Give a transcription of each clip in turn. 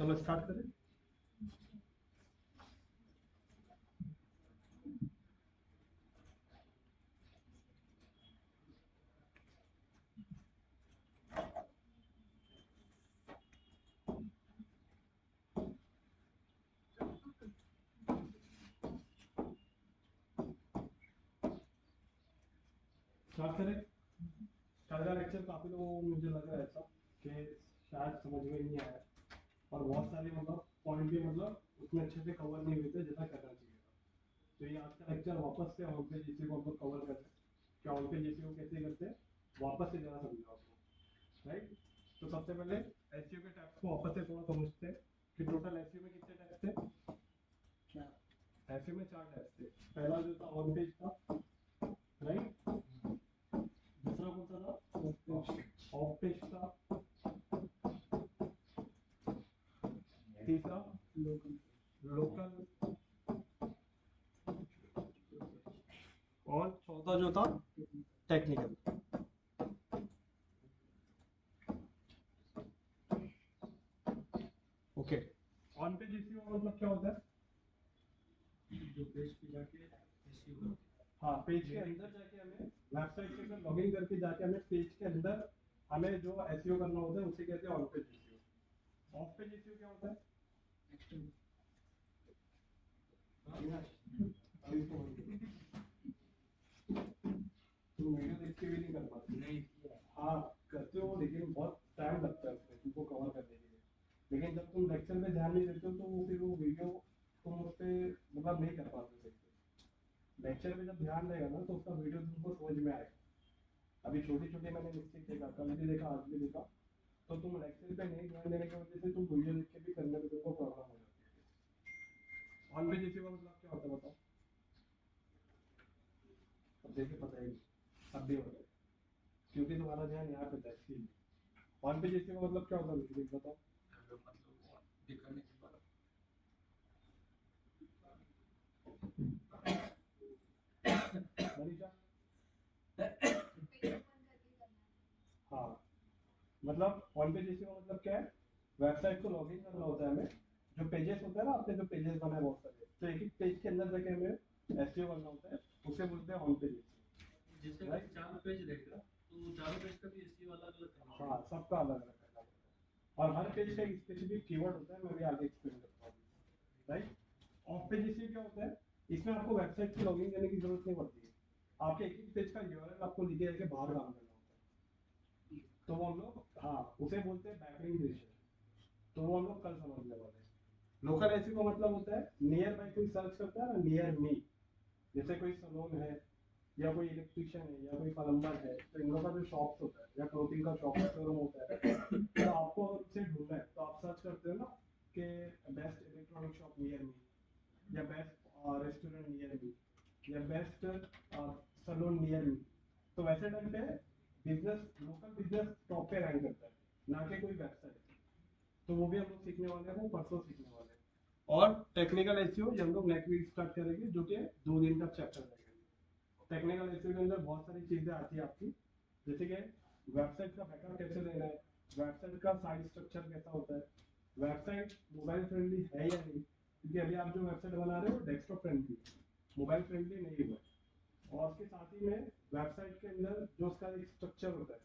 चलो स्टार्ट करें। स्टार्ट करें। कल का लेक्चर काफी लोगों को मुझे लग रहा है ऐसा कि शायद समझ में नहीं आया और बहुत सारे मतलब पॉइंट भी मतलब उसमें अच्छे से कवर नहीं हुए थे जैसा करना चाहिए था। तो ये आज का लेक्चर वापस से ऑन पेज एसईओ को हम लोग कवर करते हैं कि ऑन पेज एसईओ कैसे करते हैं, वापस से जरा समझाओ आपको। राइट, तो सबसे पहले एसईओ के टाइप्स को वापस से थोड़ा समझते हैं कि टोटल एसईओ में कितने टाइप्स थे। क्या एसईओ में 4 टाइप्स थे। पहला जो था ऑन पेज था, राइट। दूसरा कौन सा था? ऑफ पेज था। तीसरा लोकल, और चौथा जो था technical. Okay, on page SEO का मतलब क्या होता है? जो पेज पे जाके एसईओ, हाँ, पेज के अंदर जाके हमें वेबसाइट के अंदर लॉगिन करके जाके हमें पेज के अंदर हमें जो एसईओ करना होता है उसे कहते हैं on page SEO. Of page SEO क्या होता है? तुम वीडियो देख के भी नहीं कर पाते? नहीं, हाँ करते हो लेकिन बहुत टाइम लगता है उसमें तुमको कवर करने के लिए। लेकिन जब तुम लेक्चर में ध्यान नहीं देते हो तो वो फिर वो वीडियो तुम उस पे मतलब नहीं कर पाते सही से। लेक्चर में जब ध्यान रहेगा ना तो उसका वीडियो तुमको समझ में आएगा। अभी छोटी छोटी मैंने मिस्टेक देखा, कल भी देखा, आज भी देखा, तो तुम लेक्चर पे नहीं ध्यान देने की वजह से तुम वीडियो देख के भी करने में तुमको प्रॉब्लम हो जाती है। ऑन पेज एसईओ का मतलब क्या होता है बताओ? अब देखिए पता ही अब भी होता है क्योंकि तुम्हारा ध्यान यहाँ पे था इसलिए। ऑन पेज एसईओ का मतलब क्या होता है मुझे बताओ? मतलब दिखाने के बाद मनीषा, हाँ, मतलब ऑन पेज एसईओ का मतलब क्या है? वेबसाइट को लॉगिन करना होता है हमें। जो पेजेस होता है ना, आपने जो पेजेस बनाए बहुत सारे, तो एक एक पेज के अंदर जाके हमें एसईओ करना होता है, उसे बोलते हैं ऑन पेज एसईओ। जैसे अगर 4 पेज रहेगा तो चारों पेज का भी एसईओ अलग अलग करना होगा। हाँ, सबका अलग अलग करना होता है और हर पेज का एक स्पेसिफिक कीवर्ड होता है, मैं भी आगे एक्सप्लेन करता हूँ। राइट, ऑफ पेज एसईओ क्या होता है? इसमें आपको वेबसाइट की लॉगिन करने की जरूरत नहीं पड़ती है। आपके एक एक पेज का यूआरएल आपको लिखे जाके बाहर काम करना होता है। तो वो हम लोग, हाँ, उसे बोलते हैं बैकलिंक रिलेशन। तो वो हम लोग कल समझने वाले हैं। लोकल एसईओ का मतलब होता है नियर बाय, कोई सर्च करता है ना, नियर मी, जैसे कोई सलून है या कोई इलेक्ट्रिशियन है या कोई प्लम्बर है, तो इन लोगों का जो शॉप्स होता है या क्लोथिंग का शॉप शोरूम होता है, तो आपको अगर उसे ढूंढना है तो आप सर्च करते हो ना कि best electronic shop near me, या बेस्ट रेस्टोरेंट नियर मी, या बेस्ट सलून नियर मी। तो वैसे टाइम पे बिजनेस, लोकल बिजनेस टॉप पे रैंक करता है, ना कि कोई वेबसाइट। तो वो भी हम लोग सीखने वाले हैं, वो परसों सीखने वाले हैं। और टेक्निकल एसईओ ये हम लोग नेक्स्ट वीक स्टार्ट करेंगे, जो कि 2 दिन का चैप्टर रहेगा। टेक्निकल एसईओ के अंदर बहुत सारी चीजें आती है आपकी, जैसे कि वेबसाइट का बैकअप कैसे लेना है, वेबसाइट का साइज स्ट्रक्चर कैसा होता है, वेबसाइट मोबाइल फ्रेंडली है या नहीं, क्योंकि अभी आप जो वेबसाइट बना रहे हो डेस्कटॉप फ्रेंडली, मोबाइल फ्रेंडली नहीं हुआ है। और उसके साथ ही में वेबसाइट के अंदर जो उसका एक स्ट्रक्चर होता है,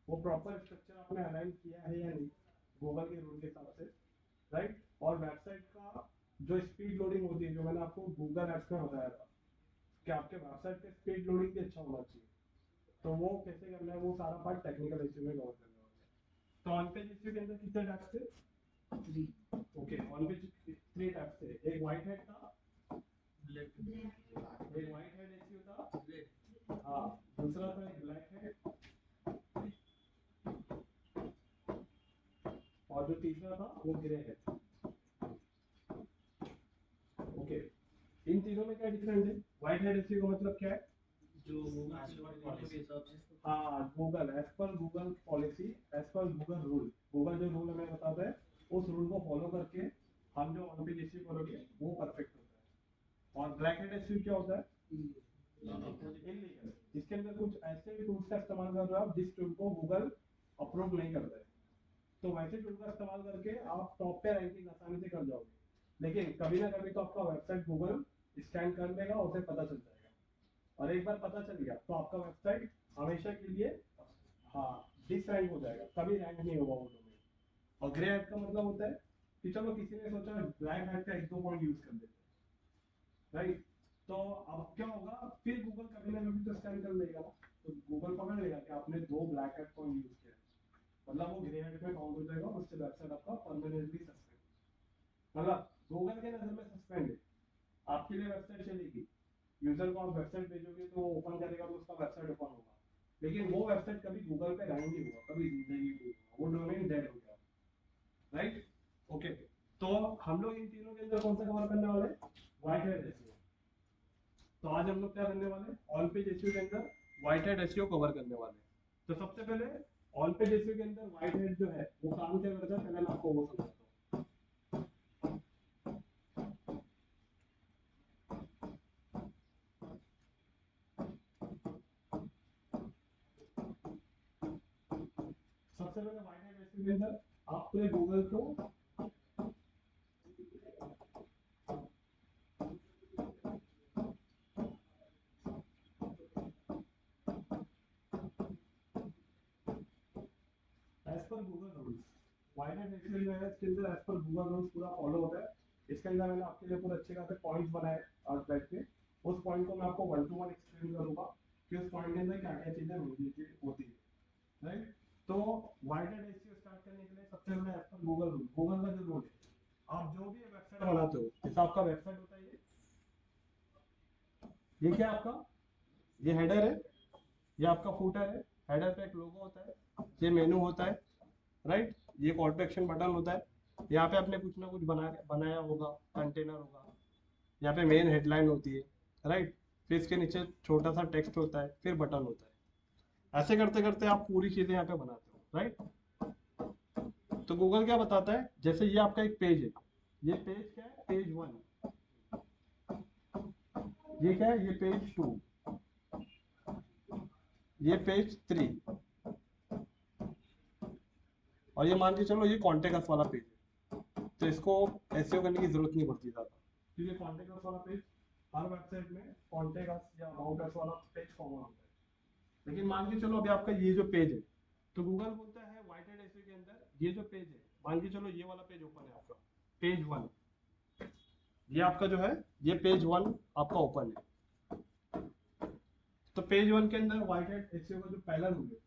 वो प्रॉपर स्ट्रक्चर आपने अलाइन किया है या नहीं गूगल के रूल के हिसाब से। राइट, और वेबसाइट का जो स्पीड लोडिंग होती है, जो मैंने आपको गूगल एड्स में बताया था कि आपके वेबसाइट पे स्पीड लोडिंग भी अच्छा होना चाहिए, तो वो कैसे करना है, वो सारा पार्ट टेक्निकल एसईओ में कवर करने वाले हैं। तो ऑन पेज एसईओ के अंदर कितने टाइप्स थे? 3। ओके, ऑन पेज 3 टाइप्स थे। एक व्हाइट हेड था, एक व्हाइट हेड एसईओ था, हाँ, दूसरा था एक ब्लैक हेड, और जो तीसरा था वो ग्रे हेड। ओके, इन तीनों में क्या डिफरेंस है? व्हाइट हेड एसईओ का मतलब क्या है? जो गूगल के हिसाब से, हाँ, Google as per Google policy, as per Google rule, Google जो रूल हमें बताता है उस रूल को फॉलो करके हम जो ऑन पेज एसईओ करोगे वो परफेक्ट होता है। और ब्लैक हेड एसईओ क्या होता है? इलीगल। इसके अंदर कुछ ऐसे टूल्स का इस्तेमाल कर रहे हो आप जिस टूल को गूगल अप्रूव नहीं करता है। तो वैसे टूल का इस्तेमाल करके आप टॉप पे रैंकिंग आसानी से कर जाओगे, लेकिन कभी ना कभी तो आपका वेबसाइट गूगल स्कैन कर लेगा, उसे पता चल जाएगा, और एक बार पता चल गया तो आपका वेबसाइट हमेशा के लिए हाँ डिस रैंक हो जाएगा, कभी रैंक नहीं होगा वो डोमेन। और ग्रे हैट का मतलब होता है कि चलो किसी ने सोचा ब्लैक हैट का एक दो पॉइंट यूज कर देते हैं, राइट, तो अब क्या होगा, फिर गूगल कभी ना कभी तो स्कैन कर लेगा ना, तो गूगल पकड़ लेगा कि आपने दो ब्लैक हैट पॉइंट यूज किया, मतलब वो ग्रे हैट में काउंट हो जाएगा, उससे वेबसाइट आपका परमानेंटली सस्पेंड, मतलब गूगल के नजर में सस्पेंड है, आपके लिए वेबसाइट चलेगी, यूजर को आप वेबसाइट भेजोगे तो वो ओपन करेगा तो उसका वेबसाइट ओपन होगा, लेकिन वो वेबसाइट कभी गूगल पे रैंक नहीं होगा, कभी जिंदगी में नहीं होगा, वो डोमेन डेड हो गया, राइट, ओके। तो हम लोग इन तीनों के अंदर कौन सा कवर करने वाले हैं, व्हाइट हैट एसईओ। तो आज हम लोग क्या करने वाले हैं, ऑन पेज एसईओ के अंदर व्हाइट हैट एसईओ कवर करने वाले हैं। तो सबसे पहले ऑन पेज एसईओ के अंदर व्हाइट हैट जो है वो काम क्या करता है, पहले मैं आपको वो समझाता हूँ। सबसे पहले व्हाइट हैट एसईओ के अंदर आप पूरे गूगल को as per Google rules, white hat SEO जो है इसके अंदर एज पर गूगल रूल्स पूरा फॉलो होता है। इसके अंदर मैंने आपके लिए पूरे अच्छे खासे पॉइंट्स बनाए आज बैठ के, उस पॉइंट को मैं आपको वन टू वन एक्सप्लेन करूंगा कि उस पॉइंट के अंदर क्या क्या चीजें होती है, राइट। तो व्हाइट हैट एसईओ स्टार्ट करने के लिए सबसे पहले as per Google rule, Google का जो रूल है, आप जो भी वेबसाइट बनाते हो, जैसे आपका वेबसाइट होता है ये क्या आपका, ये हेडर है, ये आपका फूटर है, हेडर पे एक लोगो होता है, ये मेनू होता है, राइट, ये कॉल टू एक्शन बटन होता है, यहाँ पे आपने कुछ ना कुछ बनाया होगा, कंटेनर होगा, यहाँ पे मेन हेडलाइन होती है, राइट, फिर इसके नीचे छोटा सा टेक्स्ट होता है, फिर बटन होता है, ऐसे करते करते आप पूरी चीजें यहाँ पे बनाते हो, राइट। तो गूगल क्या बताता है, जैसे ये आपका एक पेज है, ये पेज क्या है, पेज वन, ये क्या है, ये पेज टू, ये पेज थ्री, और ये मान के चलो ये कॉन्टेक्ट वाला पेज है, तो इसको एसईओ करने की जरूरत नहीं पड़ती ज्यादा, क्योंकि कॉन्टेक्ट वाला पेज हर वेबसाइट में कॉन्टेक्ट या अबाउट वाला पेज कॉमन होता है। लेकिन मान के चलो अभी आपका ये जो पेज है, तो गूगल बोलता है व्हाइट हैट एसईओ के अंदर ये जो पेज है, मान के चलो ये वाला पेज ओपन है आपका, पेज वन, ये आपका जो है ये पेज वन आपका ओपन है, तो पेज वन के अंदर व्हाइट हैट एसईओ का जो पहला रूल है,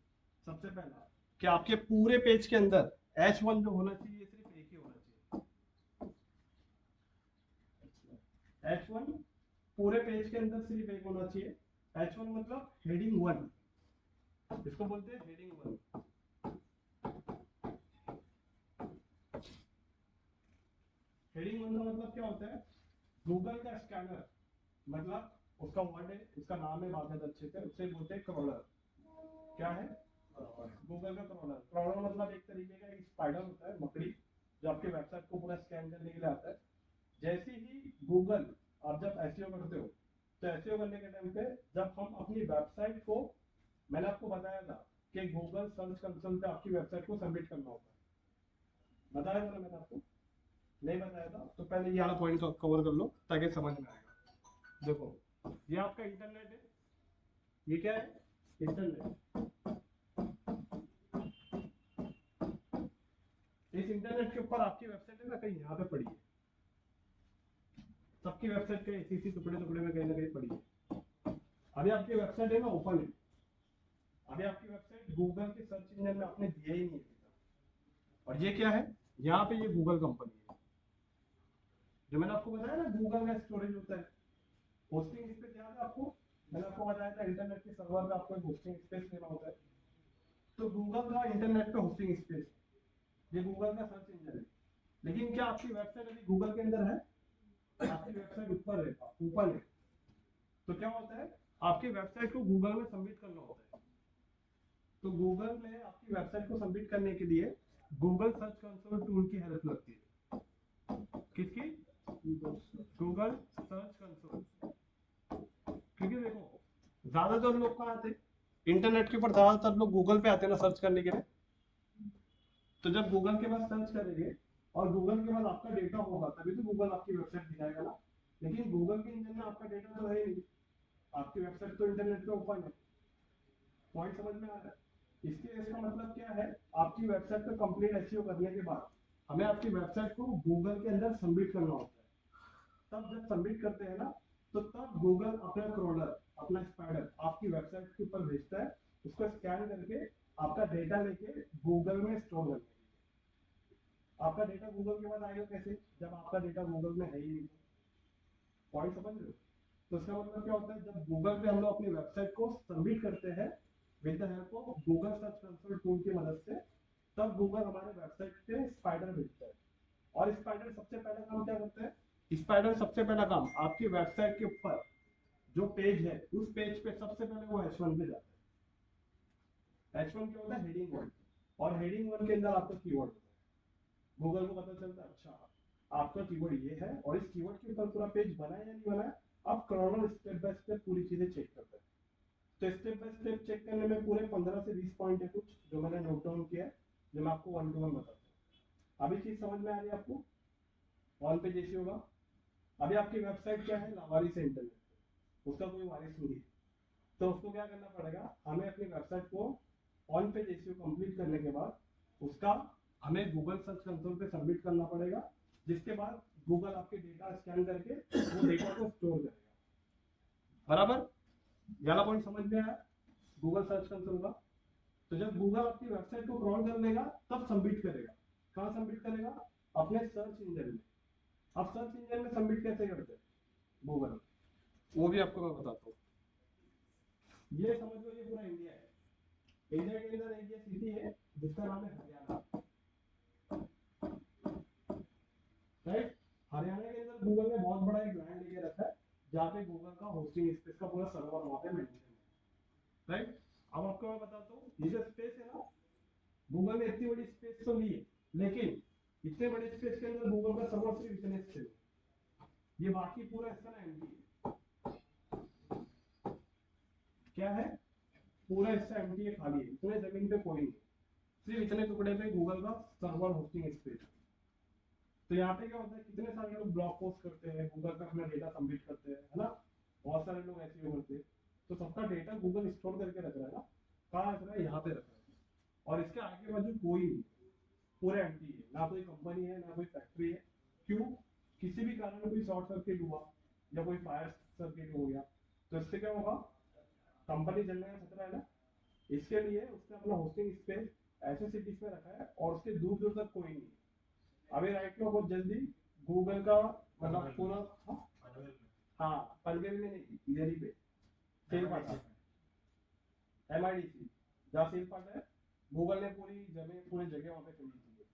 सबसे पहला कि आपके पूरे पेज के अंदर H1 जो होना चाहिए सिर्फ एक ही होना चाहिए, H1 पूरे पेज के अंदर सिर्फ एक होना चाहिए, H1 मतलब हेडिंग वन, इसको बोलते हैं हेडिंग वन। हेडिंग वन का मतलब क्या होता है, गूगल का स्कैनर, मतलब उसका वर्ड है, उसका नाम है बाकायदा अच्छे से, उसे बोलते हैं क्रॉलर, क्या है, गूगल का क्रॉलर। क्रॉलर मतलब एक तरीके का एक स्पाइडर होता है, मकड़ी, जो आपके वेबसाइट को पूरा स्कैन करने के लिए आता है। जैसे ही गूगल, आप जब एसईओ करते हो, तो एसईओ करने के टाइम पे जब हम अपनी वेबसाइट को, मैंने आपको बताया था कि गूगल सर्च कंसोल पे आपकी वेबसाइट को सबमिट करना होता है, बताया था ना मैंने आपको, नहीं बताया था तो पहले ये वाला पॉइंट कवर कर लो ताकि समझ में आएगा। देखो ये आपका इंटरनेट है, ये क्या है, इंटरनेट, इस इंटरनेट के ऊपर आपकी वेबसाइट है ना, कहीं यहाँ पे पड़ी है, सबकी वेबसाइट के इसी टुकड़े टुकड़े में कहीं ना कहीं पड़ी है। अभी आपकी वेबसाइट है ना ओपन है, अभी आपकी वेबसाइट गूगल के सर्च इंजन में आपने दिया ही नहीं है, और ये क्या है, यहाँ पे ये गूगल कंपनी है, जो मैंने आपको बताया ना गूगल का स्टोरेज होता है, होस्टिंग स्पेस याद है आपको, मैंने आपको बताया था इंटरनेट के सर्वर पे आपको होस्टिंग स्पेस लेना होता है, तो गूगल का इंटरनेट पे होस्टिंग स्पेस, ये गूगल का सर्च इंजन है। लेकिन क्या आपकी वेबसाइट अभी गूगल के अंदर है, आपकी वेबसाइट ऊपर है, ऊपर है, तो क्या होता है, आपकी वेबसाइट को गूगल में सबमिट करना होता है, तो गूगल में आपकी वेबसाइट को सबमिट करने के लिए गूगल सर्च कंसोल टूल की हेल्प लगती है, किसकी, गूगल सर्च कंसोल, क्योंकि देखो ज्यादातर लोग कहाँ आते हैं, इंटरनेट के ऊपर ज्यादातर लोग गूगल पे आते हैं ना सर्च करने के लिए, तो जब गूगल के पास सर्च करेंगे और गूगल के पास आपका डेटा होगा तभी तो गूगल आपकी वेबसाइट दिखाएगा ना। लेकिन गूगल के इंजन में आपका डेटा तो है ही नहीं, आपकी वेबसाइट तो इंटरनेट पे ओपन है। पॉइंट समझ में आ रहा है? इसका मतलब क्या है, आपकी वेबसाइट पे कंप्लीट एसईओ करने के बाद हमें आपकी वेबसाइट को गूगल के अंदर सबमिट करना होता है। तब जब सबमिट करते हैं ना, तो तब गूगल अपना क्रॉलर, अपना स्पाइडर आपकी वेबसाइट के ऊपर भेजता है, उसको स्कैन करके आपका डेटा लेके गूगल में स्टोर करने के लिए। आपका डेटा गूगल के पास आएगा कैसे, जब आपका डेटा गूगल में है ही नहीं। पॉइंट समझ रहे हो? तो इसका मतलब क्या होता है, जब गूगल पे हम लोग अपनी वेबसाइट को सबमिट करते हैं with the help of Google search console tool की मदद से, तब गूगल हमारे वेबसाइट पे स्पाइडर भेजता है। और स्पाइडर सबसे पहला काम क्या करता है, स्पाइडर सबसे पहला काम आपकी वेबसाइट के ऊपर जो पेज है उस पेज पे सबसे पहले वो H1 पे जाता है। H1 क्या होता है, हेडिंग वर्ड। और हेडिंग वर्ड के अंदर आपका कीवर्ड होता है। गूगल को पता चलता है अच्छा आपका कीवर्ड ये है, और इस कीवर्ड के ऊपर पूरा पेज बना है या नहीं बना है। अब क्रॉलर स्टेप बाय स्टेप पूरी चीजें चेक करता है। तो स्टेप बाय स्टेप चेक करने में पूरे 15 से 20 पॉइंट है कुछ जो मैंने नोट डाउन किया है, जो मैं आपको वन टू वन बताता हूँ। अभी चीज समझ में आ रही है आपको? ऑन पे जैसे होगा, अभी आपकी वेबसाइट क्या है, लावारिस है इंटरनेट पे, उसका कोई वारिस नहीं है। तो उसको क्या करना पड़ेगा, हमें अपनी वेबसाइट को ऑन पेज एसईओ कंप्लीट करने के बाद उसका हमें गूगल सर्च कंसोल पे सबमिट करना पड़ेगा, जिसके बाद गूगल आपके डेटा स्कैन करके वो डेटा को स्टोर करेगा। बराबर? ये वाला पॉइंट समझ में आया गूगल सर्च कंसोल का? तो जब गूगल आपकी वेबसाइट को क्रॉल कर लेगा तब सबमिट करेगा। कहाँ सबमिट करेगा? अपने सर्च इंजन में। अब सर्च इंजन में सबमिट कैसे करते हैं गूगल, वो भी आपको मैं बताता हूँ। ये समझ लो ये पूरा इंडिया है। इंडिया के अंदर एक ये सिटी है जिसका नाम है हरियाणा, राइट? हरियाणा के अंदर गूगल ने बहुत बड़ा एक लैंड लेके रखा है जहाँ पे गूगल का होस्टिंग स्पेस का पूरा सर्वर वहाँ पे मेंटेन है, राइट? अब आपको मैं बताता हूँ, ये जो स्पेस है ना, गूगल ने इतनी बड़ी स्पेस तो ली है, लेकिन इतने बड़े स्पेस के अंदर गूगल का सर्वर सिर्फ इतने से है। ये बाकी पूरा हिस्सा ना एम्प्टी है। क्या है? पूरा हिस्सा एम्प्टी है, खाली है, इतने जमीन पे कोई नहीं, सिर्फ इतने टुकड़े पे गूगल का सर्वर होस्टिंग स्पेस। तो यहाँ पे क्या होता है, कितने सारे लोग ब्लॉग पोस्ट करते हैं, गूगल पे अपना डेटा सबमिट करते हैं, है ना? बहुत सारे लोग ऐसे ही करते हैं। तो सबका डेटा गूगल स्टोर करके रख रहा है ना, कहाँ रख रहा है, यहाँ पे रख रहा है। और इसके आगे बाजू कोई नहीं, पूरा एम्प्टी है, ना कोई कंपनी है ना कोई फैक्ट्री है। क्यों? किसी भी कारण कोई शॉर्ट सर्किट हुआ या कोई फायर सर्किट हो गया तो इससे क्या होगा, कंपनी जलने का खतरा है ना। इसके लिए उसने अपना होस्टिंग स्पेस ऐसे सिटीज में रखा है और उसके दूर दूर तक कोई नहीं। अभी राइट में बहुत जल्दी गूगल का मतलब पूरा, हाँ पनवेल में नहीं, इधर ही पे सेल पाटा, MIDC जहाँ सेल पाटा है, गूगल ने पूरी जगह वहाँ पे खरीद ली है।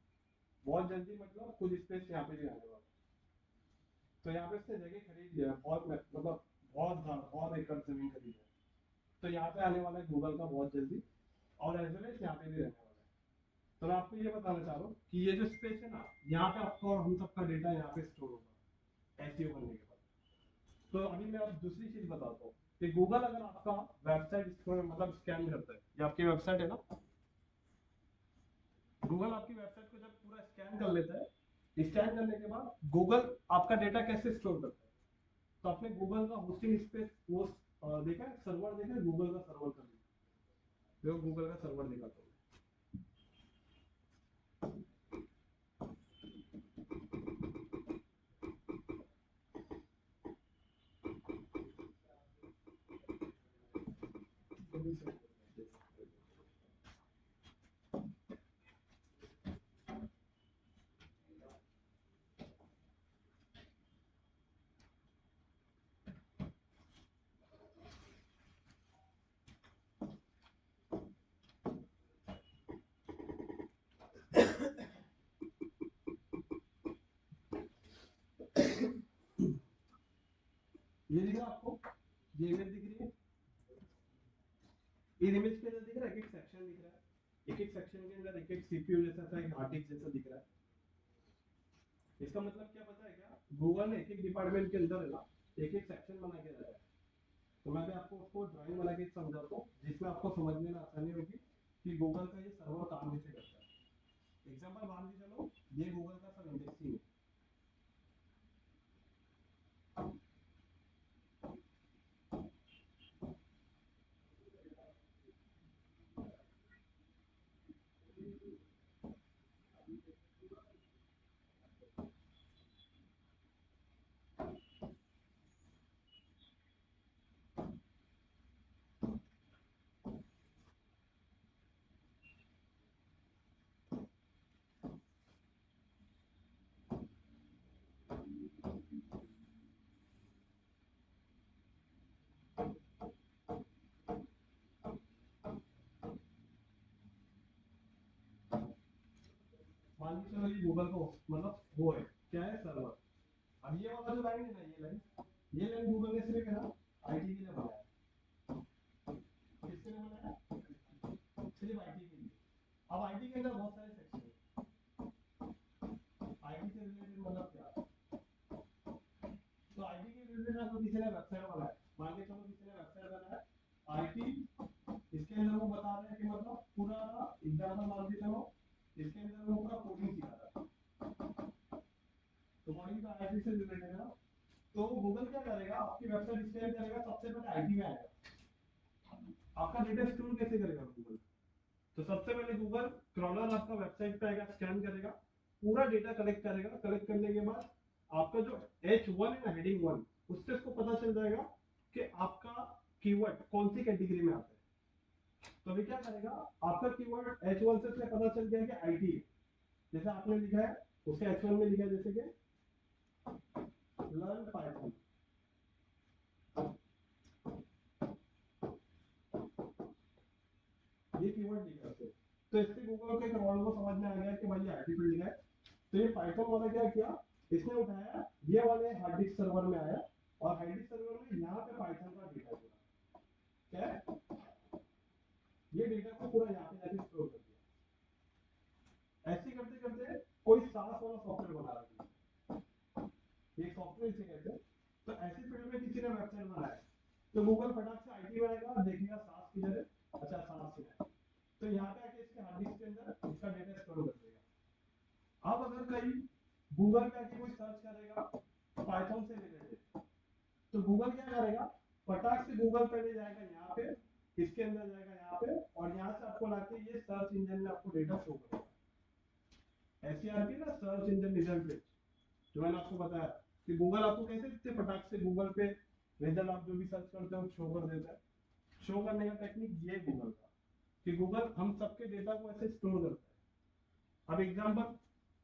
बहुत जल्दी मतलब कुछ स्पेस यहाँ पे भी आने वाला है। तो यहाँ पे उसने जगह खरीद लिया है, बहुत मतलब बहुत एकड़ जमीन खरीद है। तो यहाँ पे आने वाला है गूगल का बहुत जल्दी, और एज वेल एज यहाँ पे भी रहने वाला है। तो मैं आपको ये बताना चाह रहा हूँ कि ये जो स्पेस है ना, यहाँ पे आपका और हम सबका डेटा यहाँ पे स्टोर होगा एसईओ करने के बाद। तो अभी मैं आप दूसरी चीज बताता हूँ कि गूगल अगर आपका वेबसाइट मतलब स्कैन करता है, ये आपकी वेबसाइट है ना, गूगल आपकी वेबसाइट को जब पूरा स्कैन कर लेता है, स्कैन करने के बाद गूगल आपका डेटा कैसे स्टोर करता है, तो आपने गूगल का होस्टिंग स्पेस वो देखा है, सर्वर देखा है, गूगल का सर्वर का देखो, गूगल का सर्वर देखा तो ये दिख रहा है आपको, ये इमेज दिख रही है, इस इमेज के अंदर दिख रहा है, एक सेक्शन दिख रहा है, एक सेक्शन के अंदर एक सीपीयू जैसा सा एक हार्ड डिस्क जैसा दिख रहा है। इसका मतलब क्या पता है क्या, गूगल ने एक डिपार्टमेंट के अंदर है ना एक सेक्शन बना के रखा है। तो मैं भी आपको उसको ड्राइंग बना के समझाता हूँ जिसमें आपको समझने में आसानी होगी कि गूगल का ये सर्वर काम कैसे करता है। एग्जांपल मान लीजिए चलो ये गूगल का सब इंडेक्सिंग है। मान लीजिए चलो ये गूगल का मतलब वो है क्या है सर्वर। अब ये वाला जो लाइन है ना, ये लाइन गूगल ने सिर्फ है ना आईटी के लिए बनाया है। किसके लिए बनाया है? सिर्फ आईटी के लिए। अब आईटी के अंदर बहुत सारे सेक्शन है। आईटी से रिलेटेड मतलब क्या, तो आईटी के रिलेटेड आपको किसी ने वेबसाइट बनाया, मान के चलो किसी ने वेबसाइट बनाया आईटी, इसके अंदर वो बता रहे हैं कि मतलब पूरा एग्जांपल मान के चलो इसके अंदर वो पूरा कोडिंग सिखा रहा है, तो कोडिंग तो आईटी से रिलेटेड है ना। तो गूगल क्या करेगा, आपकी वेबसाइट स्कैन करेगा, सबसे पहले आईटी में आएगा। आपका डेटा स्टोर कैसे करेगा गूगल, तो सबसे पहले गूगल क्रॉलर आपका वेबसाइट पे आएगा, स्कैन करेगा, पूरा डेटा कलेक्ट करेगा। कलेक्ट करने के बाद आपका जो H1 है ना, हेडिंग 1, उससे इसको पता चल जाएगा कि आपका कीवर्ड कौन सी कैटेगरी में आता है। तो अभी क्या करेगा, आपका कीवर्ड H1 से पता चल गया कि आईटी है, जैसे आपने लिखा है उसके H1 में लिखा है जैसे कि लर्न पाइथन, ये कीवर्ड लिखा है। तो इससे गूगल के क्रॉलर को समझ में आ गया कि भाई ये आईटी फील्ड है। तो ये पाइथन वाला क्या किया, इसने उठाया ये वाले हार्ड डिस्क सर्वर में आया, और हार्ड डिस्क सर्वर में यहाँ पे पाइथन का डेटा पूरा क्या है, ये डेटा को पूरा यहाँ पे जाके स्टोर कर दिया। ऐसे करते करते कोई सास वाला सॉफ्टवेयर बना रहा है, ये सॉफ्टवेयर इसे कहते हैं। तो ऐसी फील्ड में किसी ने वेबसाइट बनाया, तो गूगल फटाक से आईटी में आएगा, देखेगा सास किधर है, अच्छा सास से है, तो यहाँ पे आके इसके हार्ड डिस्क के अंदर इसका डेटा स्टोर कर देगा। अब अगर कहीं गूगल पे आके कोई सर्च करेगा पाइथन से रिलेटेड, तो गूगल क्या करेगा, फटाक से गूगल पहले जाएगा यहाँ पे, इसके अंदर जाएगा यहाँ पे, और यहाँ से आपको लाके ये सर्च इंजन में आपको डेटा शो करेगा। एसईआरपी ना, सर्च इंजन रिजल्ट पेज, जो मैंने आपको बताया कि गूगल आपको कैसे इतने फटाक से गूगल पे रिजल्ट आप जो भी सर्च करते हो शो कर देता है। शो करने का टेक्निक ये गूगल का, कि गूगल हम सबके डेटा को ऐसे स्टोर करता है। अब एग्जांपल,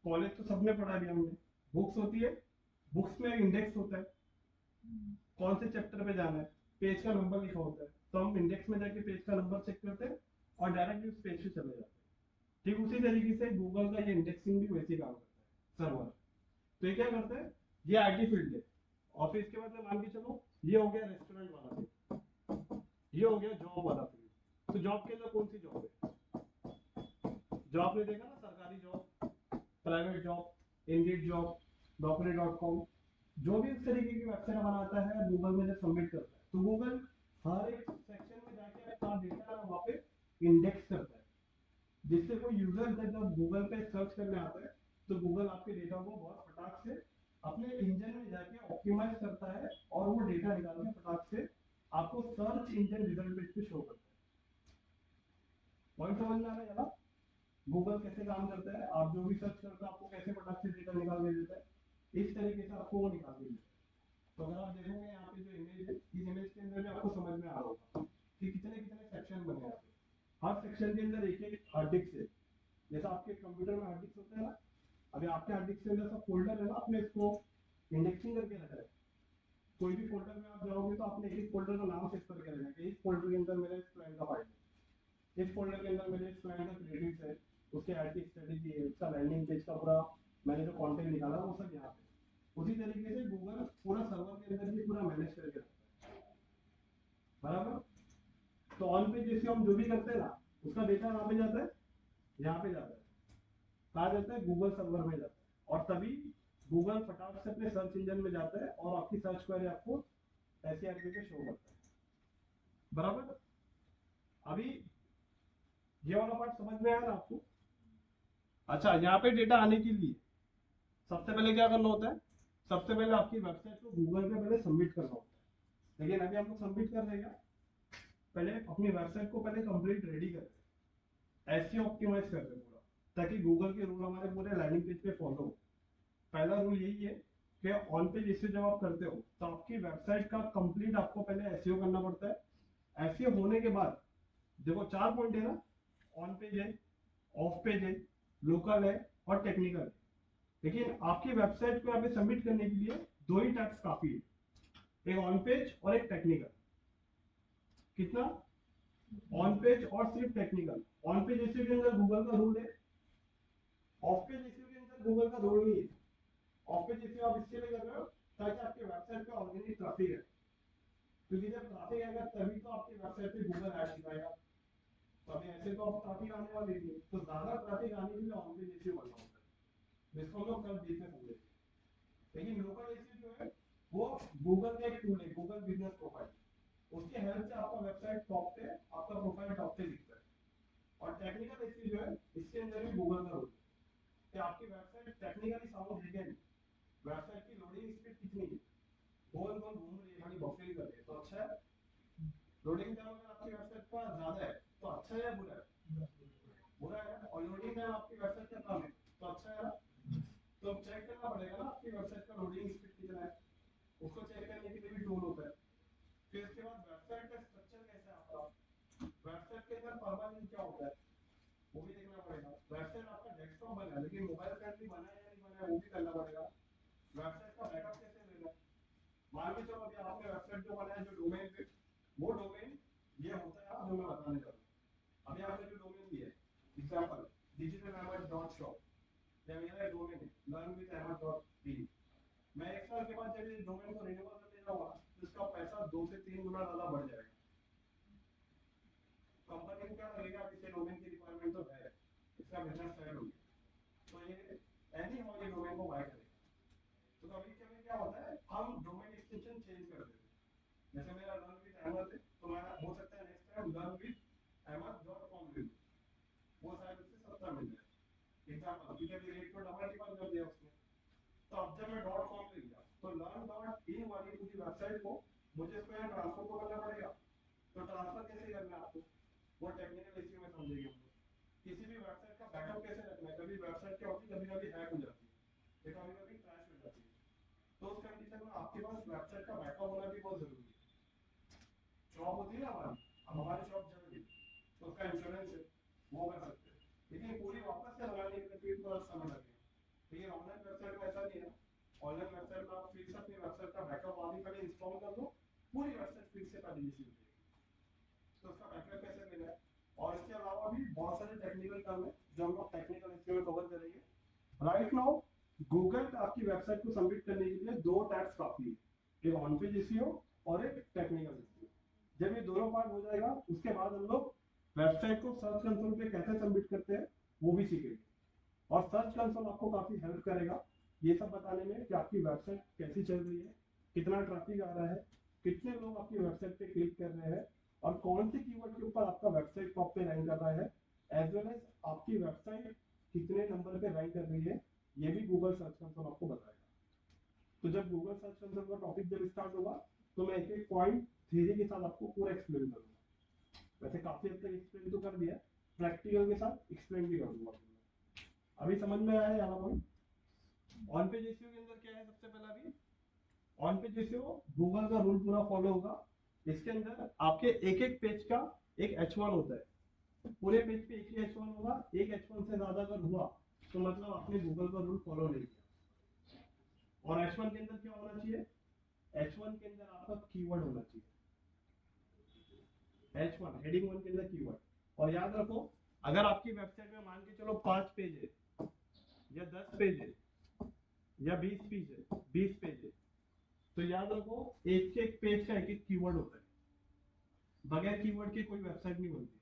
कॉलेज तो सबने पढ़ा भी हमने, बुक्स होती है, बुक्स में इंडेक्स होता है, कौन से चैप्टर पे जाना है, पेज का नंबर लिखा होता है, तो हम इंडेक्स में जाके पेज का नंबर चेक करते हैं और डायरेक्टली उस पेज पे चले जाते हैं। ठीक उसी तरीके से गूगल का ये इंडेक्सिंग भी वैसे काम करता है सर्वर। तो ये क्या करता है, ये आईटी फील्ड है। और फिर इसके बाद में मान के चलो ये हो गया रेस्टोरेंट वाला फील्ड, ये हो गया जॉब वाला फील्ड। तो जॉब के अंदर कौन सी जॉब है, जॉब ने देखा ना, सरकारी job, private job, Indeed job, नौकरी.com, जो भी इस तरीके की वेबसाइट बनाता है गूगल में जब सबमिट करता है, तो गूगल हर एक सेक्शन में जाके अपना डेटा वहाँ पे इंडेक्स करता है, जिससे कोई यूजर जब गूगल पे सर्च करने आता है, तो गूगल आपके डेटा को बहुत फटाक से अपने इंजन में जाके ऑप्टिमाइज करता है, और वो डेटा निकाल के फटाक से आपको सर्च इंजन रिजल्ट पेज पे शो करता है। पॉइंट समझ में आ रहा है, गूगल कैसे काम करता है, आप जो भी सर्च करते हो आपको कैसे फटाक से डेटा निकाल के देता है, इस तरीके से आपको वो निकाल के देता है। तो अगर आप देखोगे यहाँ पे जो इमेज है, इस इमेज के अंदर भी आपको समझ में आ रहा होगा कि कितने कितने सेक्शन बने हैं यहाँ पे। हर सेक्शन के अंदर एक एक हार्ड डिस्क है, जैसा आपके कंप्यूटर में हार्ड डिस्क होता है ना, अभी आपके हार्ड डिस्क के अंदर सब फोल्डर है ना, आपने इसको इंडेक्सिंग करके रखा है। कोई भी फोल्डर में आप जाओगे तो आपने एक एक फोल्डर का नाम सेट करके रखा है कि इस फोल्डर के अंदर मेरा इस क्लाइंट का फाइल है, इस फोल्डर के अंदर मेरे इस क्लाइंट का क्रेडिट्स है, उसके आईटी स्ट्रेटेजी है, उसका लैंडिंग पेज का पूरा मैंने जो कंटेंट निकाला वो सब यहाँ पे। उसी तरीके से गूगल पूरा सर्वर के अंदर भी पूरा मैनेज करके रखता है, बराबर। तो ऑन पे जैसे हम जो भी करते हैं ना, उसका डेटा कहाँ पे जाता है, यहाँ पे जाता है, कहाँ जाता है, गूगल सर्वर में जाता है, और तभी गूगल फटाक से अपने सर्च इंजन में जाता है और आपकी सर्च क्वेरी आपको एसईआरपी पे शो करता है, बराबर। अभी ये वाला पार्ट समझ में आया ना आपको, अच्छा, यहाँ पे डेटा आने के लिए सबसे पहले क्या करना होता है, सबसे पहले आपकी वेबसाइट को गूगल पे पहले सबमिट करना होता है। लेकिन अभी हम लोग सबमिट कर रहे हैं, पहले अपनी वेबसाइट को पहले कंप्लीट रेडी कर रहे हैं, ऐसे ऑप्टिमाइज कर रहे हैं पूरा, ताकि गूगल के रूल हमारे पूरे लैंडिंग पेज पे फॉलो हो। पहला रूल यही है कि ऑन पेज एसईओ जब आप करते हो तो आपकी वेबसाइट का कंप्लीट आपको पहले एसईओ करना पड़ता है। एसईओ होने के बाद देखो 4 पॉइंट है ना, ऑन पेज है, ऑफ पेज है, लोकल है और टेक्निकल है। लेकिन आपकी वेबसाइट को यहाँ पे सबमिट करने के लिए दो ही टैग्स काफी है, एक ऑन पेज और एक टेक्निकल। कितना? ऑन पेज और सिर्फ टेक्निकल। ऑन पेज एसईओ के अंदर गूगल का रूल है, ऑफ पेज एसईओ के अंदर गूगल का रूल नहीं है। ऑफ पेज एसईओ आप इसके लिए कर रहे हो ताकि आपकी वेबसाइट पे ऑर्गेनिक ट्रैफिक है, क्योंकि जब ट्रैफिक आएगा तभी तो आपकी वेबसाइट पे गूगल ऐड दिखाएगा। तो अभी ऐसे तो आप ट्रैफिक आने वाली नहीं है, तो ज्यादा ट्रैफिक आने के लिए ऑन पेज एसईओ करना होता है, जिसको हम लोग कल डीप में समझेंगे। लेकिन लोकल एसईओ जो है वो गूगल का एक टूल है, गूगल बिजनेस प्रोफाइल, उसकी हेल्प से आपका वेबसाइट टॉप पे, आपका प्रोफाइल टॉप पे दिखता है। और टेक्निकल एसईओ जो है इसके अंदर भी गूगल का रोल है कि आपकी वेबसाइट टेक्निकली साउंड है क्या नहीं, वेबसाइट की लोडिंग स्पीड कितनी है, गोल गोल घूम रही है, खाली बफरिंग कर रही है तो अच्छा है। लोडिंग टाइम अगर आपकी वेबसाइट का ज्यादा है तो अच्छा है या बुरा है? बुरा है। और लोडिंग टाइम आपकी वेबसाइट का कम है तो अच्छा है ना? तो चेक करना पड़ेगा ना आपकी वेबसाइट का लोडिंग स्पीड कितना है, उसको चेक करने के लिए भी टूल होता है। फिर उसके बाद वेबसाइट का स्ट्रक्चर कैसा है आपका, वेबसाइट के अंदर परमानेंट क्या होता है वो भी देखना पड़ेगा। वेबसाइट आपका डेस्कटॉप बना है लेकिन मोबाइल फ्रेंडली बना है या नहीं बना है वो भी करना पड़ेगा। वेबसाइट का बैकअप कैसे लेना है, मान के चलो अभी आपने वेबसाइट जो बनाया जो डोमेन पे, वो डोमेन ये होता है जो मैं बताने जा रहा हूँ। अभी आपने जो डोमेन दिया है एग्जांपल digitalahmed.shop, या मेरा डोमेन है learnwithahmed.in, मैं एक साल के बाद जब ये डोमेन को रिन्यूअल करने जाऊंगा तो इसका पैसा 2 से 3 गुना ज्यादा बढ़ जाएगा। कंपनी को क्या लगेगा कि इसे डोमेन की रिक्वायरमेंट तो है, इसका बिजनेस सेट हो गया, तो ये एनी हाउ ये डोमेन को बाय करेगा। तो कभी कभी क्या होता है हम डोमेन एक्सटेंशन चेंज कर देते हैं, जैसे मेरा लर्न विद अहमद है तो मैं हो सकता है नेक्स्ट टाइम लर्न विद अहमद.com ले लूं, वो शायद उससे सस्ता मिल जाए एग्जांपल, क्योंकि अभी रेट को डबल टिपल कर दिया उसने। तो अब जब मैं .com ले लिया तो learn.in वाली पूरी वेबसाइट को मुझे इसको यहाँ ट्रांसफर तो करना पड़ेगा। तो ट्रांसफर कैसे करना है आपको, वो टेक्निकल इश्यू में समझेंगे हम लोग। किसी भी वेबसाइट का बैकअप कैसे रखना है, कभी वेबसाइट क्या होती है कभी कभी हैक हो जाती है, कभी कभी क्रैश हो जाती है, तो उस कंडीशन में आपके पास वेबसाइट का बैकअप होना भी बहुत जरूरी है। शॉप होती है ना हमारी, अब हमारी शॉप जल गई तो उसका इंश्योरेंस है, वो कर सकते हैं, लेकिन पूरी वापस से लगाने के लिए थोड़ा समय लगेगा। लेकिन ऑनलाइन वेबसाइट में ऐसा नहीं है, ऑनलाइन वेबसाइट में आप फिर से अपनी वेबसाइट का बैकअप वाली पहले इंस्टॉल कर दो, पूरी वेबसाइट फिर से पहले शुरू हो। तो उसका बैकअप कैसे लेना है, और इसके अलावा भी बहुत सारे टेक्निकल टर्म है जो हम लोग टेक्निकल इसके में कवर करेंगे। राइट नाउ गूगल आपकी वेबसाइट को सबमिट करने के लिए दो टैग्स काफी है, एक ऑन पेज एसईओ और एक टेक्निकल एसईओ। जब ये दोनों पार्ट हो जाएगा उसके बाद हम लोग वेबसाइट को सर्च कंसोल पे कैसे सबमिट करते हैं वो भी सीखेंगे। और सर्च कंसोल आपको काफी हेल्प करेगा ये सब बताने में कि आपकी वेबसाइट कैसी चल रही है, कितना ट्रैफिक आ रहा है, कितने लोग आपकी वेबसाइट पे क्लिक कर रहे हैं, और कौन से कीवर्ड के ऊपर आपका वेबसाइट टॉप पे रैंक कर रहा है, एज वेल एज आपकी वेबसाइट कितने नंबर पे रैंक कर रही है, ये भी गूगल सर्च कंसोल आपको बताएगा। तो जब गूगल सर्च कंसोल का टॉपिक जब स्टार्ट होगा तो मैं एक एक पॉइंट थ्योरी के साथ आपको पूरा एक्सप्लेन करूंगा। वैसे काफी हद तक एक्सप्लेन तो कर दिया, प्रैक्टिकल के साथ एक्सप्लेन भी कर दूंगा। अभी समझ में आया यहाँ पॉइंट? ऑन पेज एसईओ के अंदर क्या है, सबसे पहला भी ऑन पेज एसईओ गूगल का रूल पूरा फॉलो होगा। इसके अंदर आपके एक एक पेज का एक H1 होता है, पूरे पेज पे एक ही H1 होगा, एक H1 से ज्यादा अगर हुआ तो मतलब आपने गूगल का रूल फॉलो नहीं किया। और H1 के अंदर क्या होना चाहिए, H1 के अंदर आपका कीवर्ड होना चाहिए, H1 हेडिंग 1 के अंदर कीवर्ड। और याद रखो अगर आपकी वेबसाइट में मान के चलो 5 पेज है या 10 पेज है या 20 पेज है, तो याद रखो एक एक पेज का एक एक कीवर्ड होता है, बगैर कीवर्ड के कोई वेबसाइट नहीं बनती।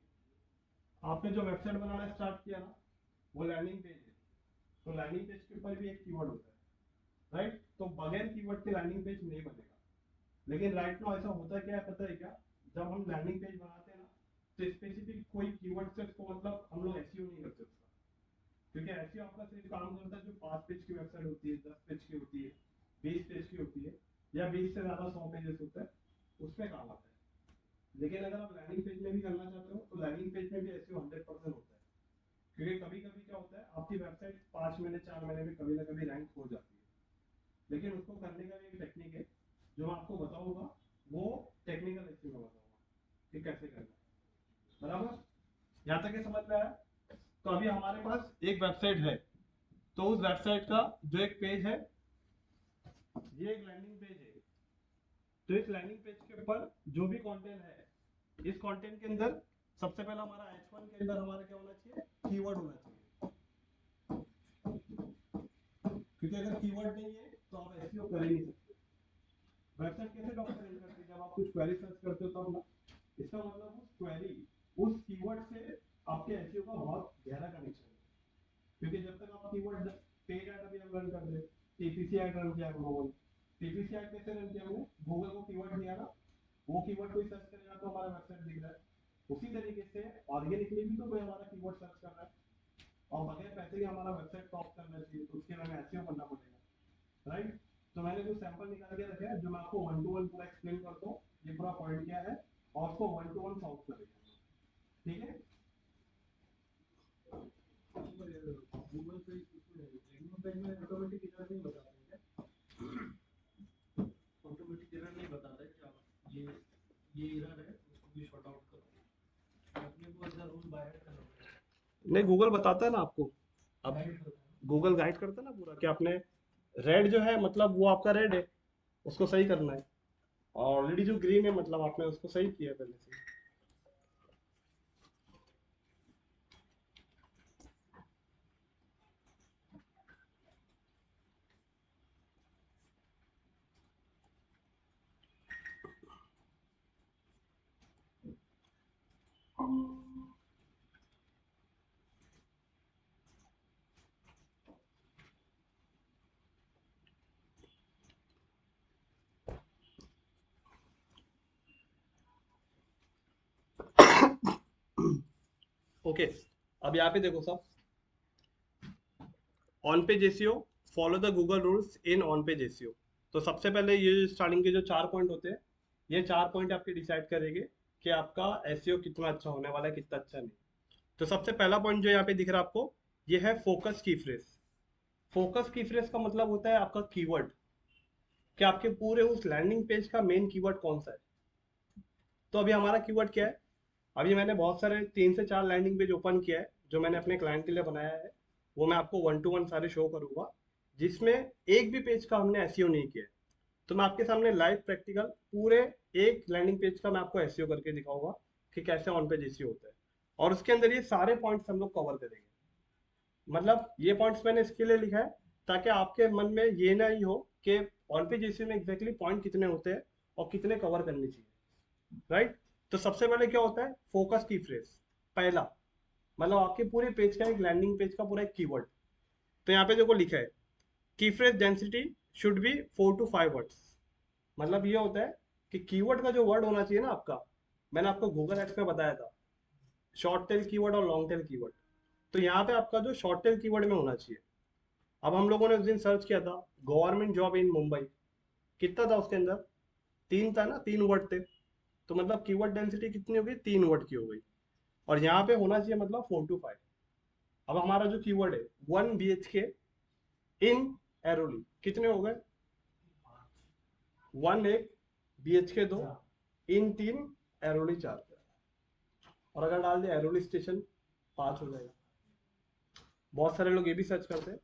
आपने जो वेबसाइट बनाना स्टार्ट किया ना वो लैंडिंग पेज है, तो लैंडिंग पेज के ऊपर भी एक कीवर्ड होता है, राइट? तो बगैर कीवर्ड के लैंडिंग पेज नहीं बनेगा। लेकिन राइट नाउ ऐसा होता क्या है पता है क्या, जब हम लैंडिंग पेज बनाते हैं ना तो स्पेसिफिक कोई कीवर्ड से उसको मतलब हम लोग एसईओ नहीं करते उसका, क्योंकि एसईओ आपका सिर्फ काम करता है जो 5 पेज की वेबसाइट होती है, 10 पेज की होती है, 20 पेज की होती है, या 20 से ज्यादा 100 पेजेस होता है, उसमें काम आता है। लेकिन अगर आप लैंडिंग पेज में भी करना चाहते हो तो लैंडिंग पेज में भी एसईओ 100% होता है। क्योंकि कभी कभी क्या होता है, आपकी वेबसाइट 5 महीने 4 महीने में कभी ना कभी रैंक हो जाती है, लेकिन उसको करने का भी एक टेक्निक है जो मैं आपको बताऊंगा, वो टेक्निकल एसईओ में बताऊंगा कि कैसे करना है। बराबर, यहाँ तक ये समझ में आया? तो अभी हमारे पास एक वेबसाइट है, तो उस वेबसाइट का जो एक पेज है, ये एक लैंडिंग पेज है। तो इस लैंडिंग पेज के ऊपर जो भी कंटेंट है, इस कंटेंट के अंदर सबसे पहला हमारा H1 के अंदर हमारा क्या होना चाहिए, कीवर्ड होना चाहिए। क्योंकि अगर कीवर्ड नहीं है तो आप एसईओ कर ही नहीं सकते। वेबसाइट कैसे डॉक्यूमेंट करती है, जब आप कुछ क्वेरी सर्च करते हो तब ना, इसका मतलब उस क्वेरी, उस कीवर्ड से आपके एसईओ का बहुत गहरा कनेक्शन है। क्योंकि जब तक आप कीवर्ड, पेड ऐड अभी हम रन कर रहे हैं, टीपीसी ऐड रन किया हम लोगों ने, टीपीसी ऐड कैसे रन किया हमने, गूगल को कीवर्ड दिया ना, वो कीवर्ड कोई सर्च करेगा तो हमारा वेबसाइट दिख रहा है। उसी तरीके से ऑर्गेनिकली भी तो कोई हमारा कीवर्ड सर्च कर रहा है, और बगैर पैसे के हमारा वेबसाइट टॉप करना चाहिए, तो उसके लिए हमें एसईओ करना पड़ेगा, राइट? तो मैंने कुछ सैंपल निकाल के रखे हैं जो मैं आपको वन टू वन पूरा एक्सप्लेन करता हूँ, ये पूरा पॉइंट क्या है, और उसको वन टू वन सॉल्व करेंगे, ठीक है? गूगल पे पेज में ऑटोमेटिक एरर नहीं बताता है क्या? ऑटोमेटिक एरर नहीं बताता है क्या? ये एरर है, उसको भी शॉर्ट आउट करो, अपने को ऐसा रूल बाय करना पड़ेगा। नहीं, गूगल बताता है ना आपको, अब गूगल गाइड करता है ना पूरा कि आपने रेड जो है मतलब वो आपका रेड है, उसको सही करना है, और ऑलरेडी जो ग्रीन है मतलब आपने उसको सही किया पहले से। ओके, अब यहाँ पे देखो सब, on page SEO, follow the Google rules in on page SEO. तो सबसे पहले ये स्टार्टिंग के जो 4 पॉइंट होते हैं, ये 4 पॉइंट आपके डिसाइड करेंगे कि आपका एसईओ कितना अच्छा होने वाला है, कितना अच्छा नहीं। तो सबसे पहला पॉइंट जो यहाँ पे दिख रहा है आपको, ये है फोकस की फ्रेज। फोकस की फ्रेज का मतलब होता है आपका कीवर्ड, कि आपके पूरे उस लैंडिंग पेज का मेन कीवर्ड कौन सा है। तो अभी हमारा कीवर्ड क्या है, अभी मैंने बहुत सारे 3 से 4 लैंडिंग पेज ओपन किया है जो मैंने अपने क्लाइंट के लिए बनाया है, वो मैं आपको वन टू वन सारे शो करूंगा, जिसमें एक भी पेज का हमने एसईओ नहीं किया है। तो मैं आपके सामने लाइव प्रैक्टिकल पूरे एक लैंडिंग पेज का मैं आपको एसईओ करके दिखाऊंगा कि कैसे ऑन पेज एसईओ होता है, और उसके अंदर ये सारे पॉइंट्स हम लोग कवर करेंगे। मतलब ये पॉइंट्स मैंने इसके लिए लिखा है ताकि आपके मन में ये नहीं हो कि ऑन पेज एसईओ में एग्जैक्टली पॉइंट कितने होते हैं और कितने कवर करने चाहिए, राइट? तो सबसे पहले क्या होता है, फोकस की फ्रेज। पहला मतलब आपके पूरे पेज का, एक लैंडिंग पेज का पूरा एक कीवर्ड। तो यहाँ पे देखो लिखा है, की phrase density should be 4 to 5 words. मतलब ये होता है कि कीवर्ड का जो वर्ड होना चाहिए ना आपका, मैंने आपको गूगल एड्स में बताया था, शॉर्ट टेल कीवर्ड और लॉन्ग टेल कीवर्ड। तो यहाँ पे आपका जो शॉर्ट टेल कीवर्ड में होना चाहिए। अब हम लोगों ने उस दिन सर्च किया था गवर्नमेंट जॉब इन मुंबई, कितना था उसके अंदर, 3 था ना, 3 वर्ड थे। तो मतलब कीवर्ड डेंसिटी कितनी हो गई, 3 वर्ड की हो गई। और यहाँ पे होना चाहिए मतलब 4 to 5। अब हमारा जो कीवर्ड है 1 BHK इन एरोली, कितने हो गए, 1 1 BHK 2, इन 3, एरोली 4। और अगर डाल दिया एरोली स्टेशन, 5 हो जाएगा। बहुत सारे लोग ये भी सर्च करते हैं,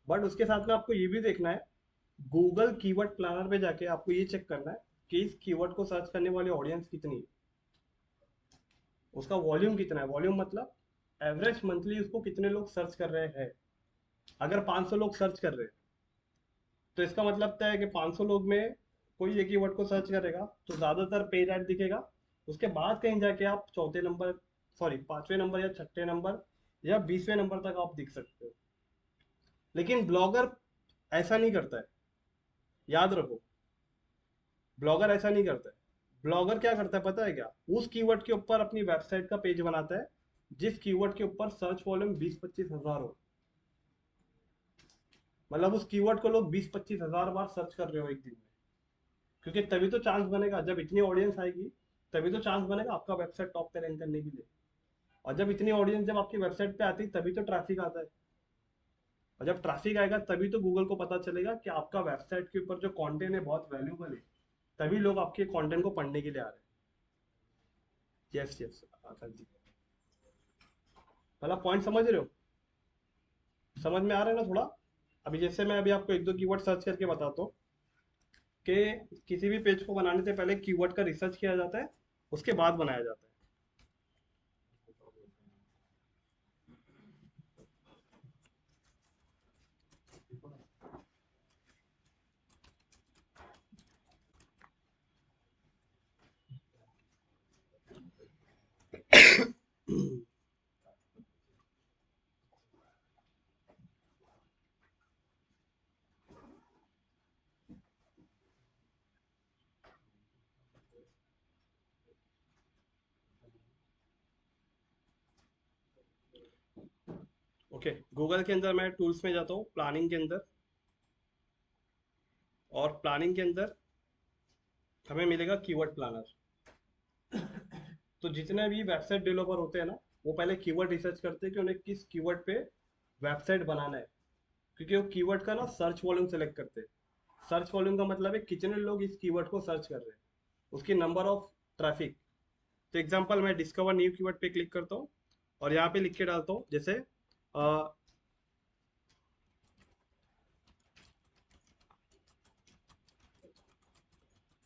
बट उसके साथ में आपको ये भी देखना है, गूगल कीवर्ड प्लानर पे जाके आपको ये चेक करना है कि इस कीवर्ड को सर्च करने वाली ऑडियंस कितनी है, उसका वॉल्यूम कितना है। वॉल्यूम मतलब एवरेज मंथली उसको कितने लोग सर्च कर रहे हैं। अगर 500 लोग सर्च कर रहे हैं तो इसका मतलब है कि 500 लोग में कोई एक ही वर्ड को सर्च करेगा तो ज्यादातर पेज ऐड दिखेगा। उसके बाद कहीं जाके आप चौथे नंबर, सॉरी 5वें नंबर या 6ठे नंबर या 20वें नंबर तक आप दिख सकते हो। लेकिन ब्लॉगर ऐसा नहीं करता है, याद रखो, ब्लॉगर ऐसा नहीं करता है। ब्लॉगर क्या करता है पता है क्या, उस कीवर्ड के ऊपर अपनी वेबसाइट का पेज बनाता है जिस कीवर्ड के ऊपर सर्च वॉल्यूम 20-25 हजार हो। मतलब उस कीवर्ड को लोग 20-25 हजार बार सर्च कर रहे हो एक दिन में, क्योंकि तभी तो चांस बनेगा, जब इतनी ऑडियंस आएगी तभी तो चांस बनेगा आपका वेबसाइट टॉप पे रैंक करने के लिए। और जब इतनी ऑडियंस जब आपकी वेबसाइट पे आती है तभी तो ट्रैफिक आता है, और जब ट्रैफिक आएगा तभी तो गूगल को पता चलेगा कि आपका वेबसाइट के ऊपर जो कंटेंट है बहुत वैल्यूबल है, तभी लोग आपके कंटेंट को पढ़ने के लिए आ रहे हैं। यस यस आकाश जी, मतलब पॉइंट समझ रहे हो, समझ में आ रहा है ना थोड़ा। अभी जैसे मैं अभी आपको एक दो कीवर्ड सर्च करके बताता हूँ कि किसी भी पेज को बनाने से पहले कीवर्ड का रिसर्च किया जाता है, उसके बाद बनाया जाता है। ओके, गूगल के अंदर मैं टूल्स में जाता हूँ, प्लानिंग के अंदर, और प्लानिंग के अंदर हमें मिलेगा कीवर्ड प्लानर। तो जितने भी वेबसाइट डेवलपर होते हैं ना, वो पहले कीवर्ड रिसर्च करते हैं कि उन्हें किस कीवर्ड पे वेबसाइट बनाना है, क्योंकि वो कीवर्ड का ना सर्च वॉल्यूम सेलेक्ट करते हैं। सर्च वॉल्यूम का मतलब है कितने लोग इस कीवर्ड को सर्च कर रहे हैं, उसकी नंबर ऑफ ट्रैफिक। तो एग्जांपल मैं डिस्कवर न्यू कीवर्ड पे क्लिक करता हूँ और यहाँ पे लिख के डालता हूँ, जैसे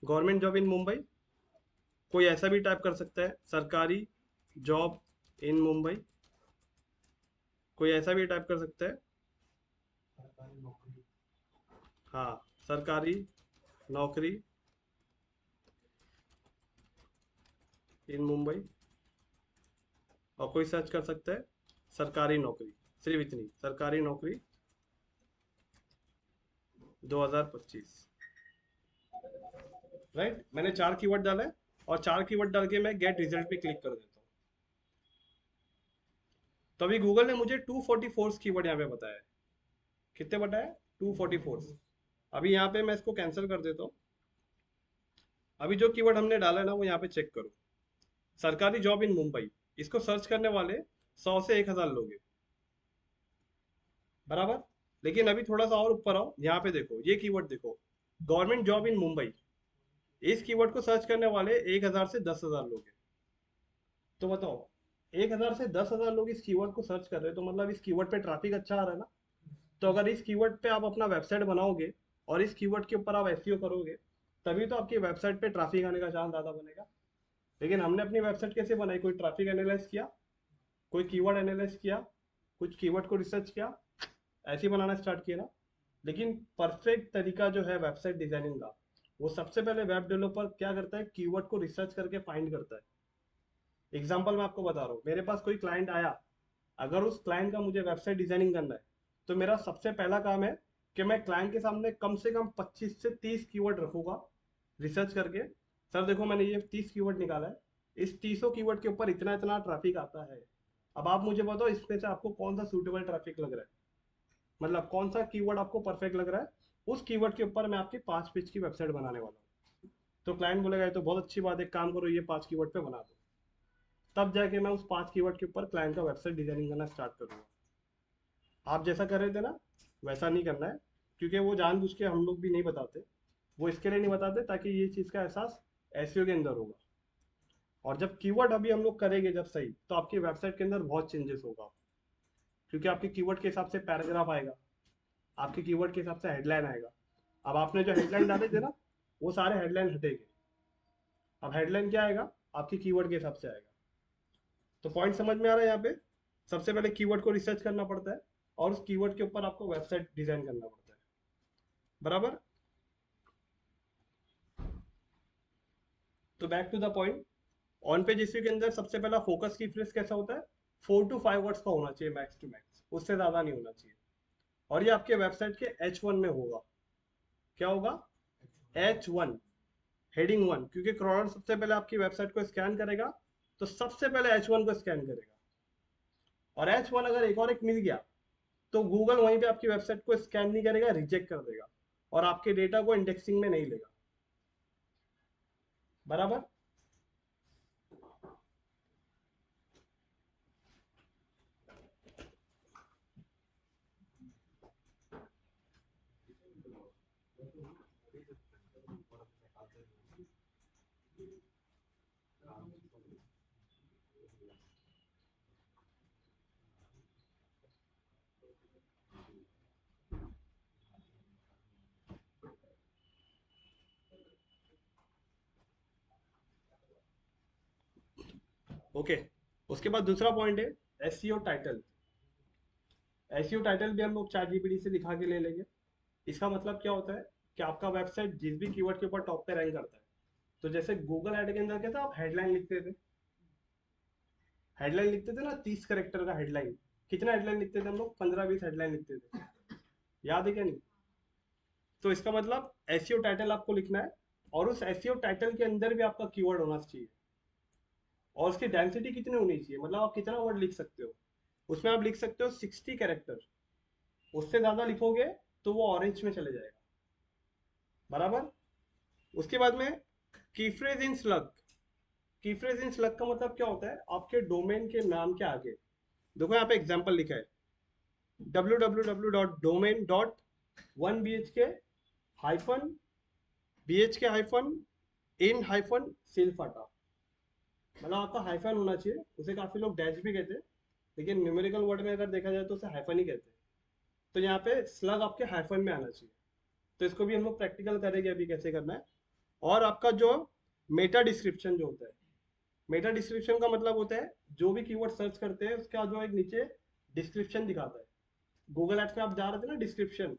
गवर्नमेंट जॉब इन मुंबई, कोई ऐसा भी टाइप कर सकता है, सरकारी जॉब इन मुंबई, कोई ऐसा भी टाइप कर सकता है। हाँ, सरकारी नौकरी इन मुंबई, और कोई सर्च कर सकता है सरकारी नौकरी, सिर्फ इतनी, सरकारी नौकरी 2025। राइट, मैंने 4 कीवर्ड डाला है, और 4 कीवर्ड डाल के मैं गेट रिजल्ट पे क्लिक कर देता हूँ। तो अभी गूगल ने मुझे 244 कीवर्ड यहाँ पे बताया है। कितने बताया? 244। अभी यहाँ पे मैं इसको कैंसिल कर देता हूँ। अभी जो कीवर्ड हमने डाला है ना, वो यहाँ पे चेक करो, सरकारी जॉब इन मुंबई। इसको सर्च करने वाले 100 से 1000 लोग हैं, बराबर। लेकिन अभी थोड़ा सा और ऊपर आओ, यहाँ पे देखो, ये कीवर्ड देखो, गवर्नमेंट जॉब इन मुंबई। इस कीवर्ड को सर्च करने वाले 1000 से 10,000 लोग हैं। तो बताओ, 1000 से 10,000 लोग इस कीवर्ड को सर्च कर रहे हैं, तो मतलब इस कीवर्ड पे ट्रैफिक अच्छा आ रहा है ना। तो अगर इस कीवर्ड पे आप अपना वेबसाइट बनाओगे और इस कीवर्ड के ऊपर आप एसईओ करोगे, तभी तो आपकी वेबसाइट पे ट्रैफिक आने का चांस ज्यादा बनेगा। लेकिन हमने अपनी वेबसाइट कैसे बनाई? कोई ट्रैफिक एनालाइज किया, कोई कीवर्ड एनालाइज किया, कुछ कीवर्ड को रिसर्च किया, ऐसे ही बनाना स्टार्ट किया ना। लेकिन परफेक्ट तरीका जो है वेबसाइट डिजाइनिंग का, वो सबसे पहले वेब डेवलपर क्या करता है, कीवर्ड को रिसर्च करके फाइंड करता है। एग्जाम्पल मैं आपको बता रहा हूँ, मेरे पास कोई क्लाइंट आया, अगर उस क्लाइंट का मुझे वेबसाइट डिजाइनिंग करना है, तो मेरा सबसे पहला काम है कि मैं क्लाइंट के सामने कम से कम 25 से 30 कीवर्ड रखूंगा रिसर्च करके। सर देखो, मैंने ये 30 कीवर्ड निकाला है, इस 30 कीवर्ड के ऊपर इतना इतना ट्रैफिक आता है। अब आप मुझे बताओ इसमें से आपको कौन सा सूटेबल ट्रैफिक लग रहा है, मतलब कौन सा कीवर्ड आपको परफेक्ट लग रहा है, उस कीवर्ड के ऊपर मैं आपकी 5 पेज की वेबसाइट बनाने वाला हूँ। तो क्लाइंट बोलेगा ये तो बहुत अच्छी बात है, काम करो ये 5 कीवर्ड पे बना दो। तब जाके मैं उस 5 कीवर्ड के ऊपर क्लाइंट का वेबसाइट डिजाइनिंग करना स्टार्ट करूंगा। आप जैसा कर रहे थे ना, वैसा नहीं करना है, क्योंकि वो जानबूझ के हम लोग भी नहीं बताते, वो इसके लिए नहीं बताते ताकि ये चीज़ का एहसास एसईओ के अंदर होगा। और जब कीवर्ड अभी हम लोग करेंगे जब सही, तो आपकी वेबसाइट के अंदर बहुत चेंजेस होगा, क्योंकि आपके कीवर्ड के हिसाब से पैराग्राफ आएगा, आपके कीवर्ड के हिसाब से हेडलाइन आएगा। अब आपने जो हेडलाइन डाले थे ना, वो सारे हेडलाइन हटेंगे। अब हेडलाइन क्या आएगा? आपकी कीवर्ड के हिसाब से आएगा। तो पॉइंट समझ में आ रहा है यहाँ पे? सबसे पहले कीवर्ड को रिसर्च करना पड़ता है, और उस कीवर्ड के ऊपर आपको वेबसाइट डिजाइन करना पड़ता है, बराबर। तो back to the point, on page SEO के अंदर सबसे पहला फोकस की फ्रेज कैसा होता है? 4 to 5 वर्ड्स का होना चाहिए मैक्स टू मैक्स, उससे ज्यादा नहीं होना चाहिए। और ये आपके वेबसाइट के H1 में होगा। क्या होगा? H1, हेडिंग 1, क्योंकि क्रॉलर सबसे पहले आपकी वेबसाइट को स्कैन करेगा, तो सबसे पहले H1 को स्कैन करेगा। और H1 अगर एक और एक मिल गया, तो गूगल वहीं पे आपकी वेबसाइट को स्कैन नहीं करेगा, रिजेक्ट कर देगा और आपके डेटा को इंडेक्सिंग में नहीं लेगा। बराबर। ओके, उसके बाद दूसरा पॉइंट है एसईओ टाइटल। एसईओ टाइटल भी हम लोग चैट जीपीटी से दिखा के ले लेंगे। इसका मतलब क्या होता है कि आपका वेबसाइट जिस भी कीवर्ड के ऊपर टॉप पे रैंक करता है, तो जैसे गूगल ऐड के अंदर क्या था, आप हेडलाइन लिखते थे, हेडलाइन लिखते थे ना, 30 कैरेक्टर का हेडलाइन। कितना हेडलाइन लिखते थे हम लोग? 15-20 हेडलाइन लिखते थे, याद है क्या नहीं? तो इसका मतलब एसईओ टाइटल आपको लिखना है, और उस एसईओ टाइटल के अंदर भी आपका कीवर्ड होना चाहिए, और उसकी डेंसिटी कितनी होनी चाहिए, मतलब आप कितना वर्ड लिख सकते हो। उसमें आप लिख सकते हो 60 कैरेक्टर, उससे ज्यादा लिखोगे तो वो ऑरेंज में चले जाएगा। बराबर। उसके बाद में कीफ्रेज इन स्लग। कीफ्रेज इन स्लग का मतलब क्या होता है, आपके डोमेन के नाम के आगे, देखो यहाँ पे एग्जांपल लिखा है www.domain.1bhk hyphen bhk hyphen in hyphen Shilphata. मतलब आपका हाइफन होना चाहिए, उसे काफी लोग डैश भी कहते हैं, लेकिन न्यूमेरिकल वर्ड में अगर देखा जाए तो उसे हाइफन ही कहते हैं। तो यहाँ पे स्लग आपके हाइफन में आना चाहिए। तो इसको भी हम लोग प्रैक्टिकल करेंगे अभी कैसे करना है। और आपका जो मेटा डिस्क्रिप्शन जो होता है, मेटा डिस्क्रिप्शन का मतलब होता है जो भी कीवर्ड सर्च करते हैं उसका जो एक नीचे डिस्क्रिप्शन दिखाता है। गूगल एड्स में आप जा रहे थे ना डिस्क्रिप्शन,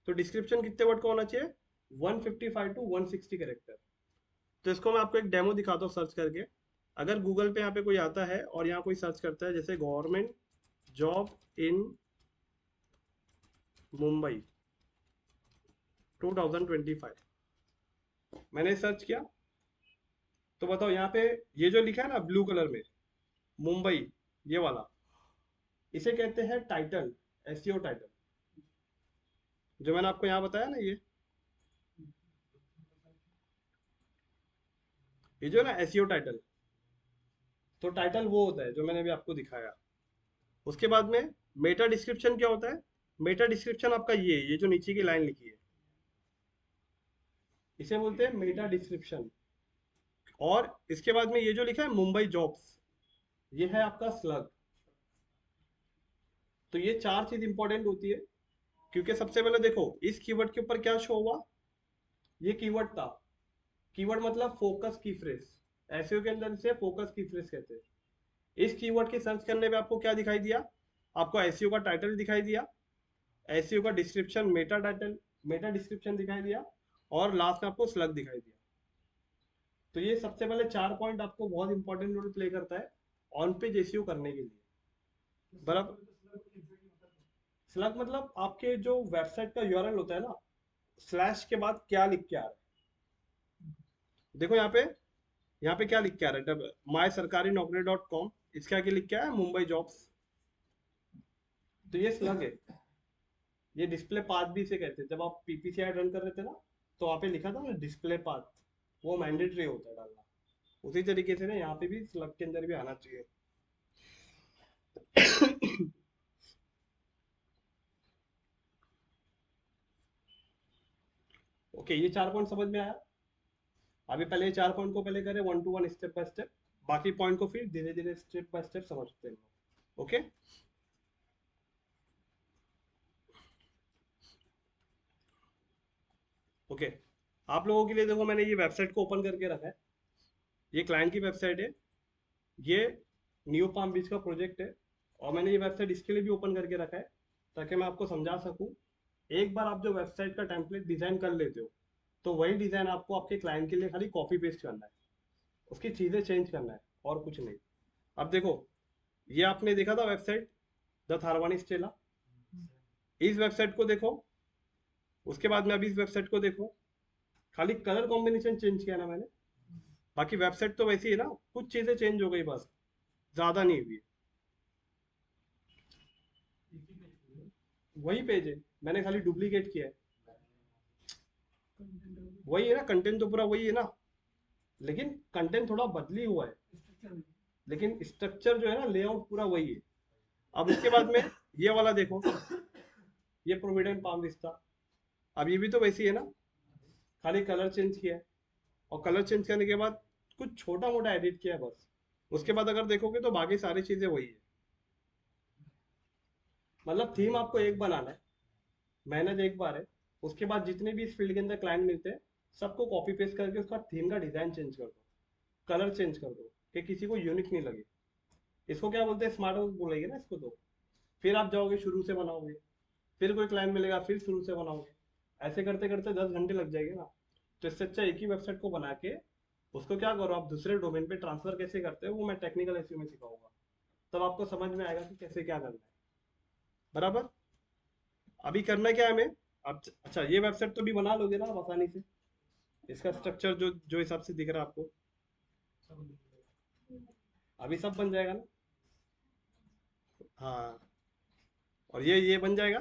तो डिस्क्रिप्शन कितने वर्ड का होना चाहिए? 155 टू 160 कैरेक्टर। तो इसको मैं आपको एक डेमो दिखाता हूँ सर्च करके। अगर गूगल पे यहाँ पे कोई आता है और यहाँ कोई सर्च करता है जैसे गवर्नमेंट जॉब इन मुंबई 2025, मैंने सर्च किया, तो बताओ यहाँ पे ये जो लिखा है ना ब्लू कलर में, मुंबई, ये वाला, इसे कहते हैं टाइटल, एसईओ टाइटल। जो मैंने आपको यहाँ बताया ना, ये जो है ना एसईओ टाइटल, तो टाइटल वो होता है जो मैंने अभी आपको दिखाया। उसके बाद में मेटा डिस्क्रिप्शन क्या होता है? मेटा डिस्क्रिप्शन आपका ये जो नीचे की लाइन लिखी है, इसे बोलते हैं मेटा डिस्क्रिप्शन। और इसके बाद में ये जो लिखा है मुंबई जॉब्स, ये है आपका स्लग। तो ये चार चीज इंपॉर्टेंट होती है, क्योंकि सबसे पहले देखो इस कीवर्ड के ऊपर क्या शो हुआ, ये कीवर्ड था। कीवर्ड मतलब फोकस की फ्रेज, एसईओ के अंदर से फोकस की फ्रेज कहते हैं। इस कीवर्ड की सर्च करने पे आपको क्या दिखाई दिया? आपको एसईओ का टाइटल दिखाई दिया, एसईओ का description Meta title, Meta description दिखाई दिया, और लास्ट में आपको स्लग दिखाई दिया। तो ये सबसे पहले चार पॉइंट आपको बहुत इंपॉर्टेंट रोल प्ले करता है ऑन पेज एसईओ करने के लिए। बराबर। स्लग मतलब आपके जो वेबसाइट का यूआरएल होता है ना, स्लैश के बाद क्या लिख के आ रहा है। देखो यहाँ पे क्या लिख के आ रहा है, माई सरकारी नौकरी .com, इसके आगे लिख के आया मुंबई जॉब्स। तो ये स्लग है। ये डिस्प्ले पाथ भी इसे कहते हैं। जब आप पीपीसी ऐड रन कर रहे थे ना, तो वहाँ पे लिखा था ना डिस्प्ले पाथ, वो मैंडेटरी होता है डालना। उसी तरीके से ना यहाँ पे भी स्लग के अंदर भी आना चाहिए। ओके, ये चार पॉइंट समझ में आया। अभी पहले ये चार पॉइंट को पहले करें one two one, step by step. बाकी पॉइंट को फिर धीरे धीरे स्टेप बाय स्टेप समझते हैं। ओके। ओके, आप लोगों के लिए देखो मैंने ये वेबसाइट को ओपन करके रखा है। ये क्लाइंट की वेबसाइट है, ये न्यू पाम बीच का प्रोजेक्ट है, और मैंने ये वेबसाइट इसके लिए भी ओपन करके रखा है ताकि मैं आपको समझा सकूं। एक बार आप जो वेबसाइट का टेम्पलेट डिजाइन कर लेते हो, तो वही डिजाइन आपको आपके क्लाइंट के लिए खाली कॉपी पेस्ट करना है, उसकी चीजें चेंज करना है, और कुछ नहीं। अब देखो, ये आपने देखा था वेबसाइट द थारवानी स्टेला, इस वेबसाइट को देखो, उसके बाद में अभी इस वेबसाइट को देखो, खाली कलर कॉम्बिनेशन चेंज किया ना मैंने, बाकी वेबसाइट तो वैसी है ना, कुछ चीजें चेंज हो गई बस, ज्यादा नहीं हुई। वही पेज है, मैंने खाली डुप्लीकेट किया है। वही है ना, कंटेंट तो पूरा वही है ना, लेकिन कंटेंट थोड़ा बदली हुआ है, लेकिन स्ट्रक्चर जो है ना, लेआउट पूरा वही है। अब उसके बाद में ये वाला देखो, ये प्रोविडेंट पाम विस्ता, अब ये भी तो वैसी है ना, खाली कलर चेंज किया है, और कलर चेंज करने के बाद कुछ छोटा मोटा एडिट किया है बस। उसके बाद अगर देखोगे तो बाकी सारी चीजें वही है। मतलब थीम आपको एक बनाना है, मेहनत एक बार है, उसके बाद जितने भी इस फील्ड के अंदर क्लाइंट मिलते हैं, सबको कॉपी पेस्ट करके उसका थीम का डिजाइन चेंज कर दो, कलर चेंज कर दो, कि किसी को यूनिक नहीं लगे। इसको क्या बोलते हैं, स्मार्ट वर्क बोलेंगे ना इसको तो। फिर आप जाओगे शुरू से बनाओगे, फिर कोई क्लाइंट मिलेगा, फिर शुरू से बनाओगे, ऐसे करते करते 10 घंटे लग जाएंगे ना। तो इससे अच्छा एक ही वेबसाइट को बना के उसको क्या करो, आप दूसरे डोमेन पे ट्रांसफर कैसे करते हो, वो मैं टेक्निकल एसईओ में सिखाऊंगा। तब आपको समझ में आएगा कि कैसे क्या करना है। बराबर। अभी करना क्या है हमें, आप अच्छा ये वेबसाइट तो भी बना लोगे ना आप आसानी से, इसका स्ट्रक्चर जो जो हिसाब से दिख रहा है आपको, अभी सब बन जाएगा ना। हाँ, और ये बन जाएगा।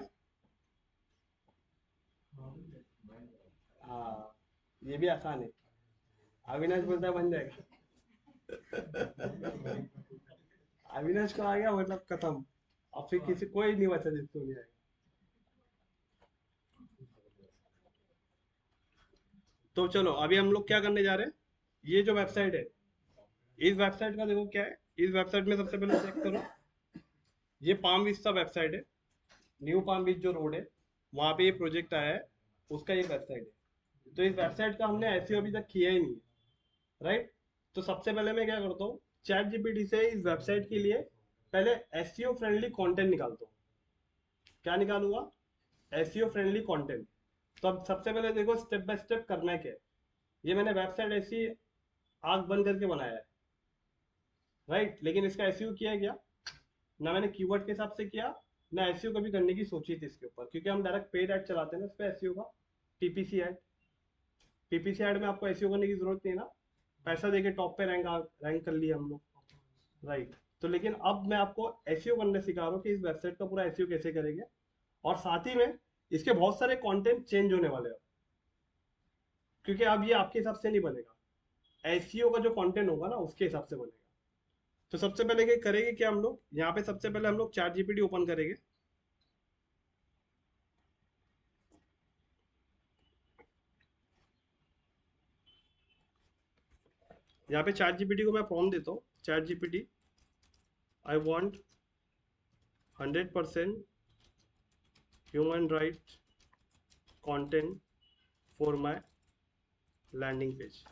हाँ, ये भी आसान है। अविनाश बोलता है बन जाएगा। अविनाश को आ गया मतलब खत्म, अब फिर किसी कोई नहीं बचा जिसको नहीं आएगा। तो चलो अभी हम लोग क्या करने जा रहे हैं, ये जो वेबसाइट है, इस वेबसाइट का देखो क्या है। इस वेबसाइट में सबसे पहले चेक करो, ये पाम विस्टा वेबसाइट है, न्यू पाम बीच जो रोड है, वहां पे ये प्रोजेक्ट आया है, उसका ये वेबसाइट है। तो इस वेबसाइट का हमने एसईओ अभी तक किया ही नहीं है, राइट। तो सबसे पहले मैं क्या करता हूँ, चैट जीपीटी से इस वेबसाइट के लिए पहले एसईओ फ्रेंडली कंटेंट निकालता हूँ। क्या निकालूंगा, एसईओ फ्रेंडली कंटेंट। तो अब सबसे पहले देखो स्टेप बाय स्टेप करना है क्या है। ये मैंने वेबसाइट ऐसी आग बंद करके बनाया है, राइट, लेकिन इसका एसईओ किया गया ना, मैंने कीवर्ड के हिसाब से किया ना, एसईओ कभी करने की सोची थी इसके ऊपर, क्योंकि हम डायरेक्ट पेड ऐड चलाते हैं ना इस पे एसईओ का, टीपीसी ऐड। पीपीसी ऐड में आपको एसईओ करने की जरूरत नहीं है ना, पैसा देके टॉप पे रैंक कर लिया हम लोग, राइट। तो लेकिन अब मैं आपको एसईओ करने सिखा रहा हूँ कि इस वेबसाइट का पूरा एसईओ कैसे करेंगे, और साथ ही में इसके बहुत सारे कंटेंट चेंज होने वाले हैं, क्योंकि अब ये आपके हिसाब से नहीं बनेगा, एसईओ का जो कंटेंट होगा ना उसके हिसाब से बनेगा। तो सबसे पहले क्या करेंगे, क्या हम लोग यहाँ पे सबसे पहले हम लोग चैट जीपीटी ओपन करेंगे। यहाँ पे चैट जीपीटी को मैं प्रॉम्प्ट देता हूँ, chat GPT I want 100% human write content for my landing page.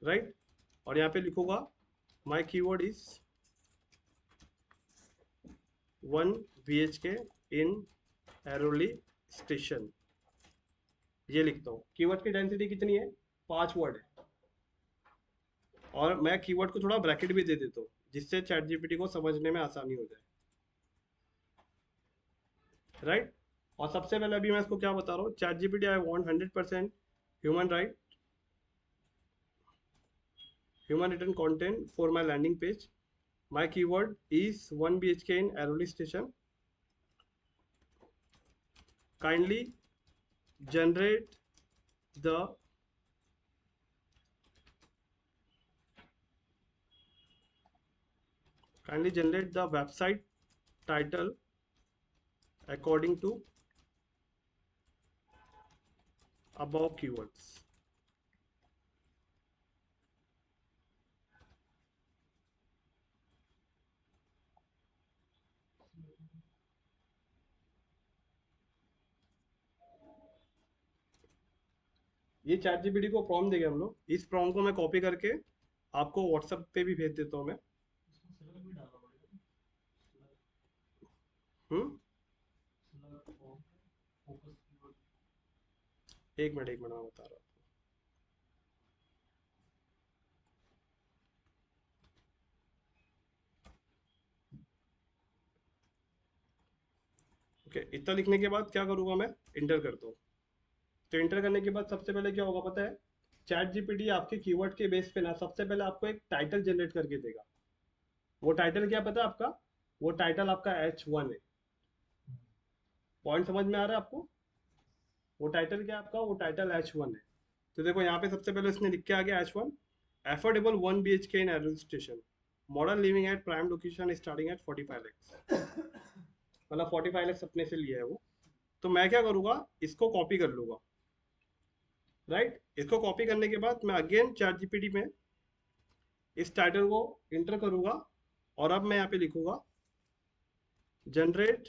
Right, और यहाँ पे लिखूंगा my keyword is 1 BHK in Airoli station. ये लिखता हूँ, कीवर्ड की डेंसिटी कितनी है, 5 वर्ड है, और मैं कीवर्ड को थोड़ा ब्रैकेट भी दे देता हूँ, जिससे चैट जीपीटी को समझने में आसानी हो जाए, राइट। और सबसे पहले अभी मैं इसको क्या बता रहा हूँ, chat GPT I want 100% human right human written content for my landing page. My keyword is 1 BHK in Airoli station. Kindly generate the website title according to above keywords. ये चैट जीपीटी को prompt देंगे हम लोग, इस prompt को मैं copy करके आपको व्हाट्सएप पे भी भेज देता हूँ मैं। हम्म, एक मिनट मैं बता रहा हूँ। ओके, इतना लिखने के बाद क्या करूँगा मैं, इंटर करता हूँ। तो इंटर करने के बाद सबसे पहले क्या होगा पता है, चैट जीपीटी आपके कीवर्ड के बेस पे ना सबसे पहले आपको एक टाइटल जनरेट करके देगा। वो टाइटल क्या पता है आपका? वो टाइटल आपका H1 है। पॉइंट समझ में आ रहा है आपको? वो टाइटल क्या है आपका? वो टाइटल H1 है। तो देखो यहाँ पे सबसे पहले उसने लिख के आ गया H1, affordable 1 BHK in Airoli station, modern living at prime location starting at 45 lakhs। मतलब 45 lakhs अपने से लिया है वो। तो मैं क्या करूँगा, इसको कॉपी कर लूँगा, राइट। इसको कॉपी करने के बाद मैं अगेन चैट जीपीटी में इस टाइटल को इंटर करूँगा, और अब मैं यहाँ पे लिखूँगा generate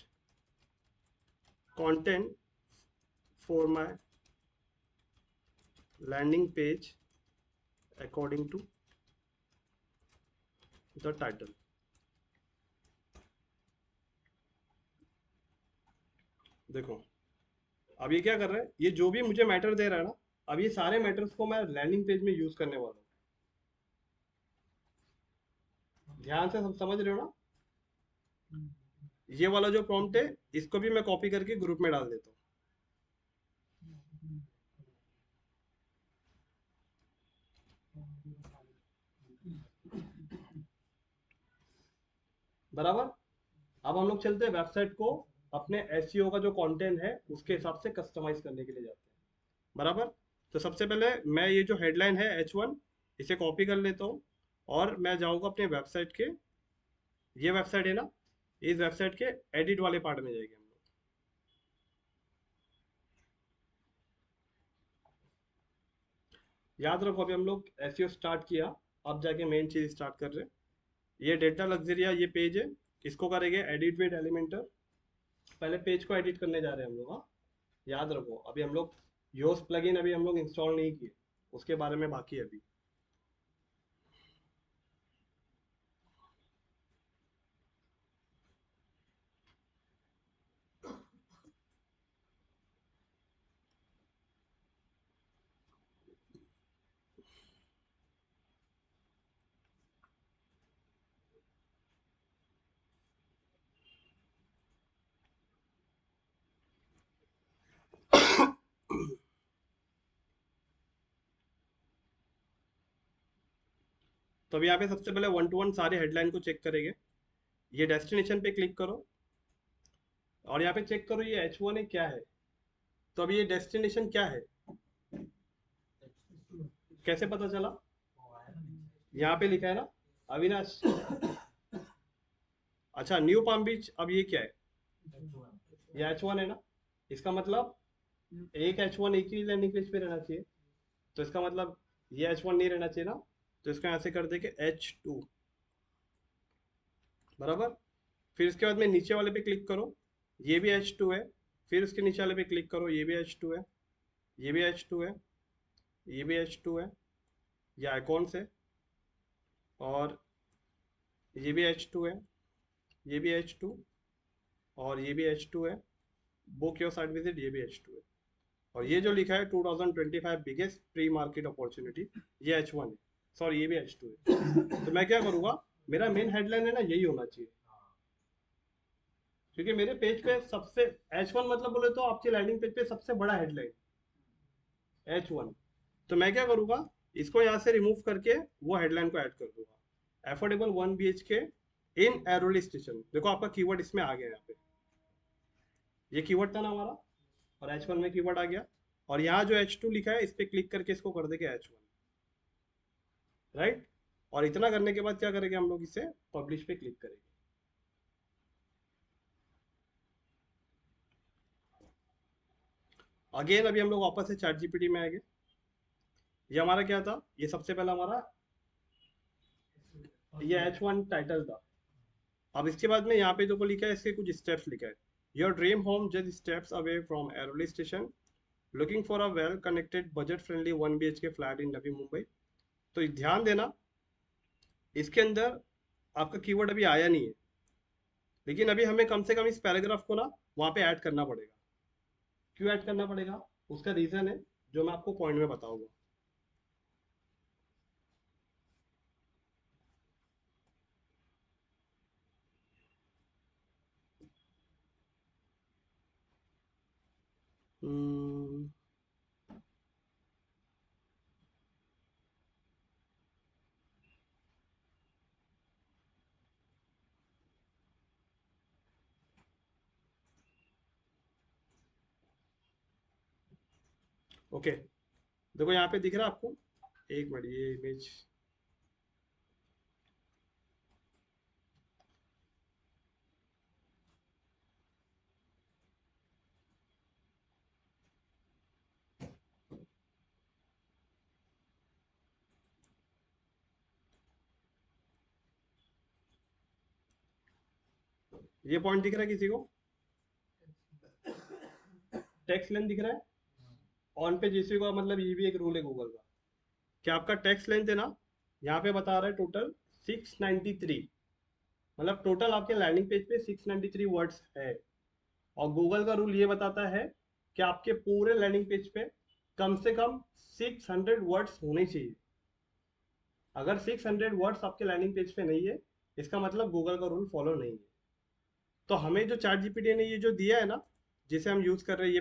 content for my landing page according to the title. देखो अब ये क्या कर रहा है, ये जो भी मुझे मैटर दे रहा है ना, अब ये सारे मैटर्स को मैं लैंडिंग पेज में यूज करने वाला हूँ। ध्यान से समझ रहे हो ना? ये वाला जो प्रॉम्प्ट है, इसको भी मैं कॉपी करके ग्रुप में डाल देता हूँ। बराबर। अब हम लोग चलते हैं वेबसाइट को अपने एसईओ का जो कंटेंट है उसके हिसाब से कस्टमाइज करने के लिए जाते हैं। बराबर। तो सबसे पहले मैं ये जो हेडलाइन है H1, इसे कॉपी कर लेता हूँ, और मैं जाऊँगा अपने वेबसाइट के, ये वेबसाइट है ना, इस वेबसाइट के एडिट वाले पार्ट में जाएंगे हम लोग। याद रखो अभी हम लोग एसईओ स्टार्ट किया, अब जाके मेन चीज स्टार्ट कर रहे हैं। ये डेटा लग्जरिया ये पेज है, इसको करेंगे एडिट विद एलिमेंटर। पहले पेज को एडिट करने जा रहे हैं हम लोग, हाँ। याद रखो अभी हम लोग योस प्लगइन अभी हम लोग इंस्टॉल नहीं किए, उसके बारे में बाकी है अभी। तो अभी यहाँ पे सबसे पहले 1 to 1 सारे हेडलाइन को चेक करेंगे। ये डेस्टिनेशन पे क्लिक करो, और यहाँ पे चेक करो ये H1 है क्या है। तो अभी ये डेस्टिनेशन क्या है, कैसे पता चला? यहाँ पे लिखा है ना, अविनाश। अच्छा, न्यू पाम बीच, अब ये क्या है? ये H1 है ना। इसका मतलब एक H1 एक ही लैंडिंग पेज पे रहना चाहिए। तो इसका मतलब ये H1 नहीं रहना चाहिए ना, तो इसको ऐसे कर दे कि H2। बराबर। फिर इसके बाद में नीचे वाले पे क्लिक करो, ये भी H2 है। फिर उसके नीचे वाले पे क्लिक करो, ये भी H2 है, ये भी H2 है, ये भी H2 है, ये आइकॉन्स है, और ये भी H2 है, ये भी H2, और ये भी H2 है। बुक योर साइट विजिट, ये भी H2 है। और ये जो लिखा है 2025 बिगेस्ट प्री मार्केट अपॉर्चुनिटी, ये H1 है। सॉरी, ये भी H2 है। तो मैं क्या करूँगा, मेरा मेन हेडलाइन है ना, यही होना चाहिए, क्योंकि मेरे पेज पे सबसे H1 मतलब बोले तो आपकी लैंडिंग पेज पे सबसे बड़ा हेडलाइन H1। तो मैं क्या करूँगा, इसको यहाँ से रिमूव करके वो हेडलाइन को ऐड कर दूंगा, affordable 1 BHK in Airoli station. देखो आपका कीवर्ड इसमें आ गया, यहाँ पे ये कीवर्ड था ना हमारा, और H1 में कीवर्ड आ गया। और यहाँ जो H2 लिखा है इस पे क्लिक करके इसको कर देंगे H1, राइट। और इतना करने के बाद क्या करेंगे हम लोग, इसे पब्लिश पे क्लिक करेंगे। अगेन अभी हम लोग वापस से चैट जीपीटी में आएंगे। ये हमारा क्या था, ये सबसे पहला हमारा ये H1 टाइटल था। अब इसके बाद में यहाँ पे जो को लिखा है, इसके कुछ स्टेप्स लिखा है। Your dream home just steps away from Airoli station, looking for a well connected budget friendly 1 BHK flat in Navi Mumbai. तो ध्यान देना, इसके अंदर आपका कीवर्ड अभी आया नहीं है, लेकिन अभी हमें कम से कम इस पैराग्राफ को ना वहाँ पे ऐड करना पड़ेगा। क्यों ऐड करना पड़ेगा, उसका रीजन है जो मैं आपको पॉइंट में बताऊंगा। हम्म, ओके, देखो यहाँ पे दिख रहा है आपको, एक मिनट ये इमेज, ये पॉइंट दिख रहा है किसी को? टेक्स्ट लेंथ दिख रहा है ऑन पे जैसे का, मतलब ये भी एक रूल है गूगल का कि आपका टेक्स्ट लेंथ है ना, यहाँ पे बता रहा है टोटल 693, मतलब टोटल आपके लैंडिंग पेज पे 693 वर्ड्स है। और गूगल का रूल ये बताता है कि आपके पूरे लैंडिंग पेज पे कम से कम 600 वर्ड्स होने चाहिए। अगर 600 वर्ड्स आपके लैंडिंग पेज पे नहीं है, इसका मतलब गूगल का रूल फॉलो नहीं है। तो हमें जो चैट जीपीटी ने ये जो दिया है ना, जिसे हम यूज कर रहे हैं,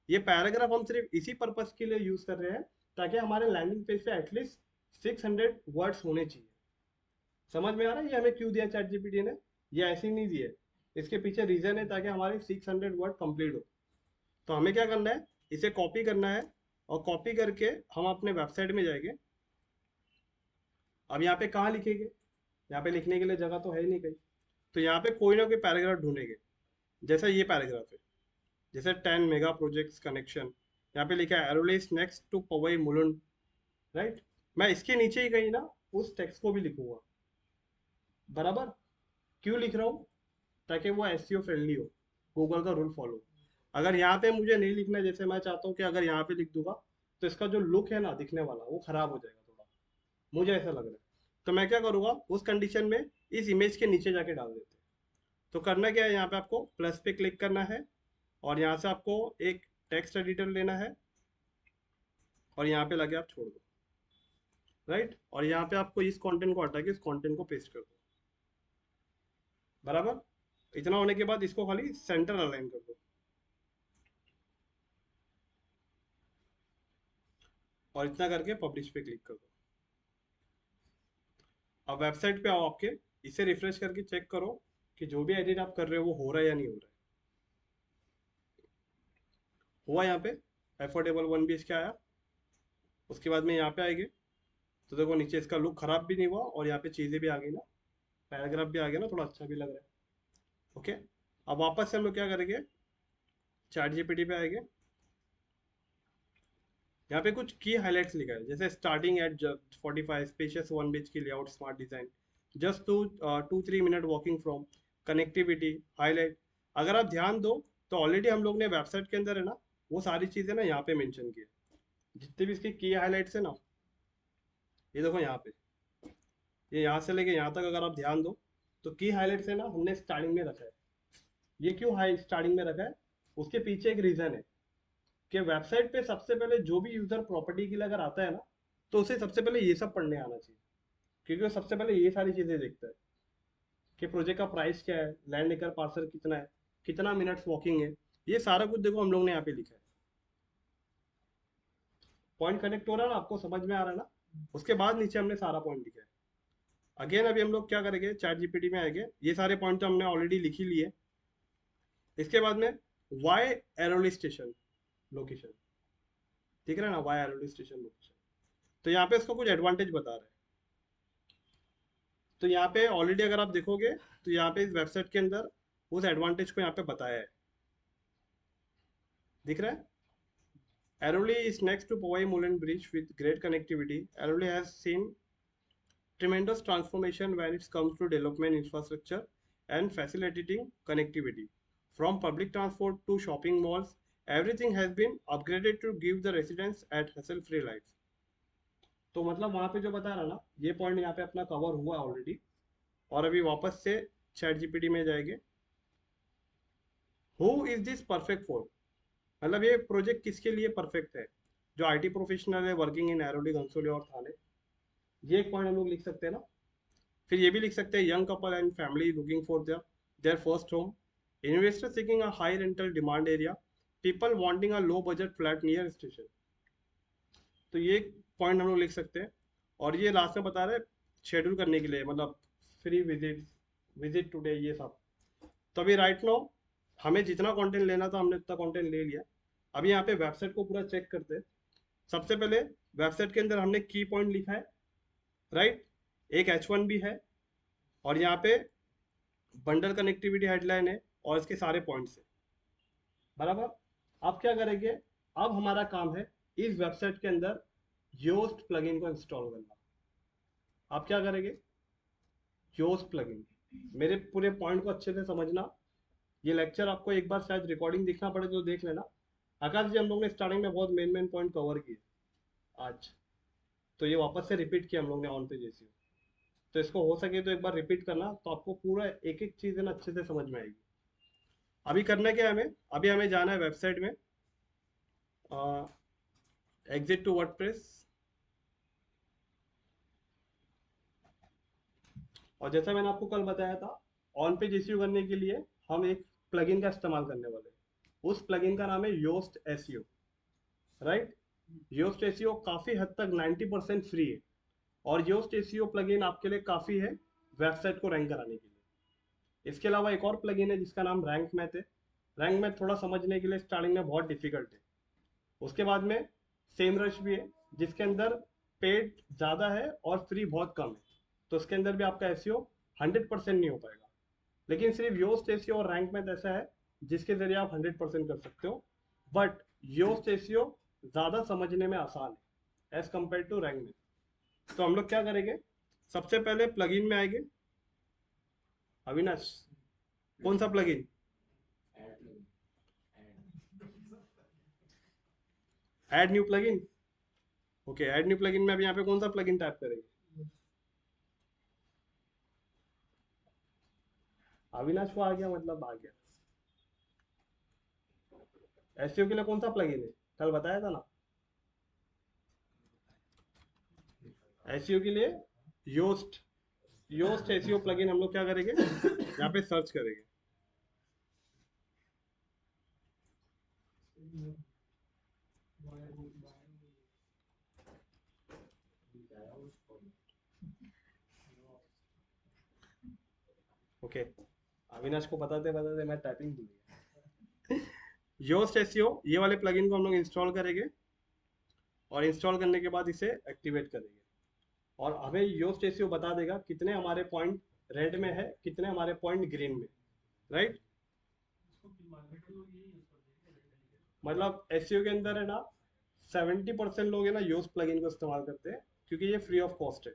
ये पैराग्राफ हम सिर्फ इसी पर्पस के लिए यूज कर रहे हैं ताकि हमारे लैंडिंग पेज पे एटलीस्ट 600 वर्ड्स होने चाहिए। समझ में आ रहा है ये हमें क्यों दिया चैट जीपीटी ने? ये ऐसे ही नहीं दिए, इसके पीछे रीजन है ताकि हमारे 600 वर्ड कंप्लीट हो। तो हमें क्या करना है, इसे कॉपी करना है, और कॉपी करके हम अपने वेबसाइट में जाएंगे। अब यहाँ पे कहाँ लिखेंगे? यहाँ पे लिखने के लिए जगह तो है ही नहीं कहीं, तो यहाँ पे कोई ना कोई पैराग्राफ ढूंढेंगे। जैसा ये पैराग्राफ है, जैसे 10 मेगा प्रोजेक्ट्स कनेक्शन, यहाँ पे लिखा है एरोलिस next to Powai Mulund, right? मैं इसके नीचे ही कहीं ना उस टेक्स्ट को भी लिखूंगा, बराबर? क्यों लिख रहा हूँ? ताकि वो एसईओ फ्रेंडली हो, गूगल का रूल फॉलो। अगर यहाँ पे मुझे नहीं लिखना है, जैसे मैं चाहता हूँ कि अगर यहाँ पे लिख दूंगा तो इसका जो लुक है ना दिखने वाला, वो खराब हो जाएगा थोड़ा, मुझे ऐसा लग रहा है। तो मैं क्या करूँगा, उस कंडीशन में इस इमेज के नीचे जाके डाल देते हैं। तो करना क्या है, यहाँ पे आपको प्लस पे क्लिक करना है, और यहाँ से आपको एक टेक्स्ट एडिटर लेना है, और यहाँ पे लगे आप छोड़ दो, राइट? और यहाँ पे आपको इस कंटेंट को हटा के इस कंटेंट को पेस्ट कर दो, बराबर? इतना होने के बाद इसको खाली सेंटर अलाइन कर दो, और इतना करके पब्लिश पे क्लिक कर दो। अब वेबसाइट पे आओ आपके, इसे रिफ्रेश करके चेक करो कि जो भी एडिट आप कर रहे हो वो हो रहा है या नहीं हो रहा है। हुआ यहाँ पे एफोर्डेबल 1 BHK आया। उसके बाद में यहाँ पे आएंगे तो देखो नीचे इसका लुक खराब भी नहीं हुआ, और यहाँ पे चीज़ें भी आ गई ना, पैराग्राफ भी आ गया ना, थोड़ा अच्छा भी लग रहा है। ओके, अब वापस से हम लोग क्या करेंगे, चैट जीपीटी पे आएंगे। यहाँ पे कुछ की हाइलाइट्स लिखा है, जैसे स्टार्टिंग एट 45 स्पेशियस 1 BHK की layout smart design, just 2-3 minute walking from, connectivity highlight. अगर आप ध्यान दो तो ऑलरेडी हम लोग ने वेबसाइट के अंदर है ना, वो सारी चीजें ना यहाँ पे मेंशन की है, जितने भी इसकी की हाइलाइट्स है ना, ये देखो यहाँ पे, ये यहाँ से लेके यहाँ तक अगर आप ध्यान दो तो की हाइलाइट्स है ना, हमने स्टार्टिंग में रखा है। ये क्यों हाई स्टार्टिंग में रखा है? उसके पीछे एक रीजन है कि वेबसाइट पे सबसे पहले जो भी यूजर प्रॉपर्टी के लिए अगर आता है ना, तो उसे सबसे पहले ये सब पढ़ने आना चाहिए, क्योंकि वो सबसे पहले ये सारी चीजें देखता है कि प्रोजेक्ट का प्राइस क्या है, लैंड एकड़ पार्सल कितना है, कितना मिनट्स वॉकिंग है, ये सारा कुछ देखो हम लोग ने यहाँ पे लिखा है। पॉइंट कनेक्ट हो रहा है ना, आपको समझ में आ रहा है ना? उसके बाद नीचे हमने सारा पॉइंट लिखा है। अगेन अभी हम लोग क्या करेंगे, चैट जीपीटी में आएंगे, ये सारे पॉइंट तो हमने ऑलरेडी लिख ही लिए। इसके बाद में वाई एरोली स्टेशन लोकेशन, दिख रहा है ना, वाई एरोली स्टेशन लोकेशन। तो यहाँ पे इसको कुछ एडवांटेज बता रहा है। तो यहाँ पे ऑलरेडी अगर आप देखोगे तो यहाँ पे इस वेबसाइट के अंदर उस एडवांटेज को यहाँ पे बताया है, दिख रहा है? Airoli is next to Powai Mulund Bridge with great connectivity. Airoli has seen tremendous transformation when it comes to development infrastructure and facilitating connectivity. From public transport to shopping malls, everything has been upgraded to give the residents at hassle-free lives. तो मतलब वहां पे जो बता रहा ना, ये point यहाँ पे अपना कवर हुआ ऑलरेडी। और अभी वापस से चैट जीपीटी में जाएंगे। Who is this perfect for, मतलब ये प्रोजेक्ट किसके लिए परफेक्ट है? जो आईटी प्रोफेशनल है वर्किंग इन एरोली घनसोली और थाने, ये एक पॉइंट हम लोग लिख सकते हैं ना। फिर ये भी लिख सकते हैं young couple and family looking for their first home, investor seeking a high rental demand area, people wanting a low budget flat near station. तो ये पॉइंट हम लोग लिख सकते हैं। और ये लास्ट में बता रहे शेड्यूल करने के लिए, मतलब फ्री विजिट, विजिट टुडे, ये सब। तो अभी राइट नाउ हमें जितना कंटेंट लेना था हमने उतना कंटेंट ले लिया। अभी यहाँ पे वेबसाइट को पूरा चेक करते हैं। सबसे पहले वेबसाइट के अंदर हमने की पॉइंट लिखा है, राइट, एक H1 भी है, और यहाँ पे बंडल कनेक्टिविटी हेडलाइन है और इसके सारे पॉइंट्स है, बराबर। अब क्या करेंगे, अब हमारा काम है इस वेबसाइट के अंदर योस्ट प्लगइन को इंस्टॉल करना। आप क्या करेंगे, योस्ट प्लगइन, मेरे पूरे पॉइंट को अच्छे से समझना। ये लेक्चर आपको एक बार शायद रिकॉर्डिंग देखना पड़े तो देख लेना। आकाश जी, हम लोग ने स्टार्टिंग में बहुत मेन पॉइंट कवर किए आज, तो ये वापस से रिपीट किया हम लोग ने ऑन पेज एसईओ, तो इसको हो सके तो एक बार रिपीट करना, तो आपको पूरा एक एक चीज़ है ना अच्छे से समझ में आएगी। अभी करना क्या है हमें, अभी हमें जाना है वेबसाइट में, एग्जिट टू वर्डप्रेस, और जैसा मैंने आपको कल बताया था, ऑन पेज एसईओ करने के लिए हम एक प्लगइन का इस्तेमाल करने वाले हैं। उस प्लगइन का नाम है Yoast SEO, right. Yoast SEO काफ़ी हद तक 90% फ्री है, और योस्ट एसईओ प्लगइन आपके लिए काफ़ी है वेबसाइट को रैंक कराने के लिए। इसके अलावा एक और प्लगइन है जिसका नाम रैंक मैथ है। रैंक मैथ थोड़ा समझने के लिए स्टार्टिंग में बहुत डिफिकल्ट है। उसके बाद में सेम रश भी है, जिसके अंदर पेड ज़्यादा है और फ्री बहुत कम है, तो उसके अंदर भी आपका एसईओ 100% नहीं हो पाएगा। लेकिन सिर्फ योस्ट एसईओ और रैंक मैथ ऐसा है जिसके जरिए आप 100% कर सकते हो, बट योस्ट एसईओ ज़्यादा समझने में आसान है as compare to Rank Math. तो हम लोग क्या करेंगे, सबसे पहले प्लगइन में आएंगे। अविनाश, कौन सा plugin, add new plugin, okay. Add new plugin में अब यहाँ पे कौन सा प्लगइन टाइप करेंगे, अविनाश को आ गया, मतलब आ गया। एसईओ के लिए कौन सा प्लगइन है, कल बताया था ना, एसईओ के लिए योस्ट, योस्ट एसईओ प्लगइन हम लोग क्या करेंगे, यहाँ पे सर्च करेंगे। ओके, अविनाश को बताते बताते मैं टाइपिंग भूल गया। योस्ट एसईओ, ये वाले प्लगइन को हम लोग इंस्टॉल करेंगे, और इंस्टॉल करने के बाद इसे एक्टिवेट करेंगे, और हमें योस्ट एसईओ बता देगा कितने हमारे पॉइंट रेड में है, कितने हमारे पॉइंट ग्रीन में, राइट। मतलब एसईओ के अंदर है ना 70% लोग है ना योस्ट प्लगइन को इस्तेमाल करते हैं क्योंकि ये फ्री ऑफ कॉस्ट है,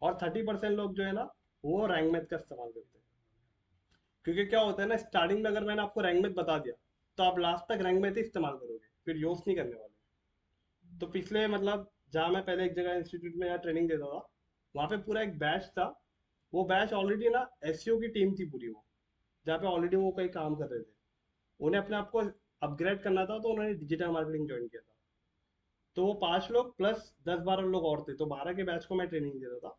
और 30% लोग जो है ना वो रैंक मैथ का इस्तेमाल करते हैं। क्योंकि क्या होता है ना, स्टार्टिंग में अगर मैंने आपको रैंक मैथ बता दिया तो आप लास्ट तक रैंक मैथ ही इस्तेमाल करोगे, फिर योस्ट नहीं करने वाले। तो पिछले मतलब जहाँ मैं पहले एक जगह इंस्टीट्यूट में यहाँ ट्रेनिंग देता था, वहाँ पे पूरा एक बैच था। वो बैच ऑलरेडी ना एसईओ की टीम थी पूरी, वो जहाँ पे ऑलरेडी वो कई काम कर रहे थे। उन्हें अपने आप को अपग्रेड करना था, तो उन्होंने डिजिटल मार्केटिंग ज्वाइन किया था। तो वो 5 लोग प्लस 10-12 लोग और थे, तो 12 के बैच को मैं ट्रेनिंग देता था।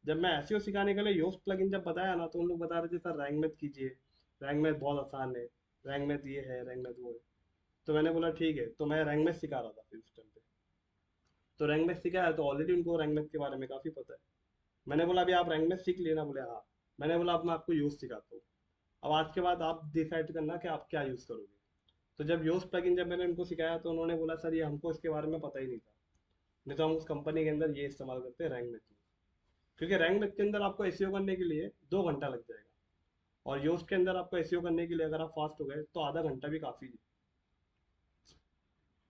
जब मैं एसईओ सिखाने के लिए योस्ट प्लगइन जब बताया ना, तो उन लोग बता रहे थे सर रैंक मैथ कीजिए, रैंक मैथ बहुत आसान है, रैंक मैथ ये है, रैंक मैथ वो है। तो मैंने बोला ठीक है, तो मैं रैंक मैथ सिखा रहा था फिर उस टाइम पे। तो रैंक मैथ सिखाया तो ऑलरेडी उनको रैंक मैथ के बारे में काफ़ी पता है। मैंने बोला अभी आप रैंक मैथ सीख लेना, बोले हाँ। मैंने बोला अब मैं आपको यूज़ सिखाता हूँ, अब आज के बाद आप डिसाइड करना कि आप क्या यूज़ करोगे। तो जब योस्ट प्लगइन जब मैंने उनको सिखाया तो उन्होंने बोला सर ये हमको इसके बारे में पता ही नहीं था, नहीं तो हम उस कंपनी के अंदर ये इस्तेमाल करते हैं रैंक मैथ में। क्योंकि रैंक मैथ के अंदर आपको एसईओ करने के लिए 2 घंटा लग जाएगा, और योस्ट के अंदर आपको एसईओ करने के लिए अगर आप फास्ट हो गए तो आधा घंटा भी काफ़ी है,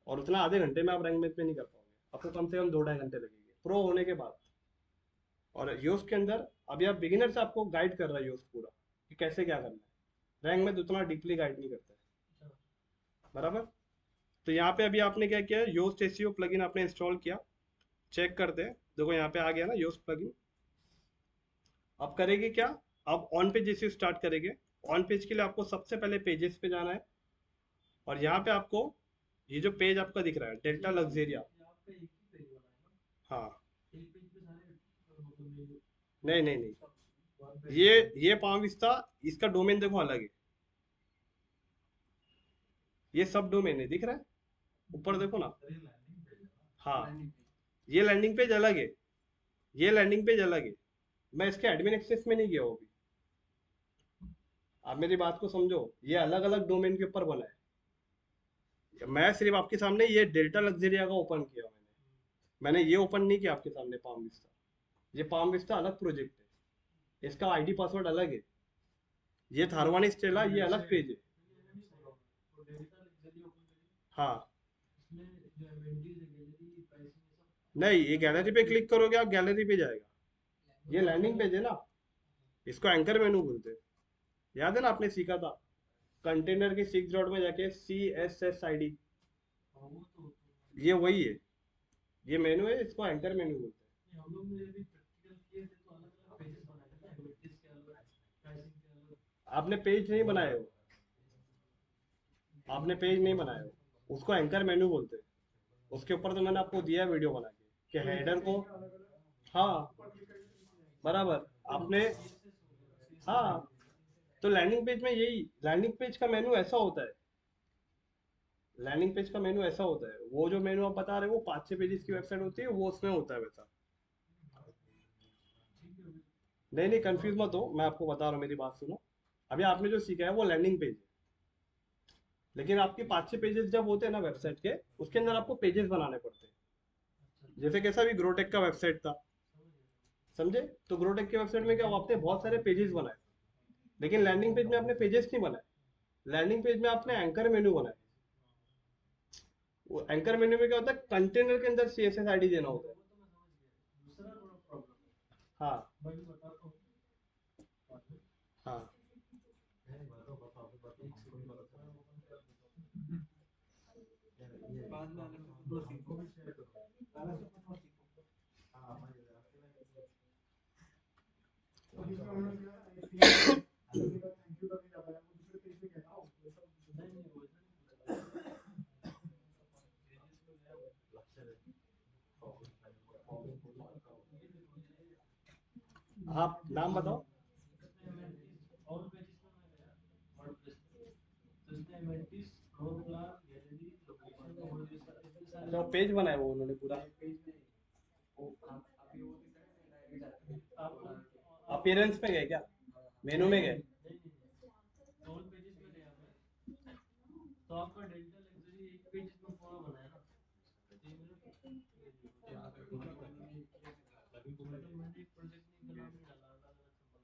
और उतना आधे घंटे में आप रैंक मैथ में नहीं कर पाओगे, आपको कम से कम 2-2.5 घंटे लगेंगे प्रो होने के बाद। और योस्ट के अंदर अभी आप बिगिनर से आपको गाइड कर रहा है योस्ट पूरा कि कैसे क्या करना है, रैंक मैथ उतना डीपली गाइड नहीं करता है, बराबर। तो यहाँ पे अभी आपने क्या किया, योस्ट एसईओ प्लगइन आपने इंस्टॉल किया, चेक करते हैं। देखो यहाँ पे आ गया ना योस्ट प्लगइन। अब करेंगे क्या, अब ऑन पेज जैसे स्टार्ट करेंगे। ऑन पेज के लिए आपको सबसे पहले पेजेस पे जाना है, और यहाँ पे आपको ये जो पेज आपका दिख रहा है डेल्टा लग्जेरिया, हाँ, नहीं नहीं नहीं, ये पाम विस्ता, इसका डोमेन देखो अलग है, ये सब डोमेन है, दिख रहा है ऊपर देखो ना, हाँ, ये लैंडिंग पेज अलग है, ये लैंडिंग पेज अलग है। मैं इसके एडमिन एक्सेस में नहीं गया हूँ अभी, आप मेरी बात को समझो, ये अलग अलग डोमेन के ऊपर बना है। मैं सिर्फ आपके सामने ये डेल्टा लग्जरिया का ओपन किया मैंने ये ओपन नहीं किया आपके सामने पाम विस्टा। ये पाम विस्टा अलग प्रोजेक्ट है, इसका आईडी पासवर्ड अलग है। ये थारवानी स्टेला ये अलग पेज है। हाँ नहीं, ये गैलरी पे क्लिक करोगे आप गैलरी पे जाएगा। ये लैंडिंग पेज है ना, इसको एंकर मेनू बोलते हैं। याद है ना, आपने सीखा था कंटेनर के 6 डॉट में जाके CSS ID, ये वही है। ये मेनू है, इसको एंकर मेनू बोलते हैं। आपने पेज नहीं बनाए हो, आपने पेज नहीं बनाया हो, उसको एंकर मेनू बोलते हैं। उसके ऊपर तो मैंने आपको दिया वीडियो बना के कि हेडर को, हाँ बराबर आपने, हाँ तो लैंडिंग पेज में यही लैंडिंग पेज का मेनू ऐसा होता है। लैंडिंग पेज का मेनू ऐसा होता है, वो जो मेनू आप बता रहे हो वो 5-6 पेजेस की वेबसाइट होती है, वो उसमें होता है वैसा। नहीं नहीं कंफ्यूज मत हो, मैं आपको बता रहा हूँ, मेरी बात सुनो। अभी आपने जो सीखा है वो लैंडिंग पेज है, लेकिन आपके 5-6 पेजेस जब होते हैं ना वेबसाइट के, उसके अंदर आपको पेजेस बनाने पड़ते हैं। जैसे कैसा भी ग्रोटेक का वेबसाइट था, समझे? तो ग्रोटेक की वेबसाइट में क्या हुआ, आपने बहुत सारे पेजेस बनाए, लेकिन लैंडिंग पेज में आपने पेजेस नहीं बनाए। लैंडिंग पेज में आपने एंकर मेनू बनाए। वो एंकर मेन्यू में क्या होता है, कंटेनर के अंदर CSS ID देना होता है। हाँ हाँ आप नाम बताओ। अच्छा वो पेज बनाया वो उन्होंने पूरा, अपीयरेंस में गए क्या, मेनू में गए?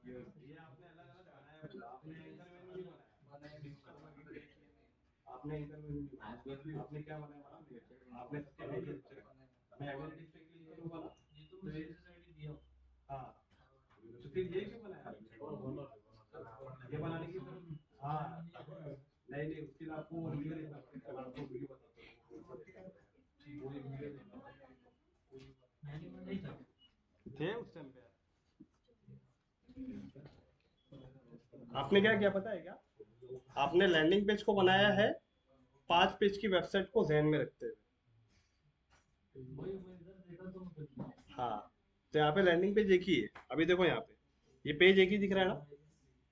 ये आपने अलग अलग बनाया पूरा, आपने एंकर मेनू नहीं बनाया। आपने एंकर मेनू नहीं बनाया, आपने क्या बनाया मालूम है? आपने सबके पेजेस बनाए। मैं एनालिटिक्स पे क्लिक करूंगा ना, तो ये, हाँ तो फिर ये क्यों बनाया आपने? ये बनाने की जरूरत, हाँ नहीं नहीं, उसके लिए आपको वीडियो देखना पड़ेगा, मैं आपको वीडियो बताता हूँ। वो वीडियो देखना थे उस टाइम पे। आपने क्या किया पता है क्या, आपने लैंडिंग पेज को बनाया है 5 पेज की वेबसाइट को ध्यान में रखते हुए। हाँ तो यहाँ पे लैंडिंग पेज एक ही है। अभी देखो यहाँ पे ये पेज एक ही दिख रहा है ना,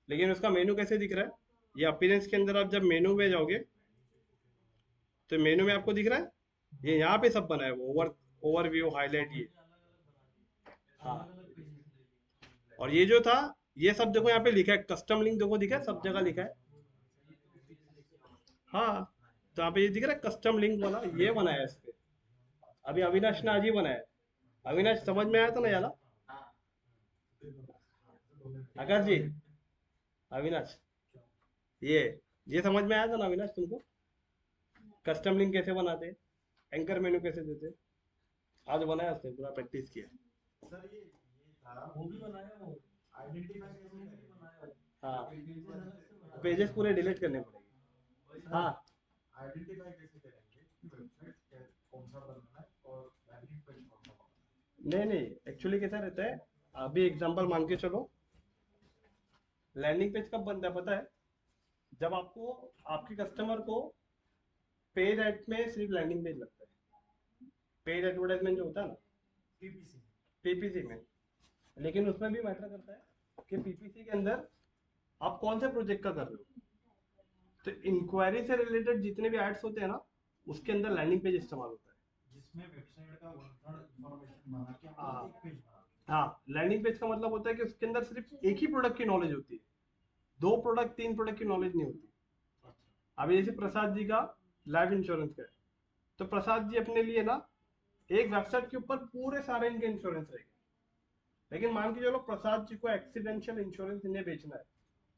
लेकिन उसका मेनू कैसे दिख रहा है? ये अपीयरेंस के अंदर आप जब मेनू में जाओगे तो मेनू में आपको दिख रहा है, ये यहाँ पे सब बना है, वो ओवरव्यू हाईलाइट ये, हाँ। और ये जो था, ये सब देखो यहाँ पे लिखा है कस्टम लिंक, देखो दिखा है सब जगह लिखा है। हाँ तो यहाँ पे ये दिख रहा है कस्टम लिंक वाला, ये बनाया है इस पे। अभी अविनाश ने आज ही बनाया है। अविनाश समझ में आया था ना यार? आकाश जी, अविनाश, ये ये समझ में आया था ना अविनाश तुमको? कस्टम लिंक कैसे बनाते हैं, एंकर मेनू कैसे देते हैं? आज बनाया उसने, पूरा प्रैक्टिस किया। हाँ पेजेस पूरे डिलीट करने पड़ेंगे। हाँ नहीं नहीं, एक्चुअली कैसा रहता है, अभी एग्जांपल मान के चलो, लैंडिंग पेज कब बनता है पता है? जब आपको, आपके कस्टमर को पेड एड में सिर्फ लैंडिंग पेज लगता है, पेड एडवर्टाइजमेंट जो होता है ना PPC में। लेकिन उसमें भी मैटर करता है कि PPC के अंदर आप कौन से प्रोजेक्ट का कर रहे हो। तो इंक्वायरी से रिलेटेड जितने भी एड्स होते हैं ना, उसके अंदर लैंडिंग पेज इस्तेमाल होता है। हाँ हाँ, लैंडिंग पेज का मतलब होता है कि उसके अंदर सिर्फ एक ही प्रोडक्ट की नॉलेज होती है, 2 प्रोडक्ट 3 प्रोडक्ट की नॉलेज नहीं होती। अभी जैसे प्रसाद जी का लाइफ इंश्योरेंस का है। तो प्रसाद जी अपने लिए ना एक वेबसाइट के ऊपर पूरे सारे इनके इंश्योरेंस रहेंगे। लेकिन मान के चलो प्रसाद जी को एक्सीडेंशियल इंश्योरेंस इन्हें बेचना है,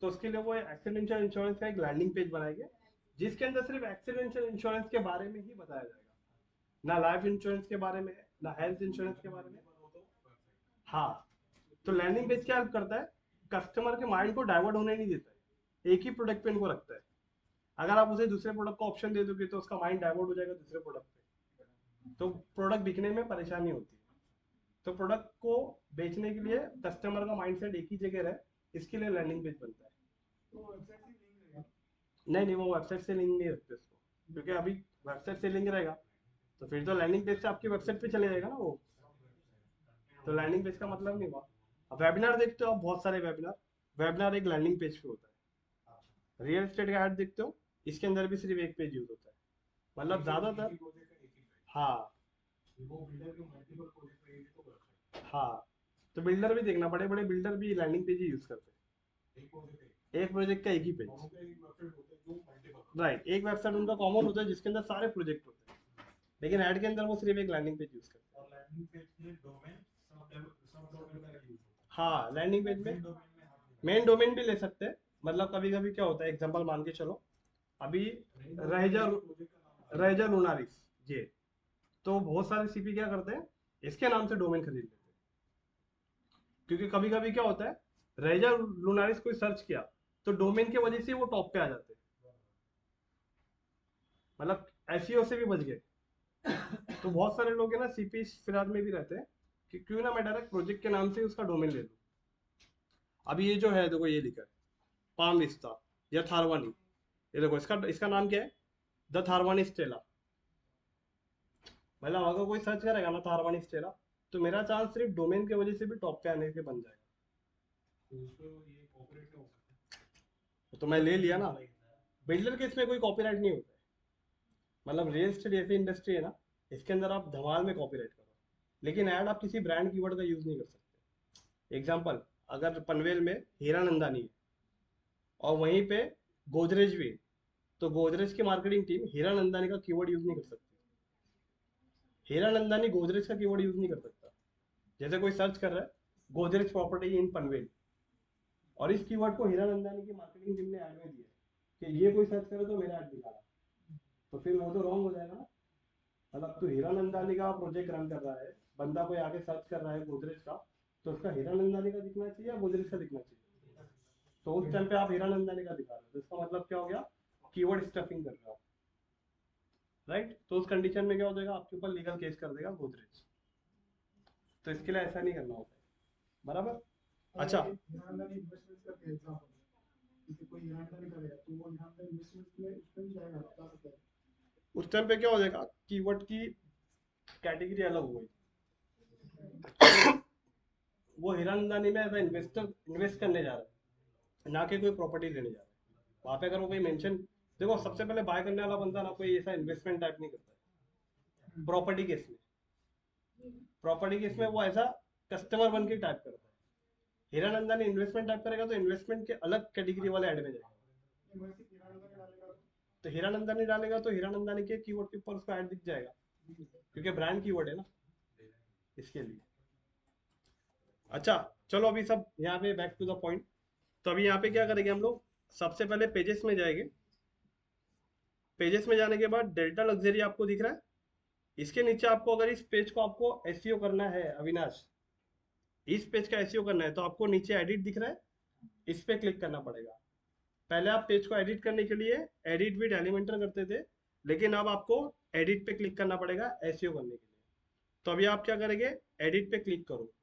तो उसके लिए वो एक्सीडेंशियल इंश्योरेंस का एक लैंडिंग पेज बनाएंगे जिसके अंदर सिर्फ एक्सीडेंशियल इंश्योरेंस के बारे में ही बताया जाएगा, ना लाइफ इंश्योरेंस के बारे में, ना हेल्थ इंश्योरेंस के बारे में। हाँ, तो लैंडिंग पेज क्या करता है, कस्टमर के माइंड को डाइवर्ट होने नहीं देता है, एक ही प्रोडक्ट पे इनको रखता है। अगर आप उसे दूसरे प्रोडक्ट का ऑप्शन दे दोगे तो उसका माइंड डाइवर्ट हो जाएगा दूसरे प्रोडक्ट पे, तो प्रोडक्ट बिकने में परेशानी होती है। तो प्रोडक्ट को बेचने के लिए कस्टमर का माइंडसेट एक ही जगह रहे, इसके लिए लैंडिंग पेज बनता है। नहीं नहीं, वो वेबसाइट से लिंक नहीं रखते उसको, क्योंकि अभी वेबसाइट से लिंक रहेगा तो फिर तो लैंडिंग पेज से आपकी वेबसाइट पे चले जाएगा ना वो, तो लैंडिंग पेज का मतलब नहीं हुआ। अब वेबिनार देखते हो आप, बहुत सारे वेबिनार, वेबिनार एक लैंडिंग पेज पे होता है। रियल एस्टेट का ऐड देखते हो, इसके अंदर भी सिर्फ एक पेज यूज होता है, मतलब ज्यादातर। हाँ हाँ, तो बिल्डर भी देखना, बड़े बड़े बिल्डर भी लैंडिंग पेज ही यूज करते हैं, एक प्रोजेक्ट का एक ही पेज। राइट, एक वेबसाइट उनका कॉमन होता है जिसके अंदर सारे प्रोजेक्ट होते हैं, लेकिन ऐड के अंदर वो सिर्फ एक लैंडिंग पेज यूज करते हैं। हाँ, लैंडिंग पेज में मेन डोमेन भी ले सकते हैं। मतलब कभी कभी क्या होता है, एग्जांपल मान के चलो, अभी रहेजा रहेजा लुनारिस ये, तो बहुत सारे सीपी क्या करते हैं, इसके नाम से डोमेन खरीद लेते हैं। क्योंकि कभी कभी क्या होता है, रहेजा लुनारिस कोई सर्च किया तो डोमेन की वजह से वो टॉप पे आ जाते हैं, मतलब एसईओ से भी बच गए। तो बहुत सारे लोग है ना सीपी फिराद में भी रहते हैं कि क्यों ना मैं डायरेक्ट प्रोजेक्ट के नाम से ही उसका डोमेन ले लूं। अभी ये जो है देखो, ये लिखा है पाम विस्ता या थारवानी, ये देखो इसका इसका नाम क्या है, द थारवानी स्टेला। मतलब अगर कोई सर्च करेगा ना थारवानी स्टेला, तो मेरा चांस सिर्फ डोमेन की वजह से भी टॉप पे आने के बन जाएगा। तो मैं ले लिया ना, बिल्डर के इसमें कोई कॉपीराइट नहीं होता है। मतलब रियल एस्टेट ऐसी इंडस्ट्री है ना, इसके अंदर आप धमाल में कॉपीराइट करो, लेकिन ऐड आप किसी ब्रांड कीवर्ड का यूज नहीं कर सकते। एग्जांपल, अगर पनवेल में हीरा नंदानी है और वहीं पे गोदरेज भी है, तो गोदरेज की मार्केटिंग टीम हीरा नंदानी का कीवर्ड यूज नहीं कर सकती। हीरा नंदानी गोदरेज का कीवर्ड यूज नहीं कर सकता। जैसे कोई सर्च कर रहा है गोदरेज प्रॉपर्टी इन पनवेल, और इस कीवर्ड को हीरा नंदानी की मार्केटिंग टीम ने ऐड में दिया कि ये कोई सर्च करे तो मेरा ऐड दिखा, तो फिर वो तो रॉन्ग हो जाएगा ना। मतलब तू हीरा नंदानी का प्रोजेक्ट रन कर रहा है, बंदा कोई आगे सर्च कर रहा है गोदरेज का, तो उसका हीरा नंदानी का दिखना चाहिए या गोदरेज का दिखना चाहिए। तो उस टाइम पे आप हीरा नंदानी का दिखा रहे हो, तो इसका मतलब क्या हो गया, कीवर्ड स्टफिंग कर रहे हो, राइट। तो उस कंडीशन में क्या हो जाएगा, आपके ऊपर लीगल केस कर देगा गोदरेज। तो इसके लिए ऐसा नहीं करना होता है, बराबर। अच्छा, उस टाइम पे क्या हो जाएगा, कीवर्ड की कैटेगरी अलग हो गई। वो हीरानंदानी में एज इन्वेस्टर इन्वेस्ट करने जा रहा है, ना कि कोई प्रॉपर्टी लेने जा रहा है। वहां पे अगर वो कोई मेंशन, देखो सबसे पहले बाय करने वाला बंदा ना कोई ऐसा इन्वेस्टमेंट टाइप नहीं करता है प्रॉपर्टी केस में। प्रॉपर्टी केस में वो ऐसा कस्टमर बन के टाइप करता है। हीरानंदानी इन्वेस्टमेंट टाइप करेगा तो इन्वेस्टमेंट के अलग कैटेगरी वाले ऐड में जाएगा। तो हीरानंदानी डालेगा तो हीरानंदानी के कीवर्ड के ऊपर उसका ऐड दिख जाएगा, क्योंकि ब्रांड कीवर्ड है ना, इसके लिए। अच्छा, चलो अभी सब यहाँ पे बैक टू द पॉइंट। तो अभी यहाँ पे क्या करेंगे हम लोग, सबसे पहले पेजेस में जाएंगे। पेजेस में जाने के बाद डेल्टा लग्जरी आपको दिख रहा है, इसके नीचे आपको अगर इस पेज को आपको एसईओ करना है अविनाश, इस पेज का एसईओ करना है, तो आपको नीचे एडिट दिख रहा है, इस पे क्लिक करना पड़ेगा। पहले आप पेज को एडिट करने के लिए एडिट विद एलिमेंटर करते थे, लेकिन अब आपको एडिट पे क्लिक करना पड़ेगा एसईओ करने के लिए। तो अभी आप क्या करेंगे, एडिट पे क्लिक करो।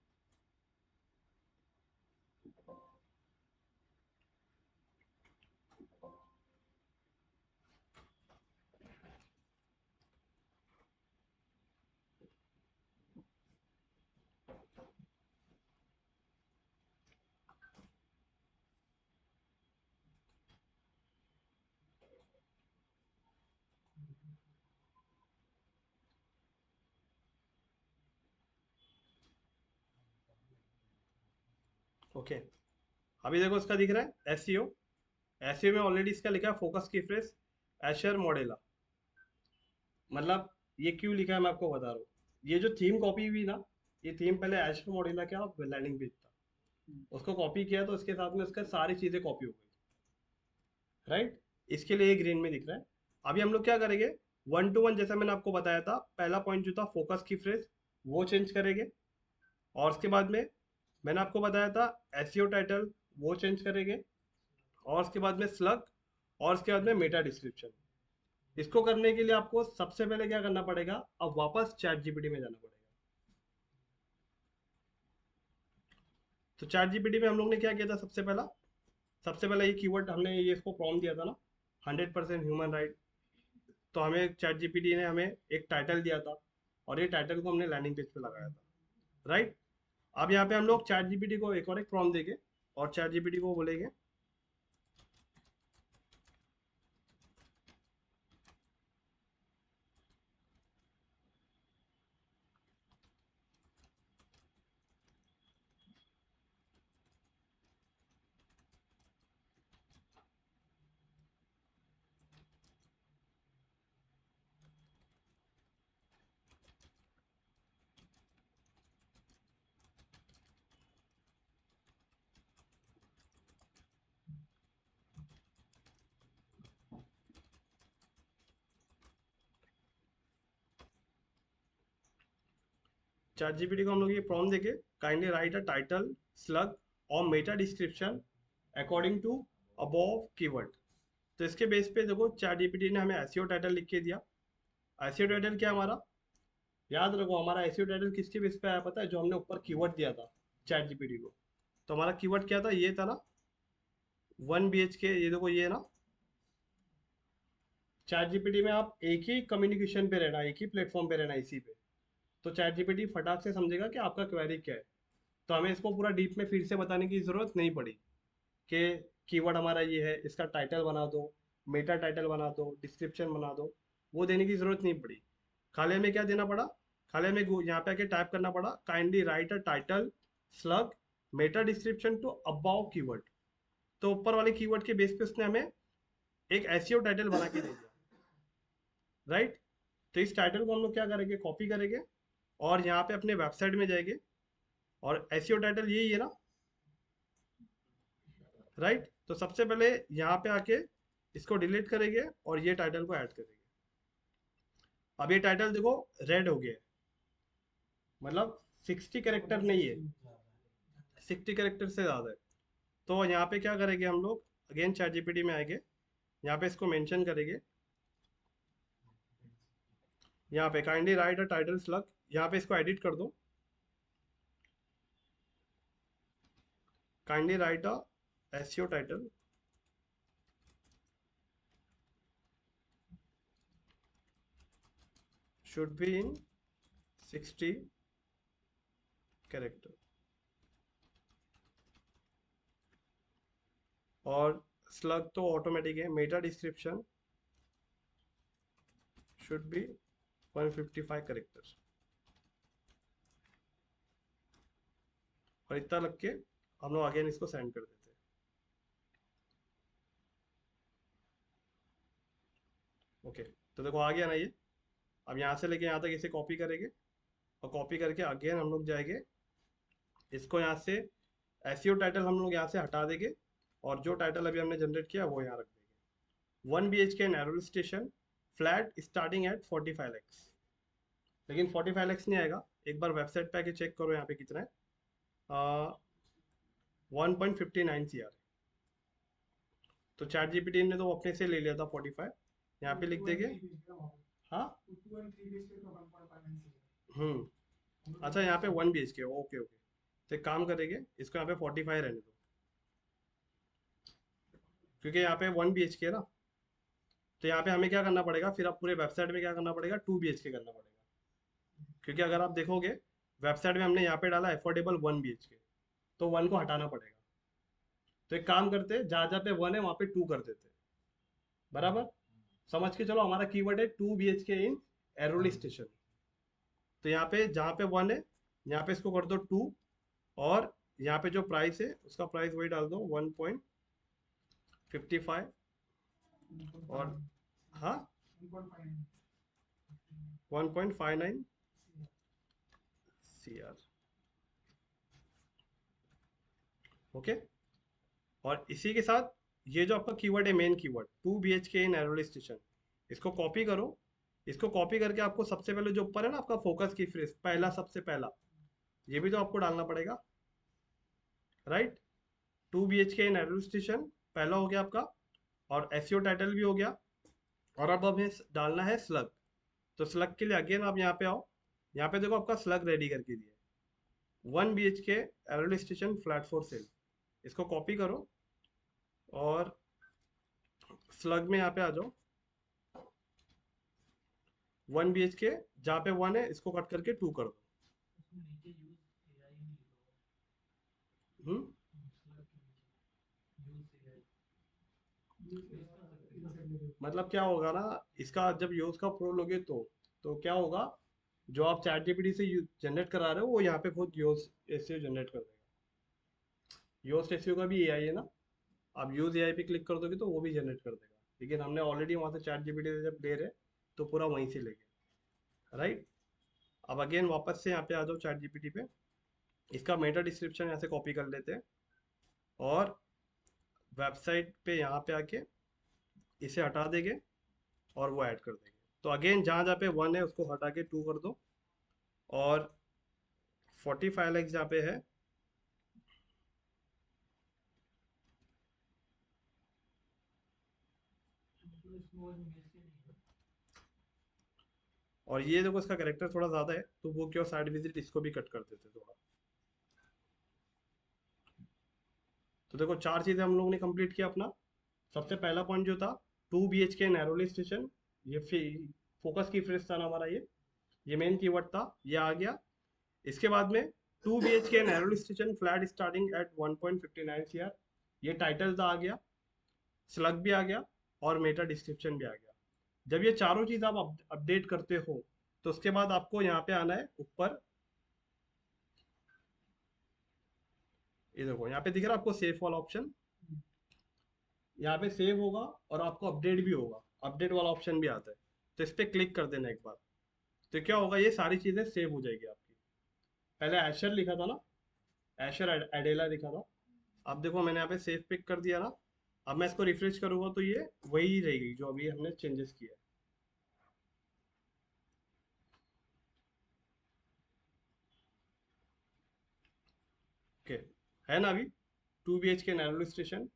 ओके, अभी देखो इसका दिख रहा है एसईओ। एसईओ में ऑलरेडी इसका लिखा है फोकस की फ्रेज एशर मॉडेला, मतलब ये क्यों लिखा है मैं आपको बता रहा हूँ। ये जो थीम कॉपी हुई ना, ये थीम पहले एस्ट्रो मॉड्यूला क्या लैंडिंग पेज था, उसको कॉपी किया तो उसके साथ में उसका सारी चीजें कॉपी हो गई, राइट। इसके लिए ये ग्रीन में दिख रहा है। अभी हम लोग क्या करेंगे, 1 to 1 जैसा मैंने आपको बताया था, पहला पॉइंट जो था फोकस की फ्रेज वो चेंज करेंगे, और उसके बाद में मैंने आपको बताया था एसईओ टाइटल वो चेंज करेंगे, और उसके बाद में स्लग, और उसके बाद में मेटा डिस्क्रिप्शन। इसको करने के लिए आपको सबसे पहले क्या करना पड़ेगा, अब वापस चैट जीपीटी में जाना पड़ेगा। तो चैट जीपीटी में हम लोग ने क्या किया था, सबसे पहला ये कीवर्ड हमने ये इसको प्रॉम्प्ट दिया था ना, 100% ह्यूमन राइट। तो हमें चैट जीपीटी ने हमें एक टाइटल दिया था, और ये टाइटल को हमने लैंडिंग पेज पे लगाया था, राइट। अब यहाँ पे हम लोग चैट जीपीटी को एक और एक प्रॉम्प्ट देंगे, और चैट जीपीटी को बोलेंगे चैट जीपीटी को हम लोग ये प्रॉम्प्ट देंगे, kindly write a title slug और meta description according to above keyword. तो इसके बेस पे देखो चैट जीपीटी ने हमें एसईओ टाइटल लिख के दिया। एसईओ टाइटल क्या हमारा, याद रखो हमारा एसईओ टाइटल किसके बेस पे आया पता है, जो हमने ऊपर कीवर्ड दिया था चैट जीपीटी को। तो हमारा कीवर्ड क्या था, ये था ना 1 BHK, ये देखो ये ना, चैट जीपीटी में आप एक ही कम्युनिकेशन पे रहना, एक ही प्लेटफॉर्म पे रहना, इसी पे। तो चैट जीपीटी फटाक से समझेगा कि आपका क्वेरी क्या है। तो हमें इसको पूरा डीप में फिर से बताने की जरूरत नहीं पड़ी कि कीवर्ड हमारा ये है, इसका टाइटल बना दो, मेटा टाइटल बना दो, डिस्क्रिप्शन बना दो, वो देने की जरूरत नहीं पड़ी। खाली हमें क्या देना पड़ा, खाली हमें यहाँ पे आके टाइप करना पड़ा, kindly write a title slug meta description to about keyword. तो ऊपर वाले कीवर्ड के बेस पे उसने हमें एक एसईओ टाइटल बना के दे दिया, राइट। तो इस टाइटल को हम लोग क्या करेंगे, कॉपी करेंगे, और यहाँ पे अपने वेबसाइट में जाएंगे, और एसईओ टाइटल यही है ना, राइट। तो सबसे पहले यहाँ पे आके इसको डिलीट करेंगे, और ये टाइटल को ऐड करेंगे। अब ये टाइटल देखो रेड हो गया है, मतलब 60 कैरेक्टर नहीं है, 60 कैरेक्टर से ज़्यादा है। तो यहाँ पे क्या करेंगे हम लोग, अगेन चैट जीपीटी में आएंगे, यहाँ पे इसको मेंशन करेंगे, यहाँ पे kindly write a title slug, यहाँ पे इसको एडिट कर दो, kindly write a SEO title should be in 60 character. और स्लग तो ऑटोमेटिक है, Meta description should be 155 character. और इतना लग के हम लोग अगेन इसको सेंड कर देते हैं। ओके, तो देखो आ गया ना ये। अब यहाँ से लेके यहाँ तक इसे कॉपी करेंगे, और कॉपी करके अगेन हम लोग जाएंगे, इसको यहाँ से एसईओ टाइटल हम लोग यहाँ से हटा देंगे, और जो टाइटल अभी हमने जनरेट किया वो यहाँ रख देंगे। 1 BHK narrow station flat starting at 45 lakhs। लेकिन 45 lakhs नहीं आएगा, एक बार वेबसाइट पे आके चेक करो यहाँ पे कितना है, 1.59 CR। तो चैट जीपीटी ने तो अपने से ले लिया था 45, यहाँ पे लिख देंगे। हाँ, अच्छा यहाँ पे 1 BHK, ओके ओके। तो एक काम करेंगे, इसको यहाँ पे 45 रहने दो, क्योंकि यहाँ पे 1 BHK है ना। तो यहाँ पे हमें क्या करना पड़ेगा, फिर अब पूरे वेबसाइट में क्या करना पड़ेगा, 2 BHK करना पड़ेगा। क्योंकि अगर आप देखोगे वेबसाइट में हमने यहाँ पे डाला एफोर्डेबल 1 BHK, तो 1 को हटाना पड़ेगा। तो एक काम करते, जहाँ जहाँ पे 1 है वहाँ पे 2 कर देते, बराबर। समझ के चलो, हमारा कीवर्ड है 2 BHK इन एरोली स्टेशन। तो यहाँ पे जहाँ पे 1 है, यहाँ पे इसको कर दो 2, और यहाँ पे जो प्राइस है उसका प्राइस वही डाल दो 1.55। और हाँ, 1.59 CR। ओके, और इसी के साथ ये जो आपका कीवर्ड है, main keyword 2 BHK in Airoli station, इसको कॉपी करो। इसको कॉपी करके आपको सबसे पहले जो ऊपर है ना आपका फोकस की फ्रेज, पहला सबसे पहला, ये भी तो आपको डालना पड़ेगा, right. 2 BHK in Airoli station पहला हो गया आपका, और एसईओ टाइटल भी हो गया। और अब हमें डालना है स्लग। तो स्लग के लिए अगेन आप यहाँ पे आओ, यहाँ पे देखो आपका स्लग रेडी करके दिया, 1 BHK Airoli station flat for sale. इसको कॉपी करो और स्लग में यहाँ पे आ जाओ, 1 BHK, जहाँ पे 1 है इसको कट करके 2 कर दो। हम्म, मतलब क्या होगा ना, इसका जब यूज का प्रो लोगे तो क्या होगा, जो आप चैट जीपीटी से जनरेट करा रहे हो वो यहाँ पे खुद यूज एसईओ जनरेट कर देगा। यूज एसईओ का भी एआई है ना, आप यूज एआई पे क्लिक कर दोगे तो वो भी जनरेट कर देगा, लेकिन हमने ऑलरेडी वहाँ से चैट जीपीटी से जब ले रहे तो पूरा वहीं से लेंगे, राइट। अब अगेन वापस से यहाँ पे आ जाओ चैट जीपीटी पे, इसका मेटा डिस्क्रिप्शन यहाँ से कॉपी कर लेते हैं, और वेबसाइट पे यहाँ पे आके इसे हटा देंगे और वो ऐड कर देंगे। तो अगेन जहाँ जहाँ पे 1 है उसको हटा के 2 कर दो, और 45 जहाँ पे है, और ये देखो इसका कैरेक्टर थोड़ा ज़्यादा है तो वो क्यों साइड विजिट, इसको भी कट कर देते थोड़ा। तो देखो 4 चीज़ें हम लोगों ने कंप्लीट किया अपना। सबसे पहला पॉइंट जो था 2 BHK नैरोली स्टेशन, ये फोकस की फ्रेज था ना हमारा, ये मेन कीवर्ड था, ये आ गया। इसके बाद में 2 BHK narrowly station flat starting at 1.59 CR, ये टाइटल था आ गया, स्लग भी आ गया, और मेटा डिस्क्रिप्शन भी आ गया। जब ये चारों चीज आप अपडेट करते हो तो उसके बाद आपको यहाँ पे आना है ऊपर, ये देखो यहाँ पे दिख रहा है आपको सेव वाला ऑप्शन, यहाँ पे सेव होगा और आपको अपडेट भी होगा, अपडेट वाला ऑप्शन भी आता है, तो इस पे क्लिक कर देना एक बार। तो क्या होगा, ये सारी चीजें सेव हो जाएगी आपकी। पहले एशर लिखा था ना, एशर एडेला लिखा था, अब देखो मैंने यहाँ पे सेव पिक कर दिया ना। अब मैं इसको रिफ्रेश करूंगा तो ये वही रहेगी जो अभी हमने चेंजेस किया है। ओके, है ना अभी 2 BHK नैरोली स्टेशन।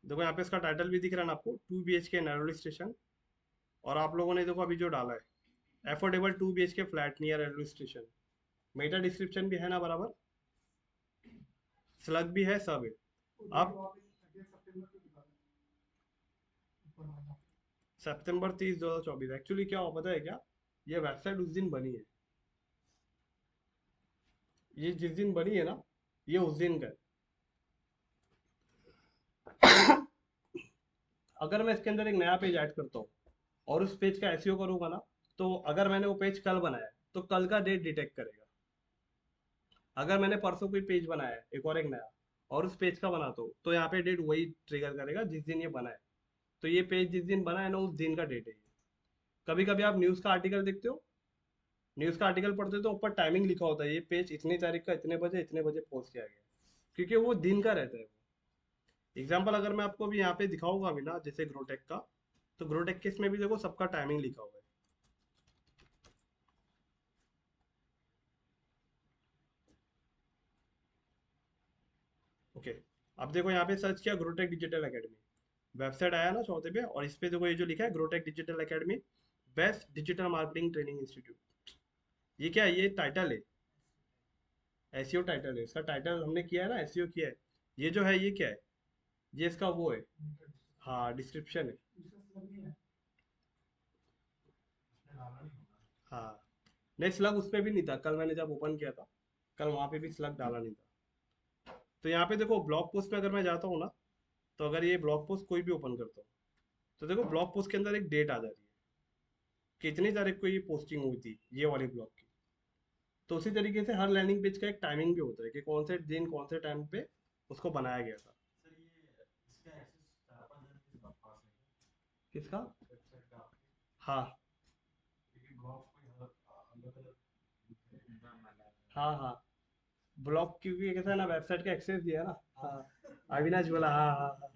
देखो यहाँ पे इसका टाइटल भी दिख रहा है ना आपको, 2 BHK नैरोली स्टेशन। और आप लोगों ने देखो अभी जो डाला है, affordable 2 BHK flat near railway station, Meta description भी है ना बराबर, स्लग भी है, सब है। आप September 30, 2024, एक्चुअली क्या हुआ पता है क्या, ये वेबसाइट उस दिन बनी है, ये जिस दिन बनी है ना, ये उस दिन का है। अगर मैं इसके अंदर एक नया पेज ऐड करता हूँ और उस पेज का एसईओ करूंगा ना, तो अगर मैंने वो पेज कल बनाया है तो कल का डेट डिटेक्ट करेगा। अगर मैंने परसों कोई पेज बनाया है एक और एक नया, और उस पेज का बनाता हूँ तो यहाँ पे डेट वही ट्रिगर करेगा जिस दिन ये बना है। तो ये पेज जिस दिन बना है ना उस दिन का डेट है ये। कभी कभी आप न्यूज़ का आर्टिकल देखते हो, न्यूज़ का आर्टिकल पढ़ते हो तो ऊपर टाइमिंग लिखा होता है, ये पेज इतनी तारीख का इतने बजे पोस्ट किया गया, क्योंकि वो दिन का रहता है वो। एग्जाम्पल अगर मैं आपको अभी यहाँ पे दिखाऊंगा अभी ना, जैसे ग्रोटेक का, तो ग्रोटेक के इसमें भी देखो सबका टाइमिंग लिखा हुआ है। ओके, अब देखो यहाँ पे सर्च किया ग्रोटेक डिजिटल एकेडमी, वेबसाइट आया ना चौथे पे, और इस पे देखो ये जो लिखा है Grotech digital academy, best digital marketing training institute. ये क्या है, ये टाइटल है, एसईओ टाइटल है, इसका टाइटल हमने किया है ना, एसईओ किया है। ये जो है ये क्या है, ये इसका वो है, हाँ डिस्क्रिप्शन है। हाँ, नहीं स्लग उसमें भी नहीं था, कल मैंने जब ओपन किया था, कल वहां पे भी स्लग डाला नहीं था। तो यहाँ पे देखो ब्लॉग पोस्ट में अगर मैं जाता हूँ ना, तो अगर ये ब्लॉग पोस्ट कोई भी ओपन करता हूँ, तो देखो ब्लॉग पोस्ट के अंदर एक डेट आ जा रही है, कितनी तारीख को ये पोस्टिंग हुई थी ये वाली ब्लॉग की। तो उसी तरीके से हर लैंडिंग पेज का एक टाइमिंग भी होता है कि कौन से दिन कौन से टाइम पे उसको बनाया गया था। किसका? हाँ, हाँ हाँ, ब्लॉक क्योंकि कैसा है ना, वेबसाइट का एक्सेस दिया है ना। हाँ, अविनाश बोला, हाँ हाँ हाँ,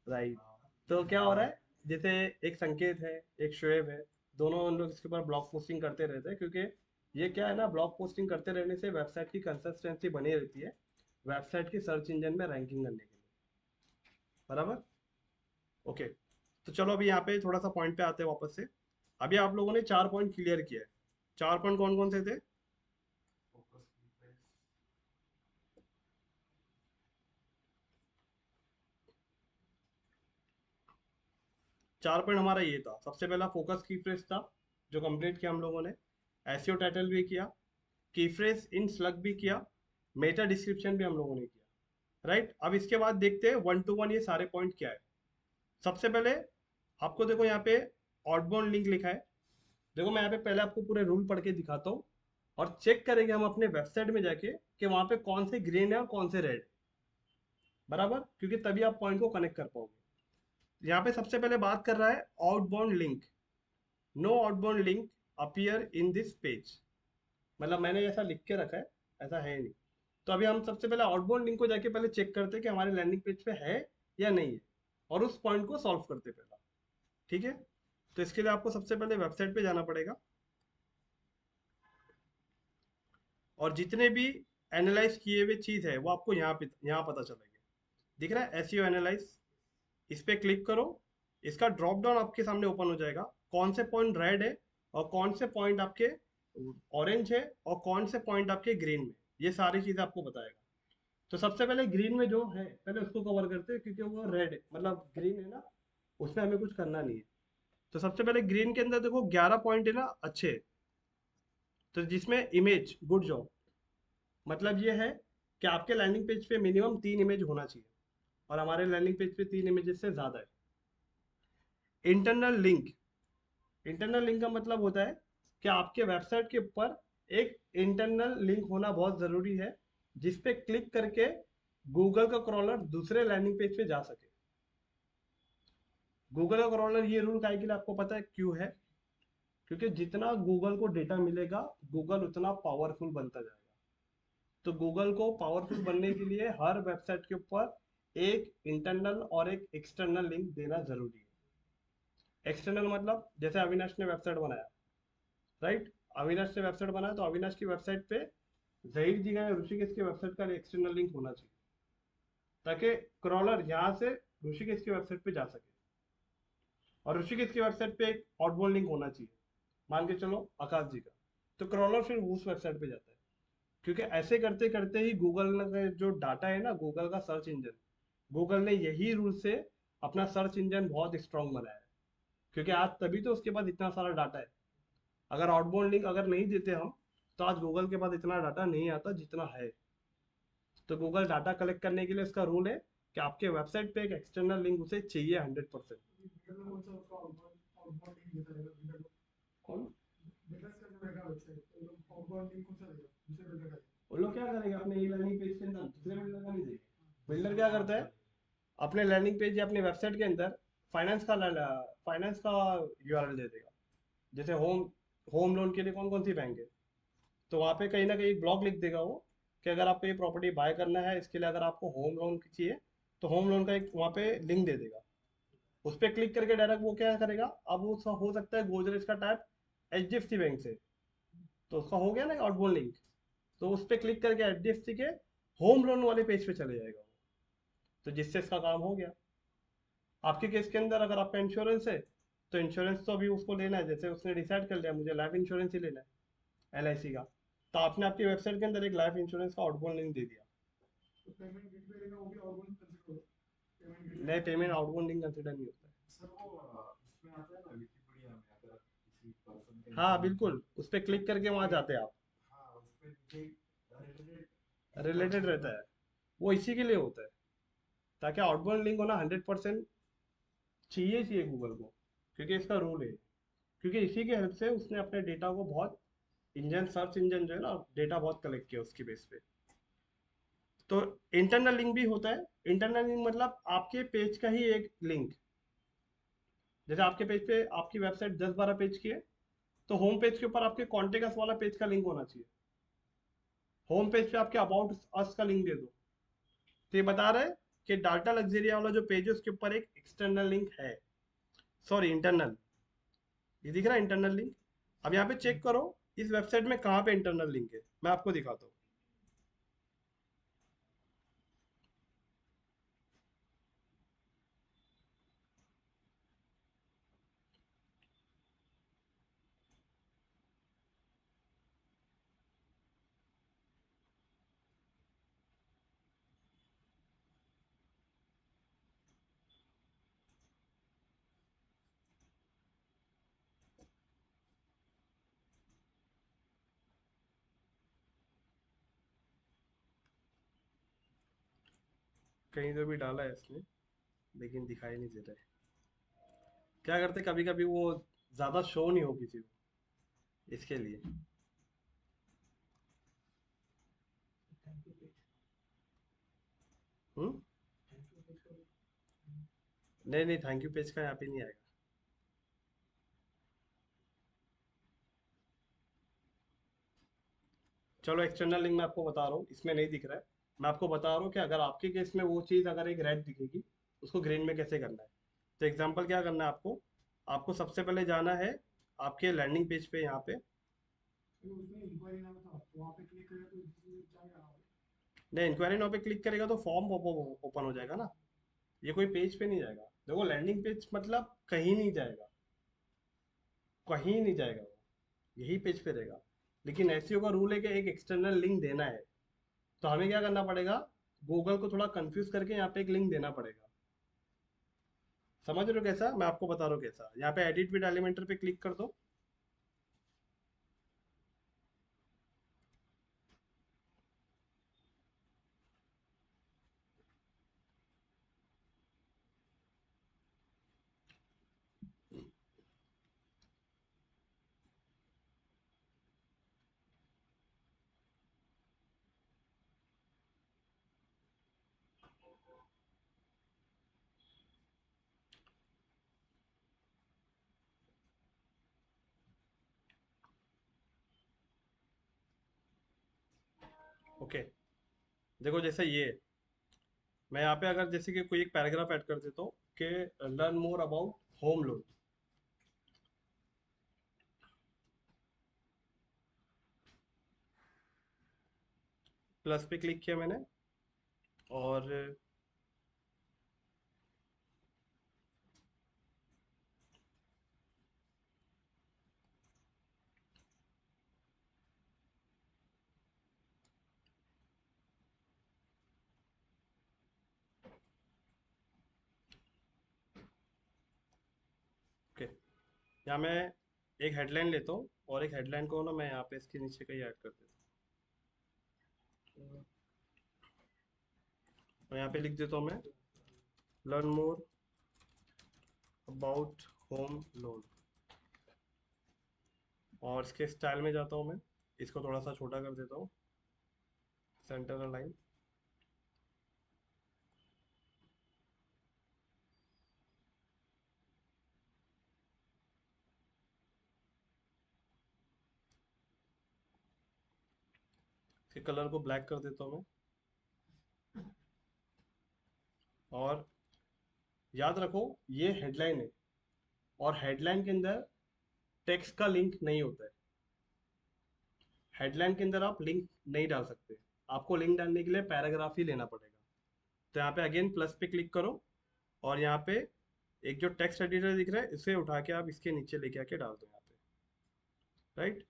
राइट। तो क्या हो रहा है, जैसे एक संकेत है, एक शोएब है, दोनों उन लोग इसके ऊपर ब्लॉग पोस्टिंग करते रहते हैं, क्योंकि ये क्या है ना, ब्लॉग पोस्टिंग करते रहने से वेबसाइट की कंसिस्टेंसी बनी रहती है, वेबसाइट की सर्च इंजन में रैंकिंग करने के लिए। बराबर। ओके। तो चलो अभी यहाँ पे थोड़ा सा पॉइंट पे आते हैं वापस से। अभी आप लोगों ने 4 पॉइंट क्लियर किया है। 4 पॉइंट कौन कौन से थे? 4 पॉइंट हमारा ये था, सबसे पहला फोकस की फ्रेज था, जो कंप्लीट किया हम लोगों ने। एसईओ टाइटल भी किया, की फ्रेज इन स्लग भी किया, मेटा डिस्क्रिप्शन भी हम लोगों ने किया। राइट, अब इसके बाद देखते हैं 1 to 1 ये सारे पॉइंट क्या है। सबसे पहले आपको देखो यहाँ पे आउटबाउंड लिंक लिखा है। देखो मैं यहाँ पे पहले आपको पूरे रूल पढ़ के दिखाता हूँ, और चेक करेंगे हम अपने वेबसाइट में जाके कि वहां पे कौन से ग्रीन है और कौन से रेड। बराबर, क्योंकि तभी आप पॉइंट को कनेक्ट कर पाओगे। यहाँ पे सबसे पहले बात कर रहा है outbound link. No outbound link appear in this page. मतलब मैंने ऐसा लिख के रखा है, ऐसा है नहीं। तो अभी हम सबसे पहले आउटबाउंड लिंक को जाके पहले चेक करते हैं कि हमारे लैंडिंग पेज पे है या नहीं है, और उस पॉइंट को सॉल्व करते पहला। ठीक है। तो इसके लिए आपको सबसे पहले वेबसाइट पे जाना पड़ेगा, और जितने भी एनालाइज किए हुए चीज है वो आपको यहाँ पता चलेगी। दिख रहा है एसईओ एनालाइज, इस पे क्लिक करो। इसका ड्रॉप डाउन आपके सामने ओपन हो जाएगा, कौन से पॉइंट रेड है और कौन से पॉइंट आपके ऑरेंज है और कौन से पॉइंट आपके ग्रीन में, ये सारी चीजें आपको बताएगा। तो सबसे पहले ग्रीन में जो है पहले उसको कवर करते हैं, क्योंकि वो रेड है मतलब ग्रीन है ना, उसमें हमें कुछ करना नहीं है। तो सबसे पहले ग्रीन के अंदर देखो 11 पॉइंट है ना अच्छे। तो जिसमें इमेज गुड जॉब, मतलब ये है कि आपके लैंडिंग पेज पे मिनिमम 3 इमेज होना चाहिए, और हमारे लैंडिंग पेज पे 3 इमेजेस से ज्यादा है। इंटरनल लिंक, इंटरनल लिंक का मतलब होता है कि आपके वेबसाइट के ऊपर एक इंटरनल लिंक होना बहुत जरूरी है, जिस पे क्लिक करके गूगल का क्रॉलर दूसरे लैंडिंग पेज पे जा सके। गूगल का क्रॉलर ये रूल का है कि आपको पता है क्यों है, क्योंकि जितना गूगल को डेटा मिलेगा गूगल उतना पावरफुल बनता जाएगा। तो गूगल को पावरफुल बनने के लिए हर वेबसाइट के ऊपर एक इंटरनल और एक एक्सटर्नल लिंक देना जरूरी है। एक्सटर्नल मतलब जैसे अविनाश ने वेबसाइट बनाया, राइट, अविनाश ने वेबसाइट बनाया तो अविनाश की वेबसाइट पे जाहिर दी गई ऋषिकेश की वेबसाइट का एक्सटर्नल लिंक होना चाहिए, ताकि क्रॉलर यहाँ से ऋषिकेश की वेबसाइट पे जा सके। और ऋषिकेश की वेबसाइट पे एक आउटबाउंड लिंक होना चाहिए, मान के चलो आकाश जी का। तो क्रॉलर फिर उस वेबसाइट पे जाता है, क्योंकि ऐसे करते करते ही गूगल का जो डाटा है ना, गूगल का सर्च इंजन, गूगल ने यही रूल से अपना सर्च इंजन बहुत स्ट्रांग बनाया है, क्योंकि आज तभी तो उसके पास इतना सारा डाटा है। अगर आउटबाउंड लिंक अगर नहीं देते हम, तो आज गूगल के पास इतना डाटा नहीं आता जितना है। तो गूगल डाटा कलेक्ट करने के लिए इसका रूल है कि आपके वेबसाइट पे एक एक्सटर्नल लिंक उसे चाहिए 100%। कौन? वो लोग क्या करेंगे अपने ई लर्निंग पेज के अंदर दूसरे बिल्डर का नहीं देंगे। बिल्डर क्या करता है, अपने लैंडिंग पेज या अपने वेबसाइट के अंदर फाइनेंस का यूआरएल दे देगा। जैसे होम होम लोन के लिए कौन कौन सी बैंक है, तो वहाँ पे कहीं ना कहीं एक ब्लॉक लिख देगा वो, कि अगर आपको ये प्रॉपर्टी बाय करना है, इसके लिए अगर आपको होम लोन चाहिए, तो होम लोन का एक वहाँ पे लिंक दे देगा। उस पर क्लिक करके डायरेक्ट वो क्या करेगा, अब वो हो सकता है गोदरेज का टाइप एचडीएफसी बैंक से, तो उसका हो गया ना आउटबाउंड लिंक। तो उस पर क्लिक करके एचडीएफसी के होम लोन वाले पेज पे चले जाएगा वो। तो जिससे इसका काम हो गया। आपके केस के अंदर अगर आपका इंश्योरेंस है, तो इंश्योरेंस तो अभी उसको लेना है, जैसे उसने डिसाइड कर लिया मुझे लाइफ इंश्योरेंस ही लेना है एलआईसी का, तो आपने आपकी वेबसाइट के अंदर एक लाइफ इंश्योरेंस का आउटबाउंड लिंक दे दिया। नहीं, पेमेंट आउटबाउंड लिंक कंसिडर नहीं होता है। हाँ बिल्कुल, उस पर क्लिक करके वहां जाते हैं आप, रिलेटेड रहता है, वो इसी के लिए होता है, ताकि आउटबाउंड लिंक होना 100% चाहिए गूगल को, क्योंकि इसका रूल है। क्योंकि इसी के हेल्प से उसने अपने डेटा को बहुत, इंजन सर्च इंजन जो है ना, डेटा बहुत कलेक्ट किया उसकी बेस पे। तो इंटरनल लिंक भी होता है। इंटरनल लिंक मतलब आपके पेज का ही एक लिंक। जैसे आपके पेज पे आपकी वेबसाइट 10-12 पेज की है, तो होम पेज के ऊपर आपके कॉन्टेक्ट वाला पेज का लिंक होना चाहिए। होम पेज पे आपके अबाउट अस का लिंक दे दो, तो ये बता रहा है कि डाटा लग्जरिया वाला जो पेज है उसके ऊपर एक एक्सटर्नल लिंक है, सॉरी इंटरनल, ये दिख रहा है इंटरनल लिंक। अब यहाँ पे चेक करो इस वेबसाइट में कहाँ पे इंटरनल लिंक है, मैं आपको दिखाता हूँ। कहीं तो भी डाला है इसने, लेकिन दिखाई नहीं दे रहा है। क्या करते कभी कभी वो ज्यादा शो नहीं हो किसी को, इसके लिए। हम्म, नहीं नहीं, थैंक यू पेज का यहाँ पे नहीं आएगा। चलो एक्सटर्नल लिंक मैं आपको बता रहा हूँ, इसमें नहीं दिख रहा है। मैं आपको बता रहा हूँ कि अगर आपके केस में वो चीज़ अगर एक रेड दिखेगी, उसको ग्रीन में कैसे करना है। तो एग्जांपल क्या करना है आपको, आपको सबसे पहले जाना है आपके लैंडिंग पेज पे, यहाँ पे। नहीं, इंक्वायरी नाउ पे क्लिक करेगा तो फॉर्म ओपन हो जाएगा ना, ये कोई पेज पे नहीं जाएगा। देखो लैंडिंग पेज मतलब कहीं नहीं जाएगा, कहीं नहीं जाएगा वो, यही पेज पे रहेगा। लेकिन एसईओ का रूल है कि एक एक्सटर्नल लिंक देना है, तो हमें क्या करना पड़ेगा, गूगल को थोड़ा कंफ्यूज करके यहाँ पे एक लिंक देना पड़ेगा। समझ रहे हो कैसा, मैं आपको बता रहा हूँ कैसा। यहाँ पे एडिट विद एलिमेंटर पे क्लिक कर दो। ओके, देखो जैसे ये, मैं यहाँ पे अगर जैसे कि कोई एक पैराग्राफ ऐड कर देता हूँ कि learn more about home loan. Plus पे क्लिक किया मैंने, और ओके, यहाँ मैं एक हेडलाइन लेता हूँ, और एक हेडलाइन को ना मैं यहाँ पे इसके नीचे कहीं ऐड कर देता हूँ, और यहाँ पे लिख देता हूँ मैं learn more about home loan. और इसके स्टाइल में जाता हूँ मैं, इसको थोड़ा सा छोटा कर देता हूँ, सेंटर लाइन। इसके कलर को ब्लैक कर देता हूँ मैं। और याद रखो ये हेडलाइन है, और हेडलाइन के अंदर टेक्स्ट का लिंक नहीं होता है। हेडलाइन के अंदर आप लिंक नहीं डाल सकते, आपको लिंक डालने के लिए पैराग्राफ ही लेना पड़ेगा। तो यहाँ पे अगेन प्लस पे क्लिक करो, और यहाँ पे एक जो टेक्स्ट एडिटर दिख रहा है इसे उठा के आप इसके नीचे लेके आके डाल दो यहाँ पे, राइट।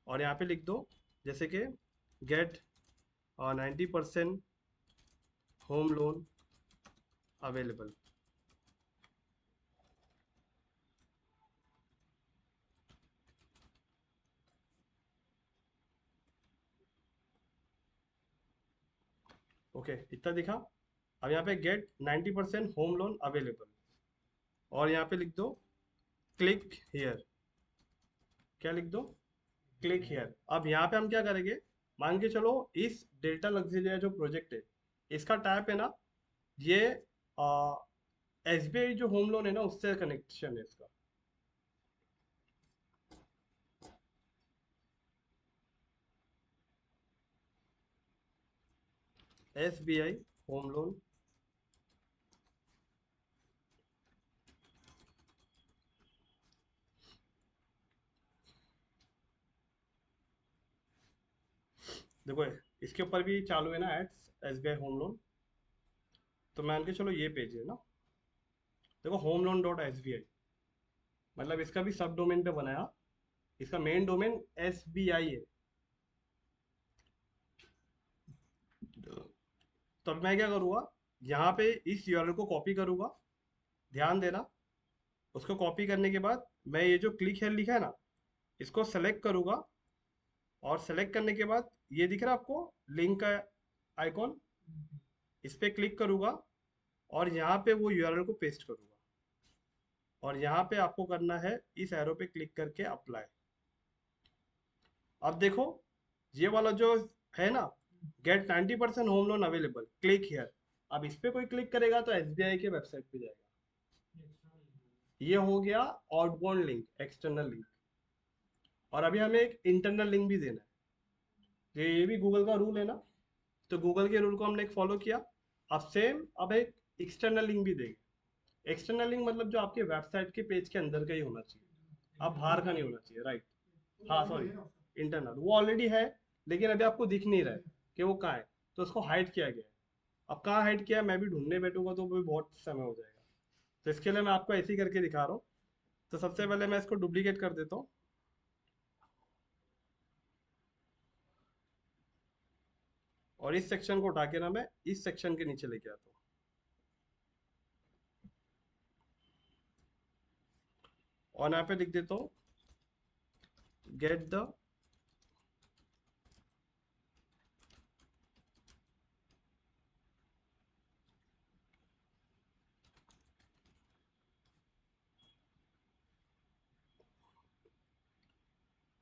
और यहाँ पे लिख दो जैसे कि get 90% home loan available. Okay, इतना दिखा। अब यहाँ पे गेट 90% होम लोन अवेलेबल, और यहाँ पे लिख दो क्लिक हियर। क्या लिख दो, क्लिक हियर। अब यहाँ पे हम क्या करेंगे, मान के चलो इस डेल्टा लग्जरिया जो प्रोजेक्ट है, इसका टैप है ना, ये एसबीआई जो होम लोन है ना उससे कनेक्शन है इसका। SBI home loan. देखो इसके ऊपर भी चालू है ना एड्स, SBI होम लोन। तो मान के चलो ये पेज है ना, देखो होम लोन डॉट SBI, मतलब इसका भी सब डोमेन पे बनाया। इसका मेन डोमेन SBI है। तो अब मैं क्या करूँगा, यहाँ पे इस यूआरएल को कॉपी करूँगा, ध्यान देना। उसको कॉपी करने के बाद मैं ये जो क्लिक हेयर लिखा है ना, इसको सेलेक्ट करूँगा, और सेलेक्ट करने के बाद ये दिख रहा है आपको लिंक का आइकॉन, इस पे क्लिक करूँगा और यहाँ पे वो यूआरएल को पेस्ट करूँगा, और यहाँ पे आपको करना है इस एरो पे क्लिक करके अप्लाई। अब देखो ये वाला जो है ना, get 90% home loan available, click here. अब इस पे कोई क्लिक करेगा तो एसबीआई के वेबसाइट पे जाएगा। ये हो गया आउटबाउंड लिंक, एक्सटर्नल लिंक। और अभी हमें एक इंटरनल लिंक भी देना है। ये भी गूगल का रूल है ना, तो गूगल के रूल को हमने एक फॉलो किया। अब सेम अब एक एक्सटर्नल लिंक भी देंगे। एक्सटर्नल लिंक मतलब जो आपके वेबसाइट के पेज के अंदर का ही होना चाहिए, अब बाहर का नहीं होना चाहिए, राइट। हाँ सॉरी, इंटरनल वो ऑलरेडी है, लेकिन अभी आपको दिख नहीं रहा है कि वो कहाँ है, तो उसको हाइड किया गया है। अब कहाँ हाइड किया है मैं भी ढूंढने बैठूंगा तो भी बहुत समय हो जाएगा। तो इसके लिए मैं आपको ऐसे ही करके दिखा रहा हूँ। तो सबसे पहले मैं इसको डुप्लीकेट कर देता हूँ, और इस सेक्शन को उठा के ना मैं इस सेक्शन के नीचे लेके आता हूँ। और यहाँ पे लिख देता हूँ गेट द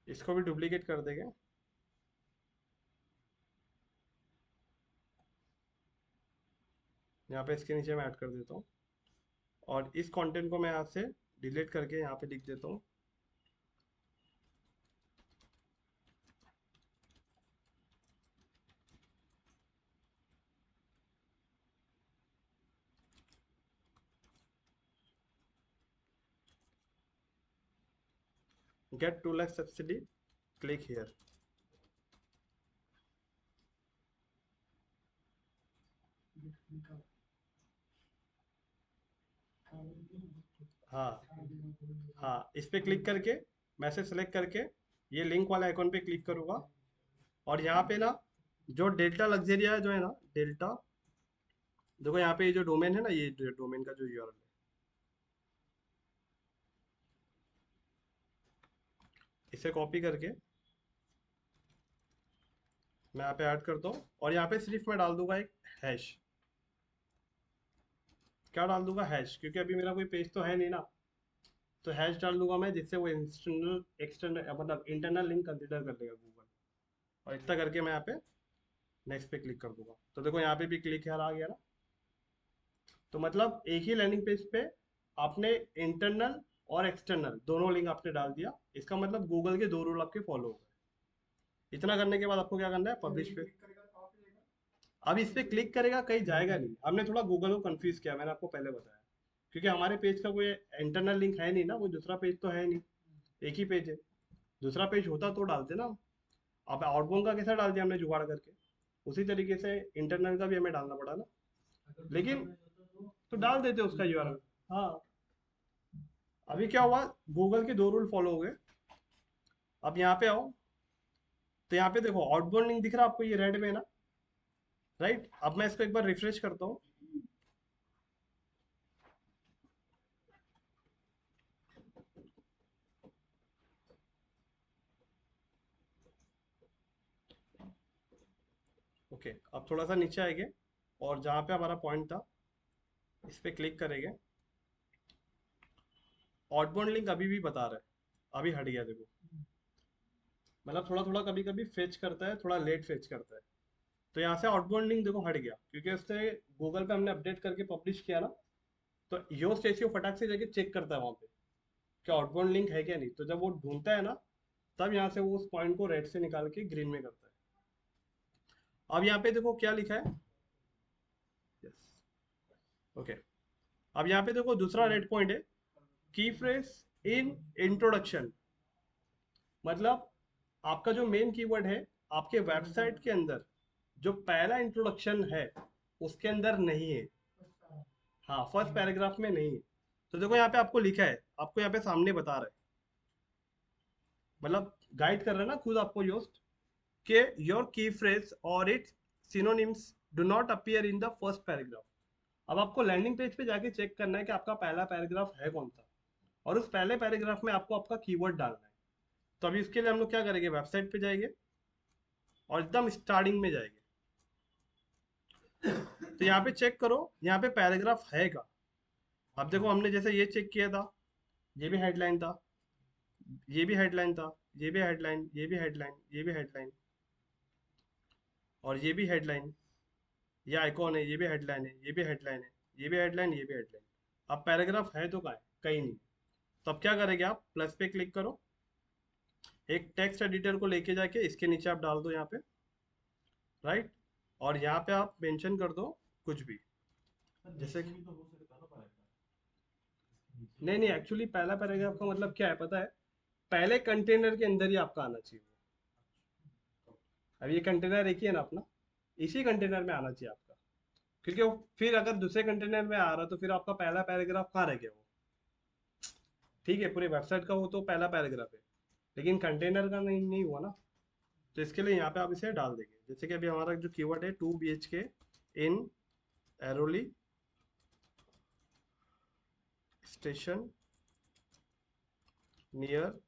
इसको भी डुप्लीकेट कर देंगे। यहाँ पे इसके नीचे मैं ऐड कर देता हूँ, और इस कंटेंट को मैं यहाँ से डिलीट करके यहाँ पे लिख देता हूँ get 2 lakh subsidy, click here. हाँ हाँ, इस पे क्लिक करके मैसेज सेलेक्ट करके ये लिंक वाले आइकॉन पे क्लिक करूंगा, और यहाँ पे ना जो डेल्टा लग्जरिया जो है ना, डेल्टा, देखो यहाँ पे ये जो डोमेन है ना, ये डोमेन का जो यूआरएल है, इसे कॉपी करके मैं यहाँ पे ऐड करता हूँ, और यहाँ पे सिर्फ मैं डाल दूंगा एक हैश। क्या डाल दूंगा? हैश, क्योंकि अभी मेरा कोई पेज तो है नहीं ना, तो हैश डाल दूंगा मैं, जिससे वो एक्सटर्नल एक्सटर्नल मतलब इंटरनल लिंक कंसिडर कर लेगा गूगल। और इतना करके मैं यहाँ पे नेक्स्ट पे क्लिक कर दूंगा, तो देखो यहाँ पे भी क्लिक यार आ गया ना। तो मतलब एक ही लैंडिंग पेज पे आपने इंटरनल और एक्सटर्नल दोनों लिंक आपने डाल दिया। इसका मतलब गूगल के दो रूल आपके फॉलो हो गए। इतना करने के बाद आपको क्या करना है, पब्लिश पे। अब इस पे क्लिक करेगा कहीं जाएगा नहीं, हमने थोड़ा गूगल को कंफ्यूज किया, मैंने आपको पहले बताया, क्योंकि हमारे पेज का कोई इंटरनल लिंक है नहीं ना, वो दूसरा पेज तो है नहीं, एक ही पेज है। दूसरा पेज होता तो डालते ना। अब आउटबाउंड का कैसा डाल दिया हमने जुगाड़ करके, उसी तरीके से इंटरनल का भी हमें डालना पड़ा ना, लेकिन तो डाल देते उसका यूआरएल। हाँ, अभी क्या हुआ, गूगल के दो रूल फॉलो हो गए। अब यहाँ पे आओ, तो यहाँ पे देखो आउटबाउंड लिंक दिख रहा है आपको, ये रेड में है ना, राइट। अब मैं इसको एक बार रिफ्रेश करता हूँ, ओके। अब थोड़ा सा नीचे आएंगे, और जहाँ पे हमारा पॉइंट था इस पे क्लिक करेंगे। आउटबाउंड लिंक अभी भी बता रहा है, अभी हट गया देखो, मतलब थोड़ा थोड़ा कभी कभी फेच करता है, थोड़ा लेट फेच करता है। तो यहाँ से आउटबाउंड लिंक देखो हट गया, क्योंकि उससे गूगल पे हमने अपडेट करके पब्लिश किया ना। तो योस्ट एसईओ फटाक से जाके चेक करता है वहाँ पे कि आउटबाउंड लिंक है क्या नहीं, तो जब वो ढूंढता है ना, तब यहाँ से वो उस पॉइंट को रेड से निकाल के ग्रीन में करता है। अब यहाँ पे देखो क्या लिखा है, यस ओके। अब यहाँ पे देखो दूसरा रेड पॉइंट है की फ्रेज इन इंट्रोडक्शन। मतलब आपका जो मेन कीवर्ड है आपके वेबसाइट के अंदर जो पहला इंट्रोडक्शन है उसके अंदर नहीं है। हाँ फर्स्ट पैराग्राफ में नहीं है। तो देखो यहाँ पे आपको लिखा है, आपको यहाँ पे सामने बता रहा है, मतलब गाइड कर रहा है ना खुद आपको योस्ट के योर की फ्रेज और it's synonyms do not appear in the first paragraph. अब आपको लैंडिंग पेज पे जाके चेक करना है कि आपका पहला पैराग्राफ है कौन सा, और उस पहले पैराग्राफ में आपको आपका कीवर्ड डालना है। तो अभी उसके लिए हम लोग क्या करेंगे, वेबसाइट पे जाएंगे और एकदम स्टार्टिंग में जाएंगे। तो यहाँ पे चेक करो, यहाँ पे पैराग्राफ है का। अब देखो हमने जैसे ये चेक किया था, ये भी हेडलाइन था, ये भी हेडलाइन था, ये भी हेडलाइन, ये भी हेडलाइन, ये भी हेडलाइन, और ये भी हेडलाइन, ये आइकॉन है, ये भी हेडलाइन है, ये भी हेडलाइन है, ये भी हेडलाइन, ये भी हेडलाइन। अब पैराग्राफ है तो कहाँ है, कहीं नहीं। तो अब क्या करेंगे, आप प्लस पे क्लिक करो, एक टेक्स्ट एडिटर को लेके जाके इसके नीचे आप डाल दो यहाँ पे, राइट, और यहाँ पे आप मेंशन कर दो कुछ भी, जैसे नहीं नहीं, एक्चुअली पहला पैराग्राफ का मतलब क्या है पता है, पहले कंटेनर के अंदर ही आपका आना चाहिए। अब ये कंटेनर एक ही है ना अपना, इसी कंटेनर में आना चाहिए आपका, क्योंकि वो फिर अगर दूसरे कंटेनर में आ रहा तो फिर आपका पहला पैराग्राफ कहाँ रह गया वो। ठीक है पूरी वेबसाइट का वो तो पहला पैराग्राफ है, लेकिन कंटेनर का नहीं हुआ ना। तो इसके लिए यहाँ पे आप इसे डाल देंगे, जैसे कि अभी हमारा जो कीवर्ड है 2 BHK in Airoli station near,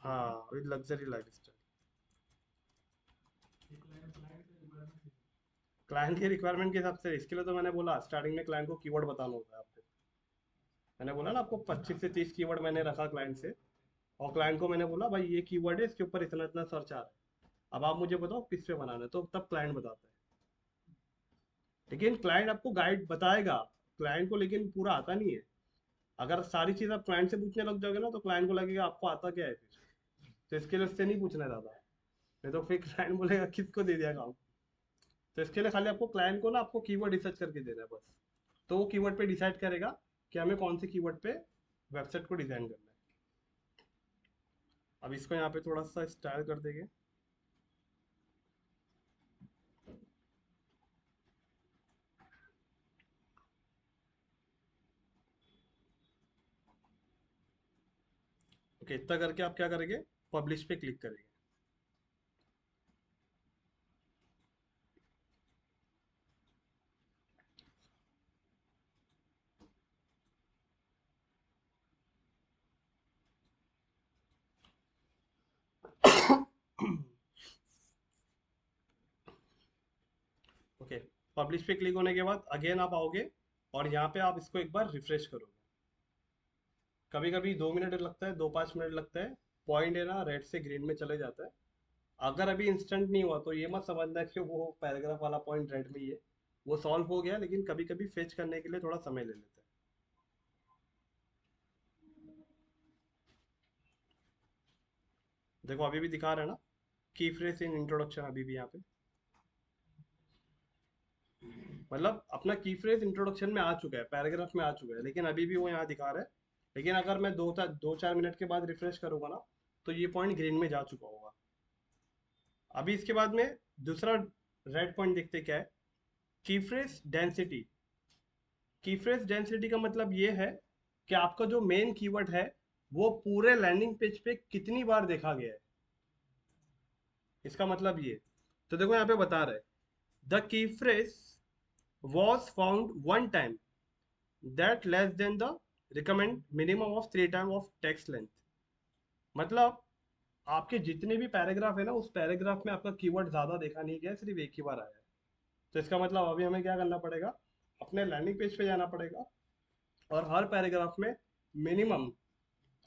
हाँ with luxury life style. Client के रिक्वायरमेंट के हिसाब से, इसके लिए तो मैंने बोला स्टार्टिंग में क्लाइंट को कीवर्ड बताना होगा आपको। मैंने बोला ना आपको 25 से 30 कीवर्ड मैंने रखा क्लाइंट से, और क्लाइंट को मैंने बोला भाई ये कीवर्ड है, इसके ऊपर इतना इतना सर्च आ रहा है, अब आप मुझे बताओ किस पे बनाना है, तो तब क्लाइंट बताता है। लेकिन क्लाइंट आपको गाइड बताएगा, क्लाइंट को लेकिन पूरा आता नहीं है। अगर सारी चीज आप क्लाइंट से पूछने लग जाओगे ना तो क्लाइंट को लगेगा आपको आता क्या है फिर, तो इसके लिए उससे नहीं पूछना ज्यादा, नहीं तो फिर क्लाइंट बोलेगा किसको दे दिया काम। तो इसके लिए खाली आपको क्लाइंट को ना आपको कीवर्ड रिसर्च करके देना है बस, तो वो कीवर्ड पे डिसाइड करेगा कि हमें कौन से कीवर्ड पे वेबसाइट को डिजाइन करना है। अब इसको यहाँ पे थोड़ा सा स्टाइल कर देंगे। ओके इतना करके आप क्या करेंगे, पब्लिश पे क्लिक करेंगे। ओके पब्लिश पे क्लिक होने के बाद अगेन आप आओगे और यहाँ पे आप इसको एक बार रिफ्रेश करोगे। कभी कभी 2 मिनट लगता है, 2-5 मिनट लगता है, पॉइंट है ना रेड से ग्रीन में चले जाता है। अगर अभी इंस्टेंट नहीं हुआ तो ये मत समझना कि वो पैराग्राफ वाला पॉइंट रेड में ही है, वो सॉल्व हो गया, लेकिन कभी कभी फेच करने के लिए थोड़ा समय ले लेता है। देखो अभी भी दिखा रहा है ना की फ्रेज इन इंट्रोडक्शन, अभी भी यहाँ पे मतलब अपना की फ्रेज इंट्रोडक्शन में आ चुका है, पैराग्राफ में आ चुका है, लेकिन अभी भी वो यहाँ दिखा रहा है। लेकिन अगर मैं 2-4 मिनट के बाद रिफ्रेश करूंगा ना तो ये पॉइंट ग्रीन में जा चुका होगा। अभी इसके बाद में दूसरा रेड पॉइंट देखते क्या है, की फ्रेज डेंसिटी। की फ्रेज डेंसिटी का मतलब ये है कि आपका जो मेन कीवर्ड है वो पूरे लैंडिंग पेज पे कितनी बार देखा गया है, इसका मतलब ये। तो देखो यहाँ पे बता रहे, the key phrase was found one time that less than the recommend minimum of 3 times of text length। मतलब आपके जितने भी पैराग्राफ है ना उस पैराग्राफ में आपका कीवर्ड ज्यादा देखा नहीं गया, सिर्फ एक ही बार आया है। तो इसका मतलब अभी हमें क्या करना पड़ेगा, अपने लैंडिंग पेज पे जाना पड़ेगा और हर पैराग्राफ में मिनिमम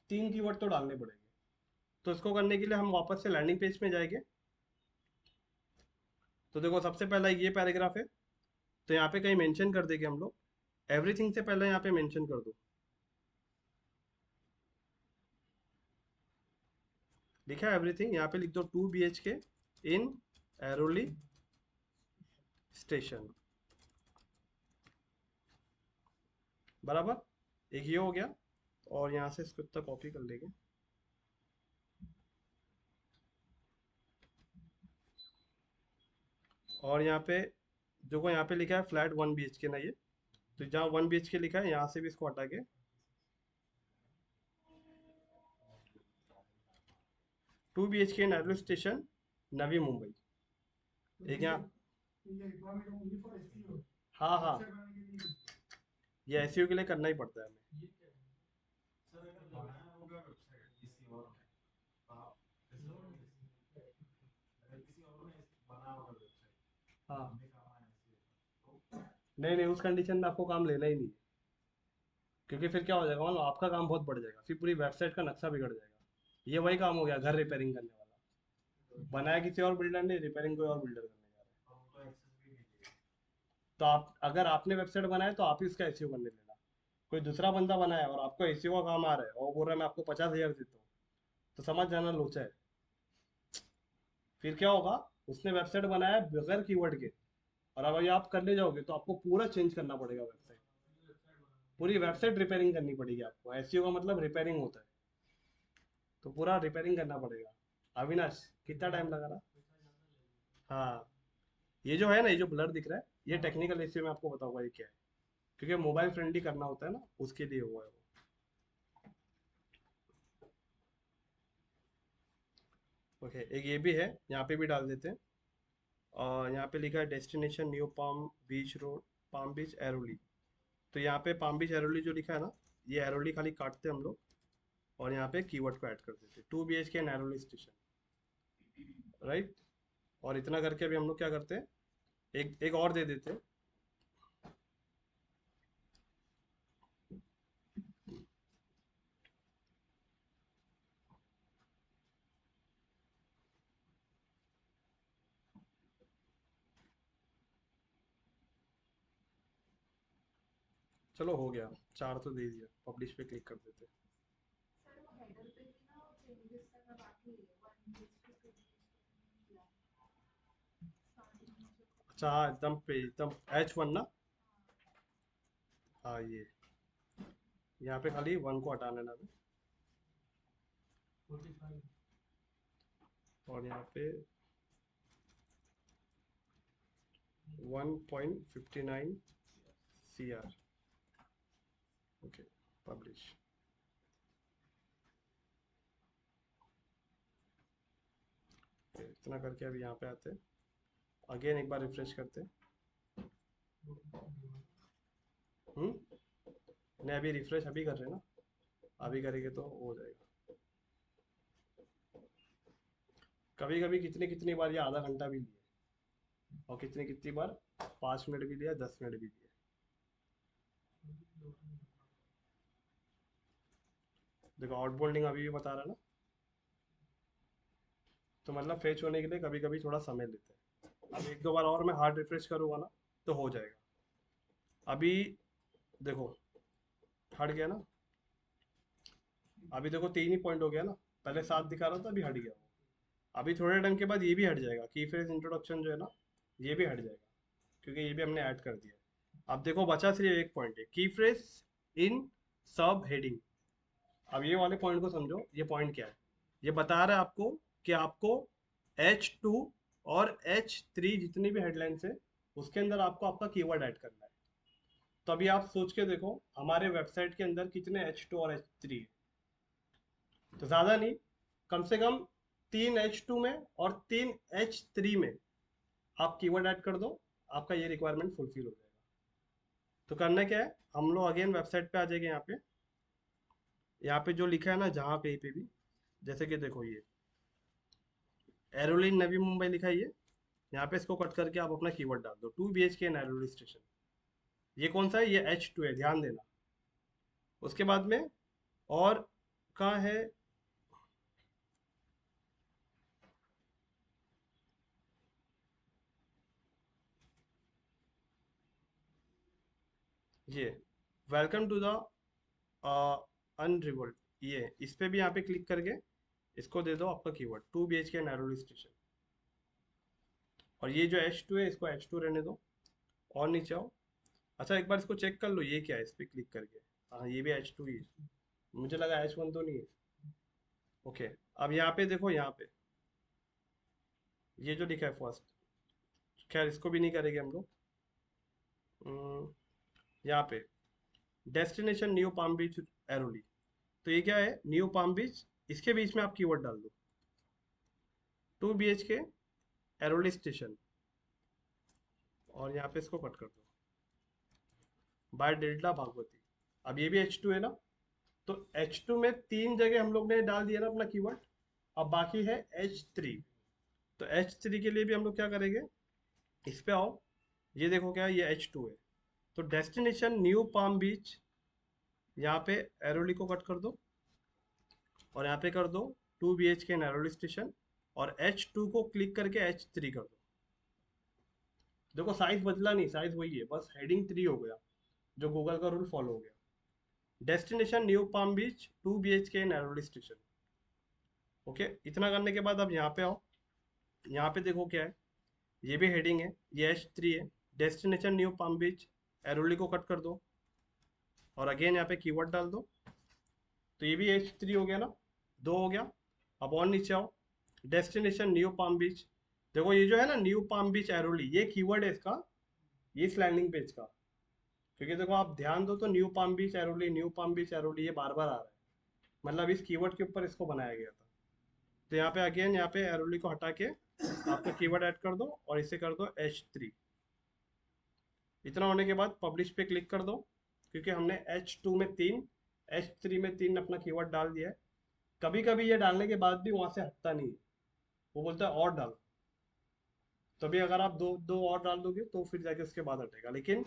3 कीवर्ड तो डालने पड़ेंगे। तो इसको करने के लिए हम वापस से लैंडिंग पेज में जाएंगे। तो देखो सबसे पहला ये पैराग्राफ है, तो यहाँ पे कहीं मेंशन कर देंगे हम लोग, एवरीथिंग से पहले यहाँ पे मेंशन कर दो लिखा है एवरीथिंग, यहाँ पे लिख दो 2 BHK इन एरोली स्टेशन, बराबर। एक ये हो गया, और यहाँ से इसको इतना कॉपी कर लेंगे। और यहाँ पे जो यहाँ पे लिखा है फ्लैट 1 BHK ना, ये तो जहाँ 1 BHK लिखा है यहाँ से भी इसको हटा के 2 BHK in Airoli station, Navi Mumbai. एक यहाँ, हाँ हाँ, ये एसईओ के लिए करना ही पड़ता है हमें। हाँ, नहीं नहीं, उस कंडीशन में आपको काम लेना ही नहीं है, क्योंकि फिर क्या हो जाएगा, मान लो आपका काम बहुत बढ़ जाएगा, फिर पूरी वेबसाइट का नक्शा बिगड़ जाएगा। ये वही काम हो गया घर रिपेयरिंग करने वाला, बनाया किसी और बिल्डर ने, रिपेयरिंग कोई और बिल्डर करने जा रहा है। तो आप, अगर आपने वेबसाइट बनाया तो आप ही उसका एसईओ करने लेना। कोई दूसरा बंदा बनाया और आपको एसईओ का काम आ रहा है और बोल रहा है मैं आपको 50,000 देता हूँ, तो समझ जाना लोचा है। फिर क्या होगा, उसने वेबसाइट बनाया बगैर कीवर्ड के, और अब ये आप करने जाओगे तो आपको पूरा चेंज करना पड़ेगा वेबसाइट, पूरी वेबसाइट रिपेयरिंग करनी पड़ेगी आपको। एसईओ का मतलब रिपेयरिंग होता है, तो पूरा रिपेयरिंग करना पड़ेगा। अविनाश, कितना टाइम लगा रहा? हाँ, ये जो है ना, ये जो ब्लर दिख रहा है, ये टेक्निकल एसईओ में आपको बताऊंगा ये क्या है, क्योंकि मोबाइल फ्रेंडली करना होता है ना, उसके लिए हुआ है वो। ओके, एक ये भी है, यहाँ पे भी डाल देते हैं। और यहाँ पे लिखा है डेस्टिनेशन न्यू पाम बीच रोड, पाम बीच एरोली। तो यहाँ पे पाम बीच एरोली जो लिखा है ना, ये एरोली खाली काटते हैं हम लोग, और यहाँ पे कीवर्ड को ऐड कर देते हैं 2 BHK in Airoli station, right. और इतना करके अभी हम लोग क्या करते हैं, एक एक और दे देते हैं। चलो हो गया, 4 तो दे दिया, पब्लिश पे क्लिक कर देते हैं। अच्छा हाँ, एकदम पे एकदम H1 ना। हाँ, ये यहाँ पे खाली 1 को हटा लेना है, और यहाँ पे 1.59 CR। Okay, publish. इतना करके अभी यहाँ पे आते हैं, अगेन एक बार रिफ्रेश करते हैं। नहीं, अभी रिफ्रेश अभी कर रहे हैं ना, अभी करेंगे तो हो जाएगा। कभी कभी कितनी कितनी बार ये आधा घंटा भी लिए, और कितनी कितनी बार 5 मिनट भी लिया, 10 मिनट भी लिए। देखो आउटबोल्डिंग अभी भी बता रहा है ना, तो मतलब फेच होने के लिए कभी कभी थोड़ा समय लेते हैं। अब एक दो बार और मैं हार्ड रिफ्रेश करूंगा ना, तो हो जाएगा। अभी देखो, हट गया ना। अभी देखो 3 ही पॉइंट हो गया ना, पहले 7 दिखा रहा था, अभी हट गया वो। अभी थोड़े टाइम के बाद ये भी हट जाएगा, की फ्रेज इंट्रोडक्शन जो है ना, ये भी हट जाएगा, क्योंकि ये भी हमने ऐड कर दिया है। अब देखो बचा सिर्फ एक पॉइंट है, की फ्रेज इन सब हेडिंग। अब ये वाले पॉइंट को समझो, ये पॉइंट क्या है, ये बता रहा है आपको कि आपको H2 और H3 जितनी भी हेडलाइंस है, उसके अंदर आपको आपका कीवर्ड ऐड करना है। तो अभी आप सोच के देखो, हमारे वेबसाइट के अंदर कितने H2 और H3 है, तो ज्यादा नहीं, कम से कम 3 H2 में और 3 H3 में आप कीवर्ड ऐड कर दो, आपका ये रिक्वायरमेंट फुलफिल हो जाएगा। तो करना क्या है, हम लोग अगेन वेबसाइट पे आ जाएंगे। यहाँ पे जो लिखा है ना, जहाँ पे भी, जैसे कि देखो ये एरोलिन नवी मुंबई लिखा है, ये यहाँ पे इसको कट करके आप अपना कीवर्ड डाल दो 2 BHK इन एरोली स्टेशन। ये कौन सा है, ये H2 है, ध्यान देना। उसके बाद में और कहाँ है, ये वेलकम टू द अनरिवल्ड, ये इस पे भी यहाँ पे क्लिक करके इसको दे दो आपका कीवर्ड 2 BHK नैरोली स्टेशन, और ये जो H2 है इसको H2 रहने दो, और नीचे आओ। अच्छा एक बार इसको चेक कर लो ये क्या है, इस पर क्लिक करके, हाँ ये भी H2 ही है, मुझे लगा H1 तो नहीं है। ओके, अब यहाँ पे देखो, यहाँ पे ये जो लिखा है फर्स्ट, खैर इसको भी नहीं करेंगे हम लोग। यहाँ पे डेस्टिनेशन न्यू पाम बीच एरोली, तो ये क्या है, न्यू पाम बीच, इसके बीच में आप कीवर्ड डाल दो 2 BHK एरोली स्टेशन, और यहाँ पे इसको कट कर दो बाय डेल्टा भागवती। अब ये भी H2 है ना, तो H2 में 3 जगह हम लोग ने डाल दिया ना अपना कीवर्ड, अब बाकी है H3। तो H3 के लिए भी हम लोग क्या करेंगे, इस पे आओ, ये देखो क्या है, ये H2 है, तो डेस्टिनेशन न्यू पाम बीच, यहाँ पे एरोली को कट कर दो, और यहाँ पे कर दो 2 BHK नैरोली स्टेशन, और H2 को क्लिक करके H3 कर दो। देखो साइज बदला नहीं, साइज वही है, बस हेडिंग 3 हो गया, जो गूगल का रूल फॉलो हो गया। डेस्टिनेशन न्यू पाम बीच 2 BHK नैरोली स्टेशन। ओके, इतना करने के बाद अब यहाँ पे आओ, यहाँ पे देखो क्या है, ये भी हेडिंग है, ये H3 है, डेस्टिनेशन न्यू पाम बीच, एरोली को कट कर दो, और अगेन यहाँ पे कीवर्ड डाल दो, तो ये भी H3 हो गया ना, 2 हो गया। अब और नीचे आओ, डेस्टिनेशन न्यू पाम बीच, देखो ये जो है ना न्यू पाम बीच एरोली, ये कीवर्ड है इसका, ये इस लैंडिंग पेज का, क्योंकि देखो आप ध्यान दो तो न्यू पाम बीच एरोली, न्यू पाम बीच एरोली, ये बार बार आ रहा है, मतलब इस कीवर्ड के ऊपर इसको बनाया गया था। तो यहाँ पे अगेन, यहाँ पे एरोली को हटा के आपका कीवर्ड ऐड कर दो, और इसे कर दो H3। इतना होने के बाद पब्लिश पे क्लिक कर दो, क्योंकि हमने H2 में 3, H3 में 3 अपना कीवर्ड डाल दिया है। कभी कभी ये डालने के बाद भी वहां से हटता नहीं है, वो बोलता है और डाल, तभी अगर आप दो दो और डाल दोगे तो फिर जाके उसके बाद हटेगा, लेकिन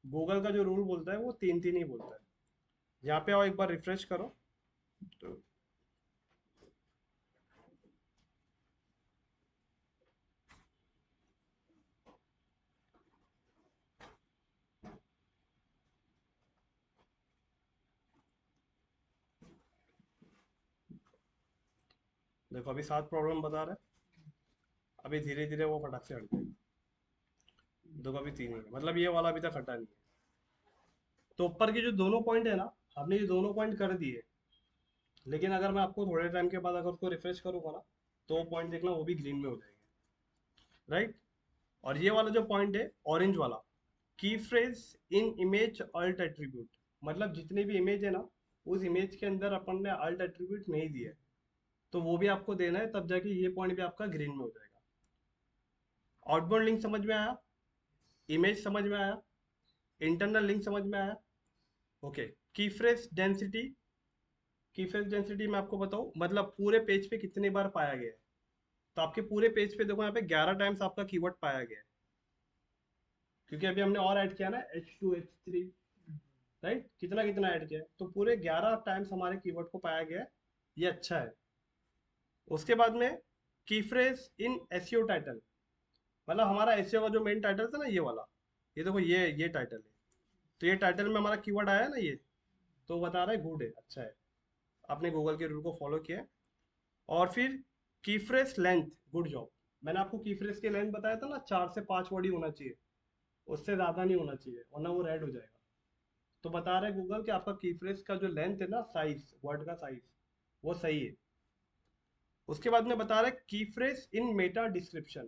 गूगल का जो रूल बोलता है वो 3 3 ही बोलता है। यहाँ पे आओ, एक बार रिफ्रेश करो, तो देखो अभी 7 प्रॉब्लम बता रहा है, अभी धीरे धीरे वो फटाक से हट जाएगा। देखो अभी 3 ही है, मतलब ये वाला अभी तक हटा नहीं है। तो ऊपर के जो दोनों पॉइंट है ना, हमने ये दोनों पॉइंट कर दिए, लेकिन अगर मैं आपको थोड़े टाइम के बाद अगर उसको रिफ्रेश करूंगा ना, तो वो पॉइंट देखना वो भी ग्रीन में हो जाएंगे, राइट। और ये वाला जो पॉइंट है ऑरेंज वाला, key phrase in image alt attribute, मतलब जितने भी इमेज है ना, उस इमेज के अंदर अपन ने अल्ट एट्रीब्यूट नहीं दिया है, तो वो भी आपको देना है, तब जाके ये पॉइंट भी आपका ग्रीन में हो जाएगा। आउटबाउंड लिंक समझ में आया, इमेज समझ में आया, इंटरनल लिंक समझ में आया। ओके, की फ्रेज डेंसिटी, की फ्रेज डेंसिटी मैं आपको बताऊं, मतलब पूरे पेज पे कितनी बार पाया गया है, तो आपके पूरे पेज पे देखो यहाँ पे 11 टाइम्स आपका कीवर्ड पाया गया है, क्योंकि अभी हमने और ऐड किया ना H2 H3, राइट, कितना कितना ऐड किया है, तो पूरे 11 टाइम्स हमारे कीवर्ड को पाया गया है, ये अच्छा है। उसके बाद में की फ्रेज इन एसईओ टाइटल, मतलब हमारा एसईओ का जो मेन टाइटल था ना ये वाला, ये देखो ये टाइटल है, तो ये टाइटल में हमारा कीवर्ड आया है ना ये, तो बता रहा है गुड है, अच्छा है, आपने गूगल के रूल को फॉलो किया है। और फिर की फ्रेज लेंथ, गुड जॉब, मैंने आपको की फ्रेज के लेंथ बताया था ना, 4 से 5 वर्ड ही होना चाहिए, उससे ज्यादा नहीं होना चाहिए, वरना वो रेड हो जाएगा। तो बता रहा है गूगल कि आपका की फ्रेज का जो लेंथ है ना, साइज, वर्ड का साइज, वो सही है। उसके बाद में बता रहा है की फ्रेज इन मेटा डिस्क्रिप्शन,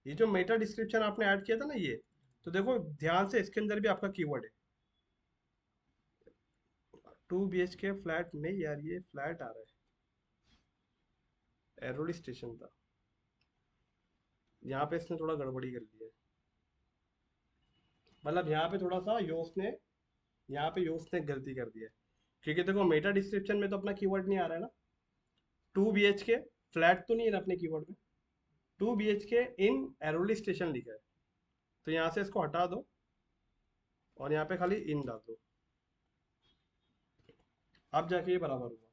ये जो मेटा डिस्क्रिप्शन आपने ऐड किया था ना ये, तो देखो ध्यान से इसके अंदर भी आपका कीवर्ड है 2 BHK फ्लैट, नहीं यार ये फ्लैट आ रहा है, एरोली स्टेशन था, यहाँ पे इसने थोड़ा गड़बड़ी कर ली है, मतलब यहाँ पे थोड़ा सा योस ने, यहाँ पे योस ने गलती कर दी है, क्योंकि देखो मेटा डिस्क्रिप्शन में तो अपना कीवर्ड नहीं आ रहा है ना, 2 BHK फ्लैट तो नहीं है ना अपने कीवर्ड में, 2 BHK इन एरोली स्टेशन लिखा है, तो यहाँ से इसको हटा दो, और यहाँ पे खाली इन डाल दो, अब जाके ये बराबर हुआ।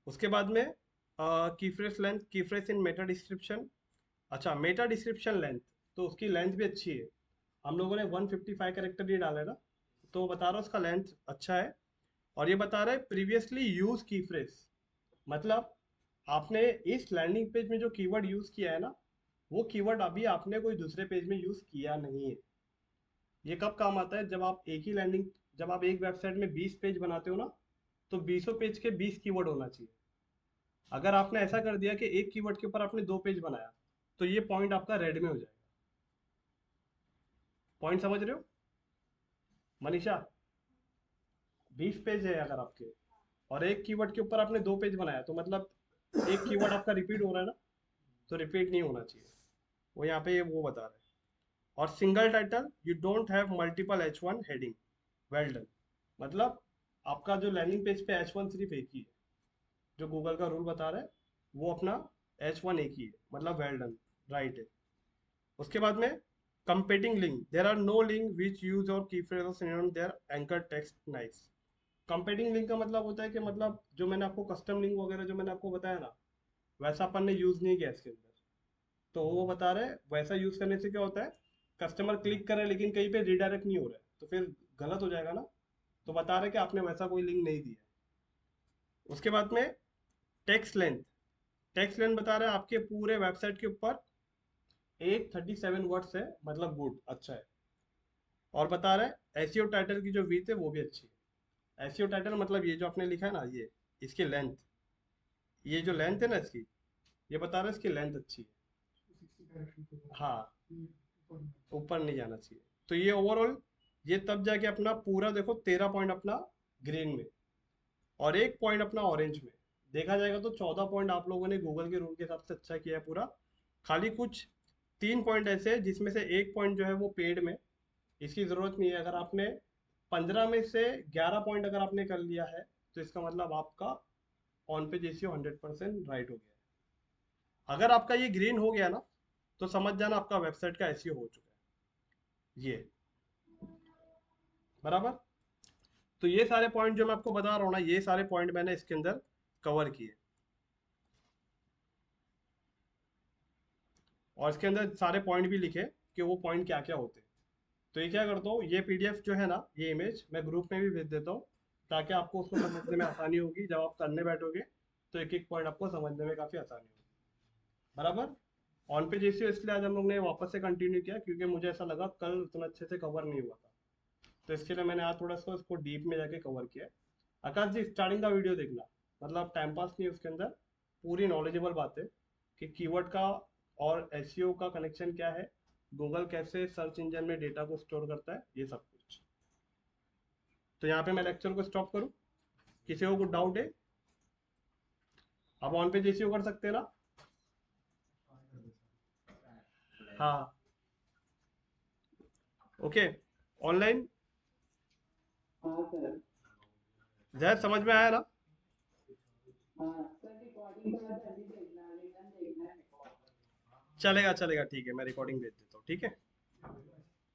उसके बाद में कीफ्रेज लेंथ, कीफ्रेज इन मेटा डिस्क्रिप्शन, अच्छा मेटा डिस्क्रिप्शन लेंथ, तो उसकी लेंथ भी अच्छी है, हम लोगों ने 155 कैरेक्टर ये डाला है ना, तो बता रहा हूँ उसका लेंथ अच्छा है। और ये बता रहा है प्रीवियसली यूज कीफ्रेज, मतलब आपने इस लैंडिंग पेज में जो कीवर्ड यूज किया है ना, वो कीवर्ड अभी आपने कोई दूसरे पेज में यूज किया नहीं है। ये कब काम आता है, जब आप एक वेबसाइट में 20 पेज बनाते हो ना, तो 20 पेज के 20 कीवर्ड होना चाहिए। अगर आपने ऐसा कर दिया कि एक कीवर्ड के ऊपर आपने 2 पेज बनाया, तो ये पॉइंट आपका रेड में हो जाएगा। पॉइंट समझ रहे हो मनीषा? 20 पेज है अगर आपके, और एक कीवर्ड के ऊपर आपने 2 पेज बनाया, तो मतलब एक कीवर्ड आपका रिपीट हो रहा है ना, तो रिपीट नहीं होना चाहिए। वो यहाँ पे वो बता रहा है। और single title, you don't have multiple H1 heading, well done. मतलब आपका जो लैंडिंग पेज पे H1 सिर्फ एक ही है, जो गूगल का रूल बता रहा है वो अपना H1 एक ही है, मतलब वेल डन, राइट है। उसके बाद में competing link, there are no link which use or key phrase or synonym their anchor text nice. Competing link का मतलब होता है कि मतलब जो मैंने आपको कस्टम लिंक वगैरह जो मैंने आपको बताया ना, वैसा अपन ने यूज नहीं किया इसके अंदर। तो वो बता रहे हैं वैसा यूज करने से क्या होता है, कस्टमर क्लिक कर रहे हैं लेकिन कहीं पे रिडायरेक्ट नहीं हो रहा है, तो फिर गलत हो जाएगा ना। तो बता रहे कि आपने वैसा कोई लिंक नहीं दिया। उसके बाद में टेक्स्ट लेंथ, टेक्स्ट लेंथ बता रहे हैं आपके पूरे वेबसाइट के ऊपर 837 वर्ड्स है, मतलब गुड, अच्छा है। और बता रहे हैं एसईओ टाइटल की जो विड्थ है वो भी अच्छी है। एसईओ टाइटल मतलब ये जो आपने लिखा है ना, ये इसकी लेंथ, ये जो लेंथ है ना इसकी, ये बता रहे हैं इसकी लेंथ अच्छी है। हाँ, ऊपर नहीं जाना चाहिए। तो ये ओवरऑल, ये तब जाके अपना पूरा देखो 13 पॉइंट अपना ग्रीन में और 1 पॉइंट अपना ऑरेंज में। देखा जाएगा तो 14 पॉइंट आप लोगों ने गूगल के रूल के हिसाब से अच्छा किया है पूरा। खाली कुछ 3 पॉइंट ऐसे हैं जिसमें से 1 पॉइंट जो है वो पेड में, इसकी ज़रूरत नहीं है। अगर आपने 15 में से 11 पॉइंट अगर आपने कर लिया है, तो इसका मतलब आपका ऑन पेज एसईओ 100% राइट हो गया है। अगर आपका ये ग्रीन हो गया ना, तो समझ जाना आपका वेबसाइट का एसईओ हो चुका है ये, बराबर। तो ये सारे पॉइंट जो मैं आपको बता रहा हूँ ना, ये सारे पॉइंट मैंने इसके अंदर कवर किए, और इसके अंदर सारे पॉइंट भी लिखे कि वो पॉइंट क्या क्या होते हैं। तो ये क्या करता हूँ, ये पीडीएफ जो है ना, ये इमेज मैं ग्रुप में भी भेज देता हूँ, ताकि आपको उसको समझने में आसानी होगी। जब आप करने बैठोगे तो एक एक पॉइंट आपको समझने में काफ़ी आसानी होगी, बराबर। ऑन पेज एसईओ इसलिए आज हम लोग ने वापस से कंटिन्यू किया, क्योंकि मुझे ऐसा लगा कल उतना अच्छे से कवर नहीं हुआ था, तो इसके लिए मैंने आज थोड़ा सा उसको डीप में जाके कवर किया। आकाश जी, स्टार्टिंग का वीडियो देखना, मतलब टाइम पास नहीं है उसके अंदर, पूरी नॉलेजेबल बात है कि कीवर्ड का और एसईओ का कनेक्शन क्या है, गूगल कैसे सर्च इंजन में डेटा को स्टोर करता है, ये सब कुछ। तो यहाँ पे मैं लेक्चर को स्टॉप करूँ? किसी को कुछ डाउट है? आप ऑन पेज एसईओ कर सकते हैं ना? हाँ, ओके। ऑनलाइन हाँ सर। जय, समझ में आया ना? हाँ सर, रिकॉर्डिंग का जल्दी भेजना, रिटर्न देखना है। चलेगा चलेगा, ठीक है, मैं रिकॉर्डिंग भेज देता हूँ, ठीक है।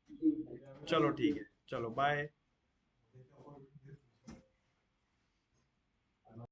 जी सर। चलो थैंक ठीक यू। है, चलो बाय।